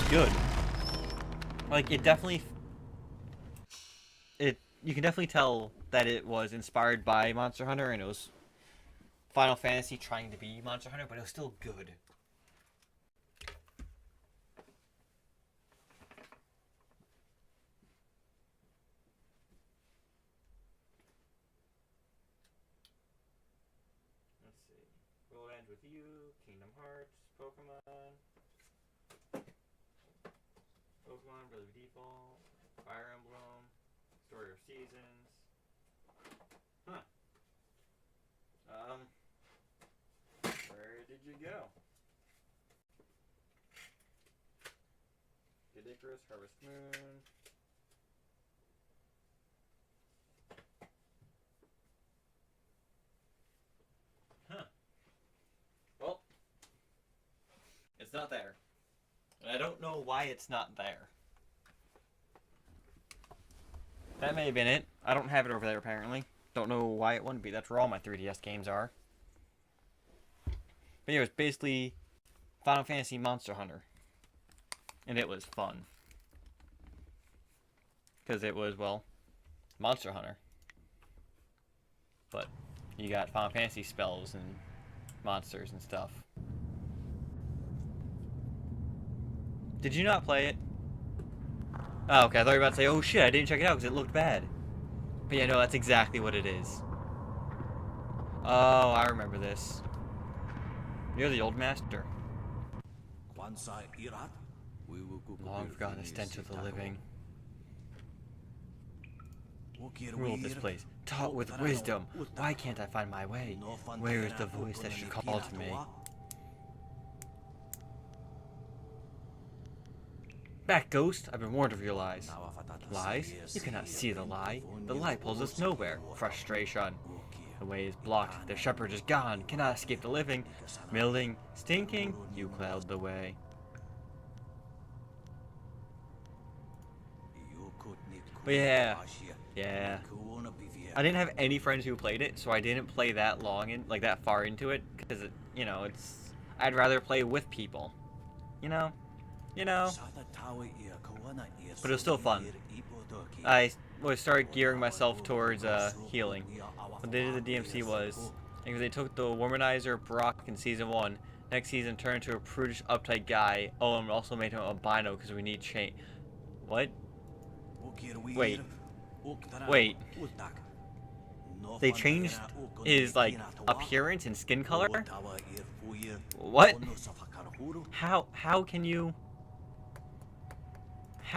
[SPEAKER 1] good. Like, it definitely... You can definitely tell that it was inspired by Monster Hunter, and it was Final Fantasy trying to be Monster Hunter, but it was still good. With You, Kingdom Hearts, Pokemon, Bravely Default, Fire Emblem, Story of Seasons. Huh. Where did you go? Kid Icarus, Harvest Moon. It's not there. And I don't know why it's not there. That may have been it. I don't have it over there apparently. Don't know why it wouldn't be. That's where all my 3DS games are. But yeah, it was basically Final Fantasy Monster Hunter. And it was fun. Because it was, well, Monster Hunter. But you got Final Fantasy spells and monsters and stuff. Did you not play it? Oh, okay. I thought you were about to say, oh shit, I didn't check it out because it looked bad. But yeah, no, that's exactly what it is. Oh, I remember this. You're the old master. Long forgotten the stench of the living. Rule this place, taught with wisdom. Why can't I find my way? Where is the voice that should call to me? Back, ghost! I've been warned of your lies. Lies? You cannot see the lie. The lie pulls us nowhere. Frustration. The way is blocked. The shepherd is gone. Cannot escape the living. Milling, stinking, you cloud the way. But yeah. I didn't have any friends who played it, so I didn't play that long in, like that far into it, because you know, I'd rather play with people. You know. But it was still fun. I started gearing myself towards healing. What they did the DMC was, because they took the womanizer Brock in season 1, next season turned into a prudish, uptight guy. Oh, and also made him albino because we need change. What? Wait. They changed his appearance and skin color? What? How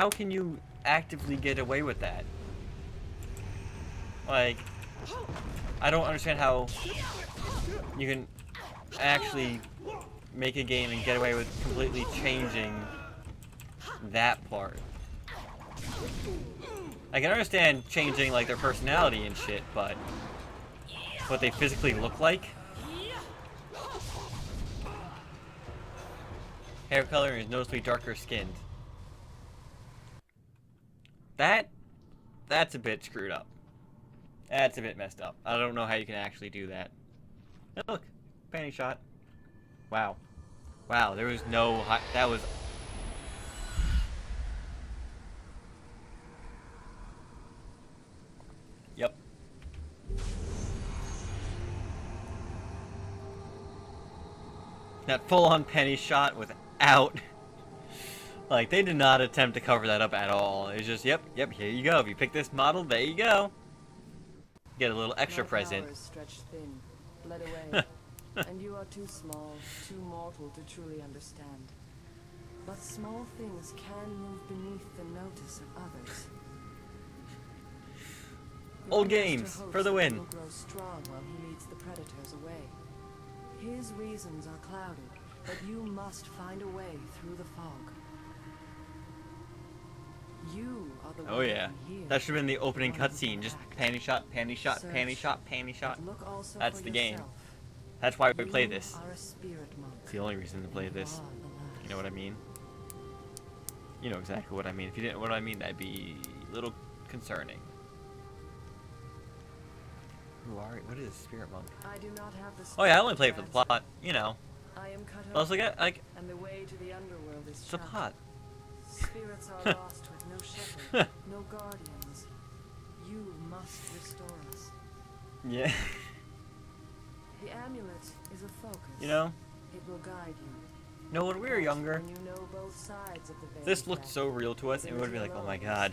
[SPEAKER 1] can you actively get away with that? Like, I don't understand how you can actually make a game and get away with completely changing that part. I can understand changing like their personality and shit, but what they physically look like? Hair color is noticeably darker skinned. That's a bit screwed up. That's a bit messed up. I don't know how you can actually do that. Oh, look, panty shot. Wow. Wow, there was no that was Yep. That full-on penny shot without like, they did not attempt to cover that up at all. It was just, yep, here you go. If you pick this model, there you go. Get a little extra present.
[SPEAKER 20] Stretched thin, bled away, and you are too small, too mortal to truly understand. But small things can move beneath the notice of others.
[SPEAKER 1] Old games for the win.
[SPEAKER 20] Will grow strong while he leads the predators away. His reasons are clouded, but you must find a way through the fog. You are the
[SPEAKER 1] oh yeah, that should have been the opening cutscene. Just panty shot, panty shot, panty shot, panty shot. That's the game. That's why we play this. It's the only reason to play this. You know what I mean? You know exactly what I mean. If you didn't know what I mean, that'd be a little concerning. Who are you? What is a spirit monk?
[SPEAKER 20] I do not have the
[SPEAKER 1] oh yeah, I only play it for the plot. You know.
[SPEAKER 20] I am cut
[SPEAKER 1] off, also got like.
[SPEAKER 20] And the way to the underworld is
[SPEAKER 1] it's a plot.
[SPEAKER 20] Spirits are lost with no shepherd, no guardians. You must restore us.
[SPEAKER 1] Yeah.
[SPEAKER 20] The amulet is a focus.
[SPEAKER 1] You know?
[SPEAKER 20] It will guide you.
[SPEAKER 1] No, when we were younger,
[SPEAKER 20] when you know both sides of the
[SPEAKER 1] this looked so real to us, and we would be like, oh my god.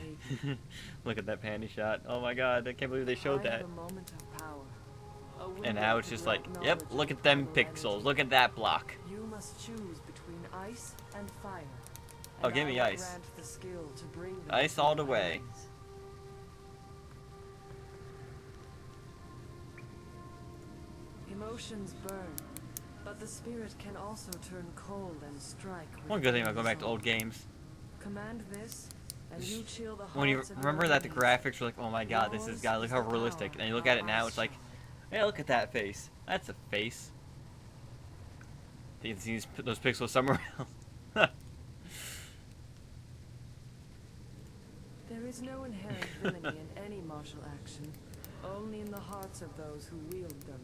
[SPEAKER 1] Look at that panty shot. Oh my god, I can't believe they showed that. And now it's just like, yep, look at them pixels. Look at that block.
[SPEAKER 20] You must choose between ice and fire.
[SPEAKER 1] Oh, give me ice. Ice all the way.
[SPEAKER 20] Emotions burn, but the spirit can also turn cold and strike.
[SPEAKER 1] One good thing about going back to old games.
[SPEAKER 20] Command this, and you chill the
[SPEAKER 1] when you remember that the graphics were like, oh my god, this is god, look how realistic. And you look at it now, it's like, hey, look at that face. That's a face. You can see those pixels somewhere else.
[SPEAKER 20] There is no inherent villainy in any martial action, only in the hearts of those who wield them.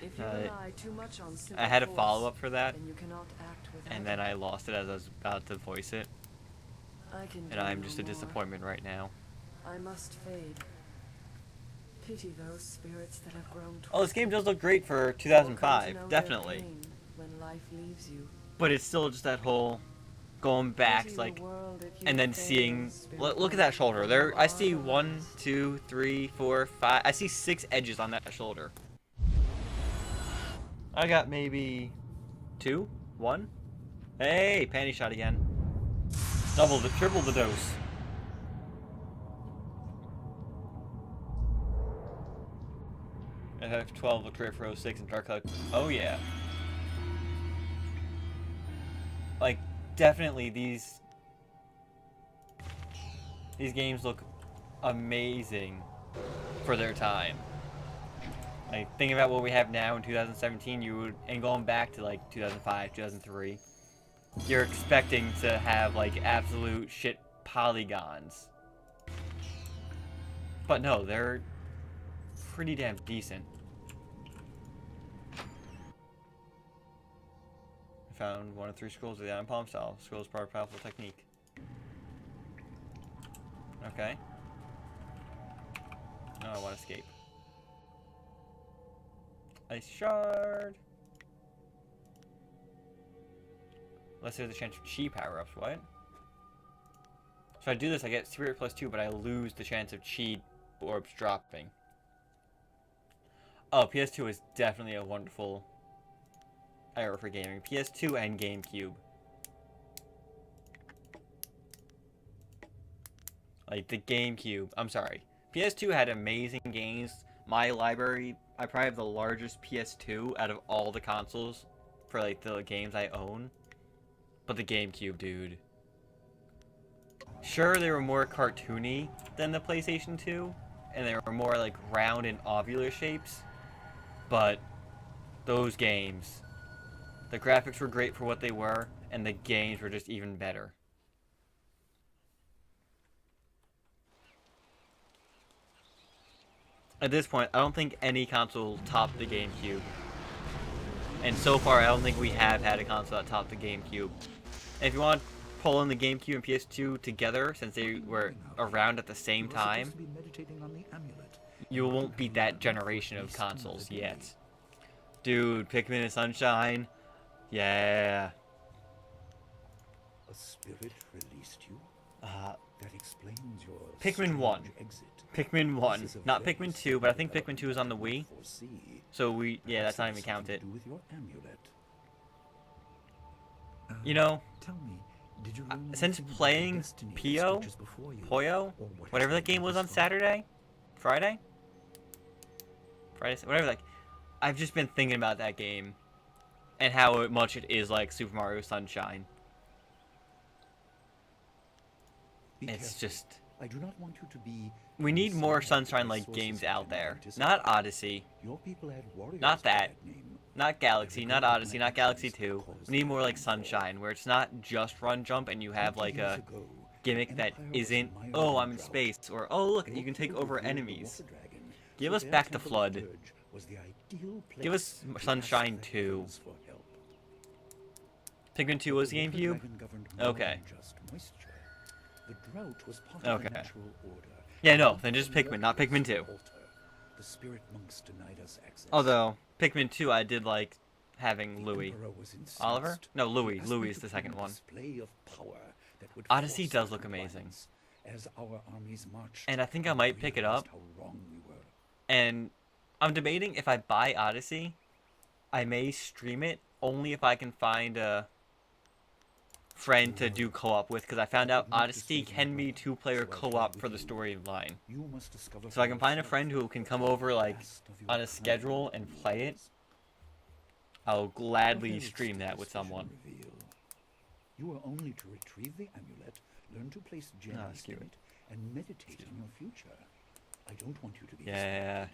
[SPEAKER 20] If you rely too much on
[SPEAKER 1] I had a follow-up for that,
[SPEAKER 20] then you cannot act
[SPEAKER 1] and then I lost it as I was about to voice it. And I'm just a disappointment right now.
[SPEAKER 20] I must fade. Pity those spirits that have grown
[SPEAKER 1] Oh, this game does look great for
[SPEAKER 20] Will come to
[SPEAKER 1] 2005,
[SPEAKER 20] know their
[SPEAKER 1] definitely.
[SPEAKER 20] pain when life leaves you.
[SPEAKER 1] But it's still just that whole going back,
[SPEAKER 20] Pity
[SPEAKER 1] like,
[SPEAKER 20] the world if you
[SPEAKER 1] and then
[SPEAKER 20] fail,
[SPEAKER 1] seeing.
[SPEAKER 20] spirit
[SPEAKER 1] Look at that shoulder. There, I see
[SPEAKER 20] of
[SPEAKER 1] 1, 2, 3, 4, 5. I see 6 edges on that shoulder. I got maybe 2, 1. Hey, panty shot again. Triple the dose. I have 12 Victoria for 06 and Dark Cloud. Oh yeah. Like, definitely these games look amazing for their time. Like, thinking about what we have now in 2017, and going back to like 2005, 2003, you're expecting to have like absolute shit polygons. But no, they're pretty damn decent. I found 1 of 3 scrolls of the Iron Palm style. Scroll is part of a powerful technique. Okay. No, I want to escape. Ice shard. Unless there's a chance of chi power-ups. What? So I do this, I get spirit +2, but I lose the chance of chi orbs dropping. Oh, PS2 is definitely a wonderful era for gaming. PS2 and GameCube. Like, the GameCube. I'm sorry. PS2 had amazing games. My library, I probably have the largest PS2 out of all the consoles for, like, the games I own. But the GameCube, dude. Sure, they were more cartoony than the PlayStation 2. And they were more, like, round and ovular shapes. But those games, the graphics were great for what they were, and the games were just even better. At this point, I don't think any console will top the GameCube. And so far, I don't think we have had a console that topped the GameCube. And if you want to pull in the GameCube and PS2 together, since they were around at the same time, you won't beat that generation of consoles yet. Dude, Pikmin and Sunshine. Yeah.
[SPEAKER 9] A spirit released you? That explains your
[SPEAKER 1] Pikmin 1. Pikmin 1. Not Pikmin 2, but I think Pikmin 2 is on the Wii. So yeah, that's not even counted. You know, since playing Poyo, whatever that game was on Saturday? Friday, whatever, like, I've just been thinking about that game and how much it is like Super Mario Sunshine. It's just,
[SPEAKER 9] I do not want you to be.
[SPEAKER 1] We need more Sunshine-like games out there. Not Odyssey. Not that. Not Galaxy, not Odyssey, not Galaxy 2. We need more like Sunshine, where it's not just run jump and you have like a gimmick that isn't, oh, I'm in space, or oh, look, you can take over enemies. Give us Back to Flood. Give us Sunshine 2. Pikmin 2 was the GameCube? Okay. Okay. Yeah, no, then just Pikmin, not Pikmin 2. Although, Pikmin 2 I did like having Louis. Oliver? No, Louis. Louis is the second one. Odyssey does look amazing. And I think I might pick it up. And I'm debating if I buy Odyssey, I may stream it only if I can find a friend to do co-op with, because I found out Odyssey can be 2-player co-op for the storyline. So I can find a friend who can come over like on a schedule and play it. I'll gladly stream that with someone.
[SPEAKER 9] You are only to retrieve the amulet, learn to place gems in it, and meditate on your future. I don't want you to be.
[SPEAKER 1] Yeah.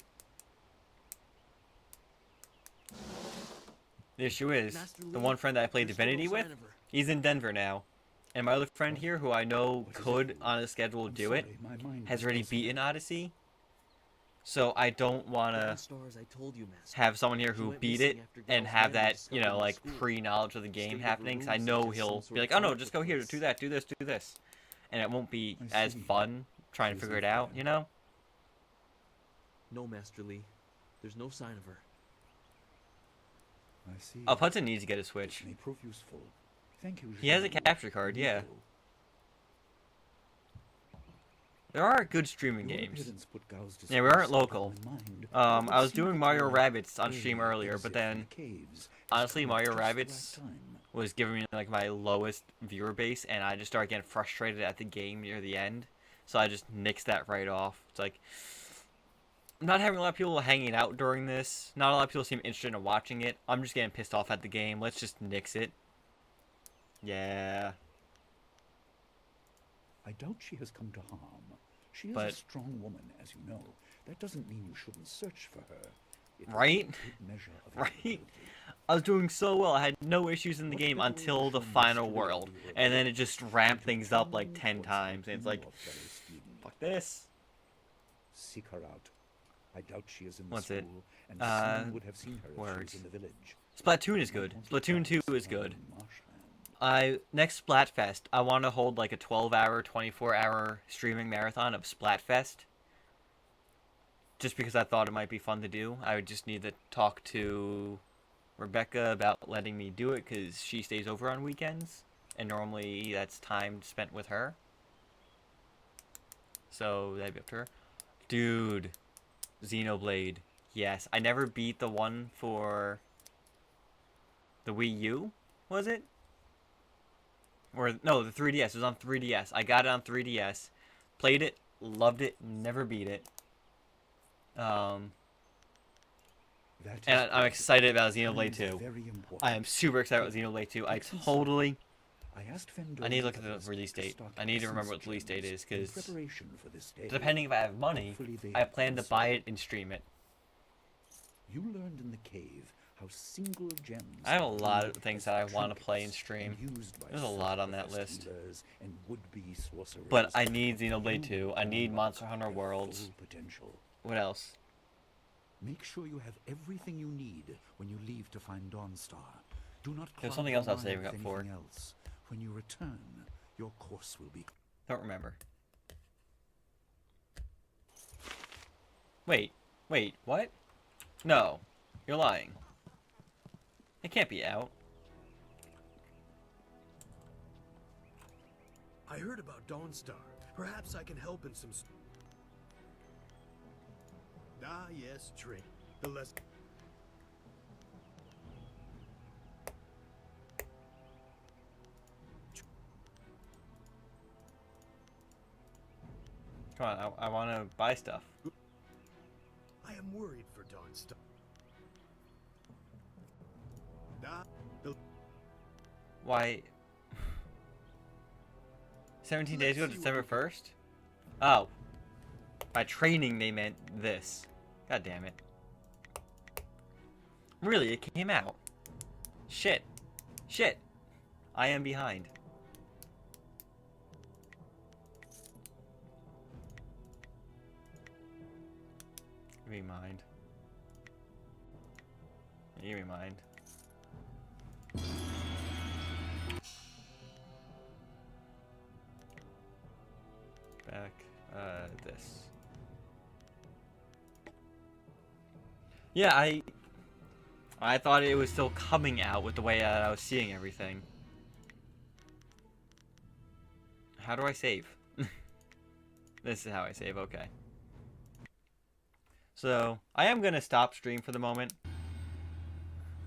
[SPEAKER 1] The issue is, the one friend that I played Divinity with, he's in Denver now. And my other friend here, who I know could, on a schedule, do it, has already beaten Odyssey. So I don't want to have someone here who beat it and have that, you know, like, pre-knowledge of the game happening. Because I know he'll be like, oh no, just go here, do that, do this, do this. And it won't be as fun trying to figure it out, you know?
[SPEAKER 2] No, Master Lee. There's no sign of her.
[SPEAKER 9] I see.
[SPEAKER 1] Oh, Hudson needs to get a Switch.
[SPEAKER 9] This may prove useful. Thank you,
[SPEAKER 1] He has a
[SPEAKER 9] Jade.
[SPEAKER 1] capture card, yeah. There are good streaming games. Yeah, we aren't local. I was doing Mario Rabbids on stream earlier, but then, honestly, Mario Rabbids was giving me like my lowest viewer base, and I just started getting frustrated at the game near the end, so I just nixed that right off. It's like, I'm not having a lot of people hanging out during this. Not a lot of people seem interested in watching it. I'm just getting pissed off at the game. Let's just nix it. Yeah.
[SPEAKER 9] I doubt she has come to harm. She is a strong woman, as you know. That doesn't mean you shouldn't search for her.
[SPEAKER 1] Right? Right? I was doing so well. I had no issues in the game until the final world. And then it just ramped things up like 10 times. And it's like, fuck this.
[SPEAKER 9] Seek her out. I doubt she is in the
[SPEAKER 1] What's
[SPEAKER 9] school,
[SPEAKER 1] it?
[SPEAKER 9] and someone would have seen her if she
[SPEAKER 1] Words.
[SPEAKER 9] was in the village.
[SPEAKER 1] Splatoon is good. Splatoon 2 is good. Next Splatfest, I want to hold like a 12-hour, 24-hour streaming marathon of Splatfest. Just because I thought it might be fun to do. I would just need to talk to Rebecca about letting me do it, because she stays over on weekends. And normally that's time spent with her. So that'd be up to her. Dude. Xenoblade. Yes. I never beat the one for the Wii U, was it? Or, no, the 3DS. It was on 3DS. I got it on 3DS. Played it. Loved it. Never beat it. And I'm excited about Xenoblade 2. I am super excited about Xenoblade 2. I need to look at the release date. I need to remember what the release date is, because depending if I have money, I plan to buy it and stream it.
[SPEAKER 9] You learned in the cave how single gems.
[SPEAKER 1] I have a lot of things that I want to play and stream. There's a lot on that list. But I need Xenoblade 2. I need Monster Hunter Worlds. What else?
[SPEAKER 9] Make sure you have everything you need when you leave to find Dawnstar. Do not.
[SPEAKER 1] There's something else I was saving up for.
[SPEAKER 9] Else. When you return, your course will be.
[SPEAKER 1] Don't remember. Wait, what? No, you're lying. It can't be out.
[SPEAKER 5] I heard about Dawnstar. Perhaps I can help in some. Ah, yes, Trey. The less.
[SPEAKER 1] Come on, I want to buy stuff.
[SPEAKER 5] I am worried for Dawnstar.
[SPEAKER 1] Why? 17 days ago, December 1st? Oh. By training, they meant this. God damn it. Really, it came out. Shit. I am behind. Give me mind. Give me mind. Back, this. Yeah, I thought it was still coming out with the way I was seeing everything. How do I save? This is how I save, okay. So, I am going to stop stream for the moment.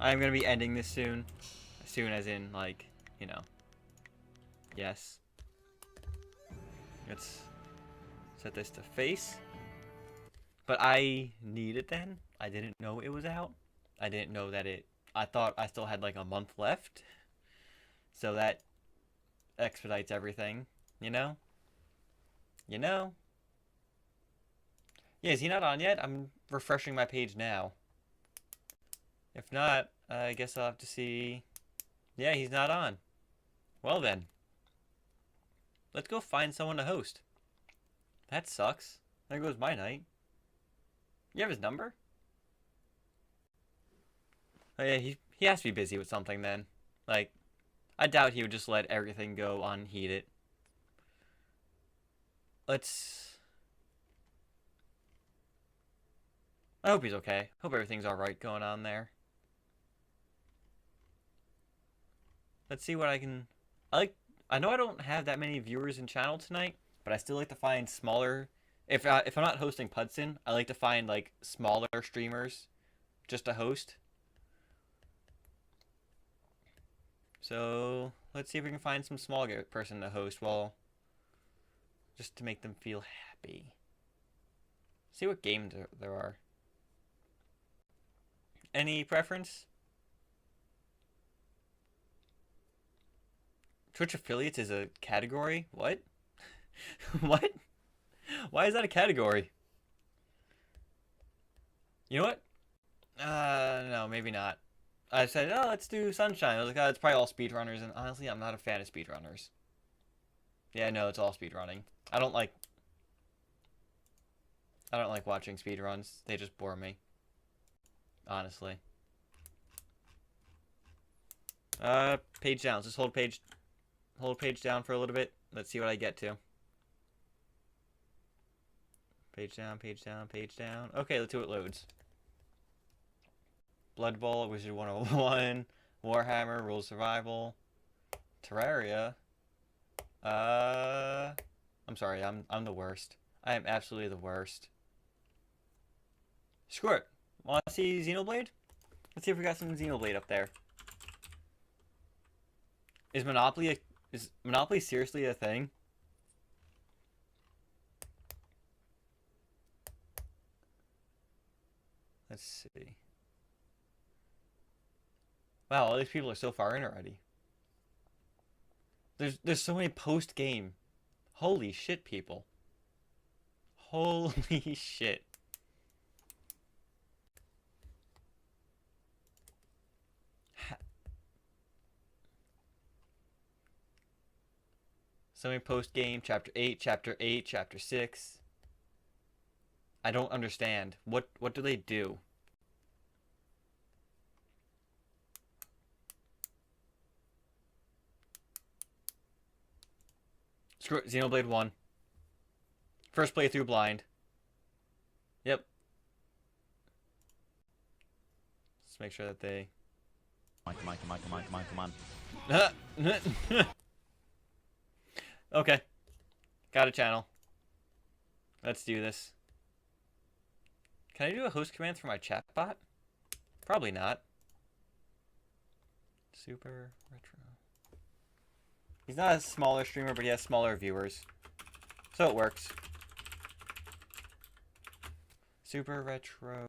[SPEAKER 1] I am going to be ending this soon. Soon as in, like, you know. Yes. Let's set this to face. But I need it then. I didn't know it was out. I didn't know that I thought I still had like a month left. So that expedites everything, you know? You know? Yeah, is he not on yet? I'm refreshing my page now. If not, I guess I'll have to see. Yeah, he's not on. Well then. Let's go find someone to host. That sucks. There goes my night. You have his number? Oh yeah, he has to be busy with something then. Like, I doubt he would just let everything go unheeded. Let's... I hope he's okay. Hope everything's alright going on there. Let's see what I can... I know I don't have that many viewers in channel tonight, but I still like to find smaller... If I'm not hosting Pudson, I like to find, like, smaller streamers just to host. So, let's see if we can find some small person to host, well, just to make them feel happy. See what games there are. Any preference? Twitch affiliates is a category? What? What? Why is that a category? You know what? No, maybe not. I said, oh, let's do Sunshine. I was like, oh, it's probably all speedrunners, and honestly, I'm not a fan of speedrunners. Yeah, no, it's all speedrunning. I don't like watching speedruns. They just bore me. Honestly. Page down. Just hold page down for a little bit. Let's see what I get to. Page down, page down, page down. Okay, let's see what loads. Blood Bowl, Wizard 101, Warhammer, Rules Survival, Terraria. I'm sorry, I'm the worst. I am absolutely the worst. Screw it. Want to see Xenoblade? Let's see if we got some Xenoblade up there. Is Monopoly seriously a thing? Let's see. Wow, all these people are so far in already. There's so many post-game. Holy shit, people. Holy shit. So many post-game, chapter 8, chapter 8, chapter 6. I don't understand. What do they do? Screw it, Xenoblade 1. First playthrough blind. Yep. Let's make sure that they...
[SPEAKER 21] Come on.
[SPEAKER 1] Okay. Got a channel. Let's do this. Can I do a host command for my chat bot? Probably not. Super retro. He's not a smaller streamer, but he has smaller viewers. So it works. Super retro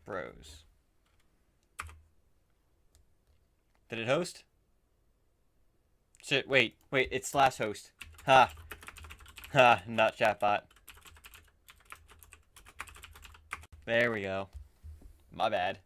[SPEAKER 1] bros. Did it host? Shit, wait, it's slash host. Ha. Ha, not chatbot. There we go. My bad.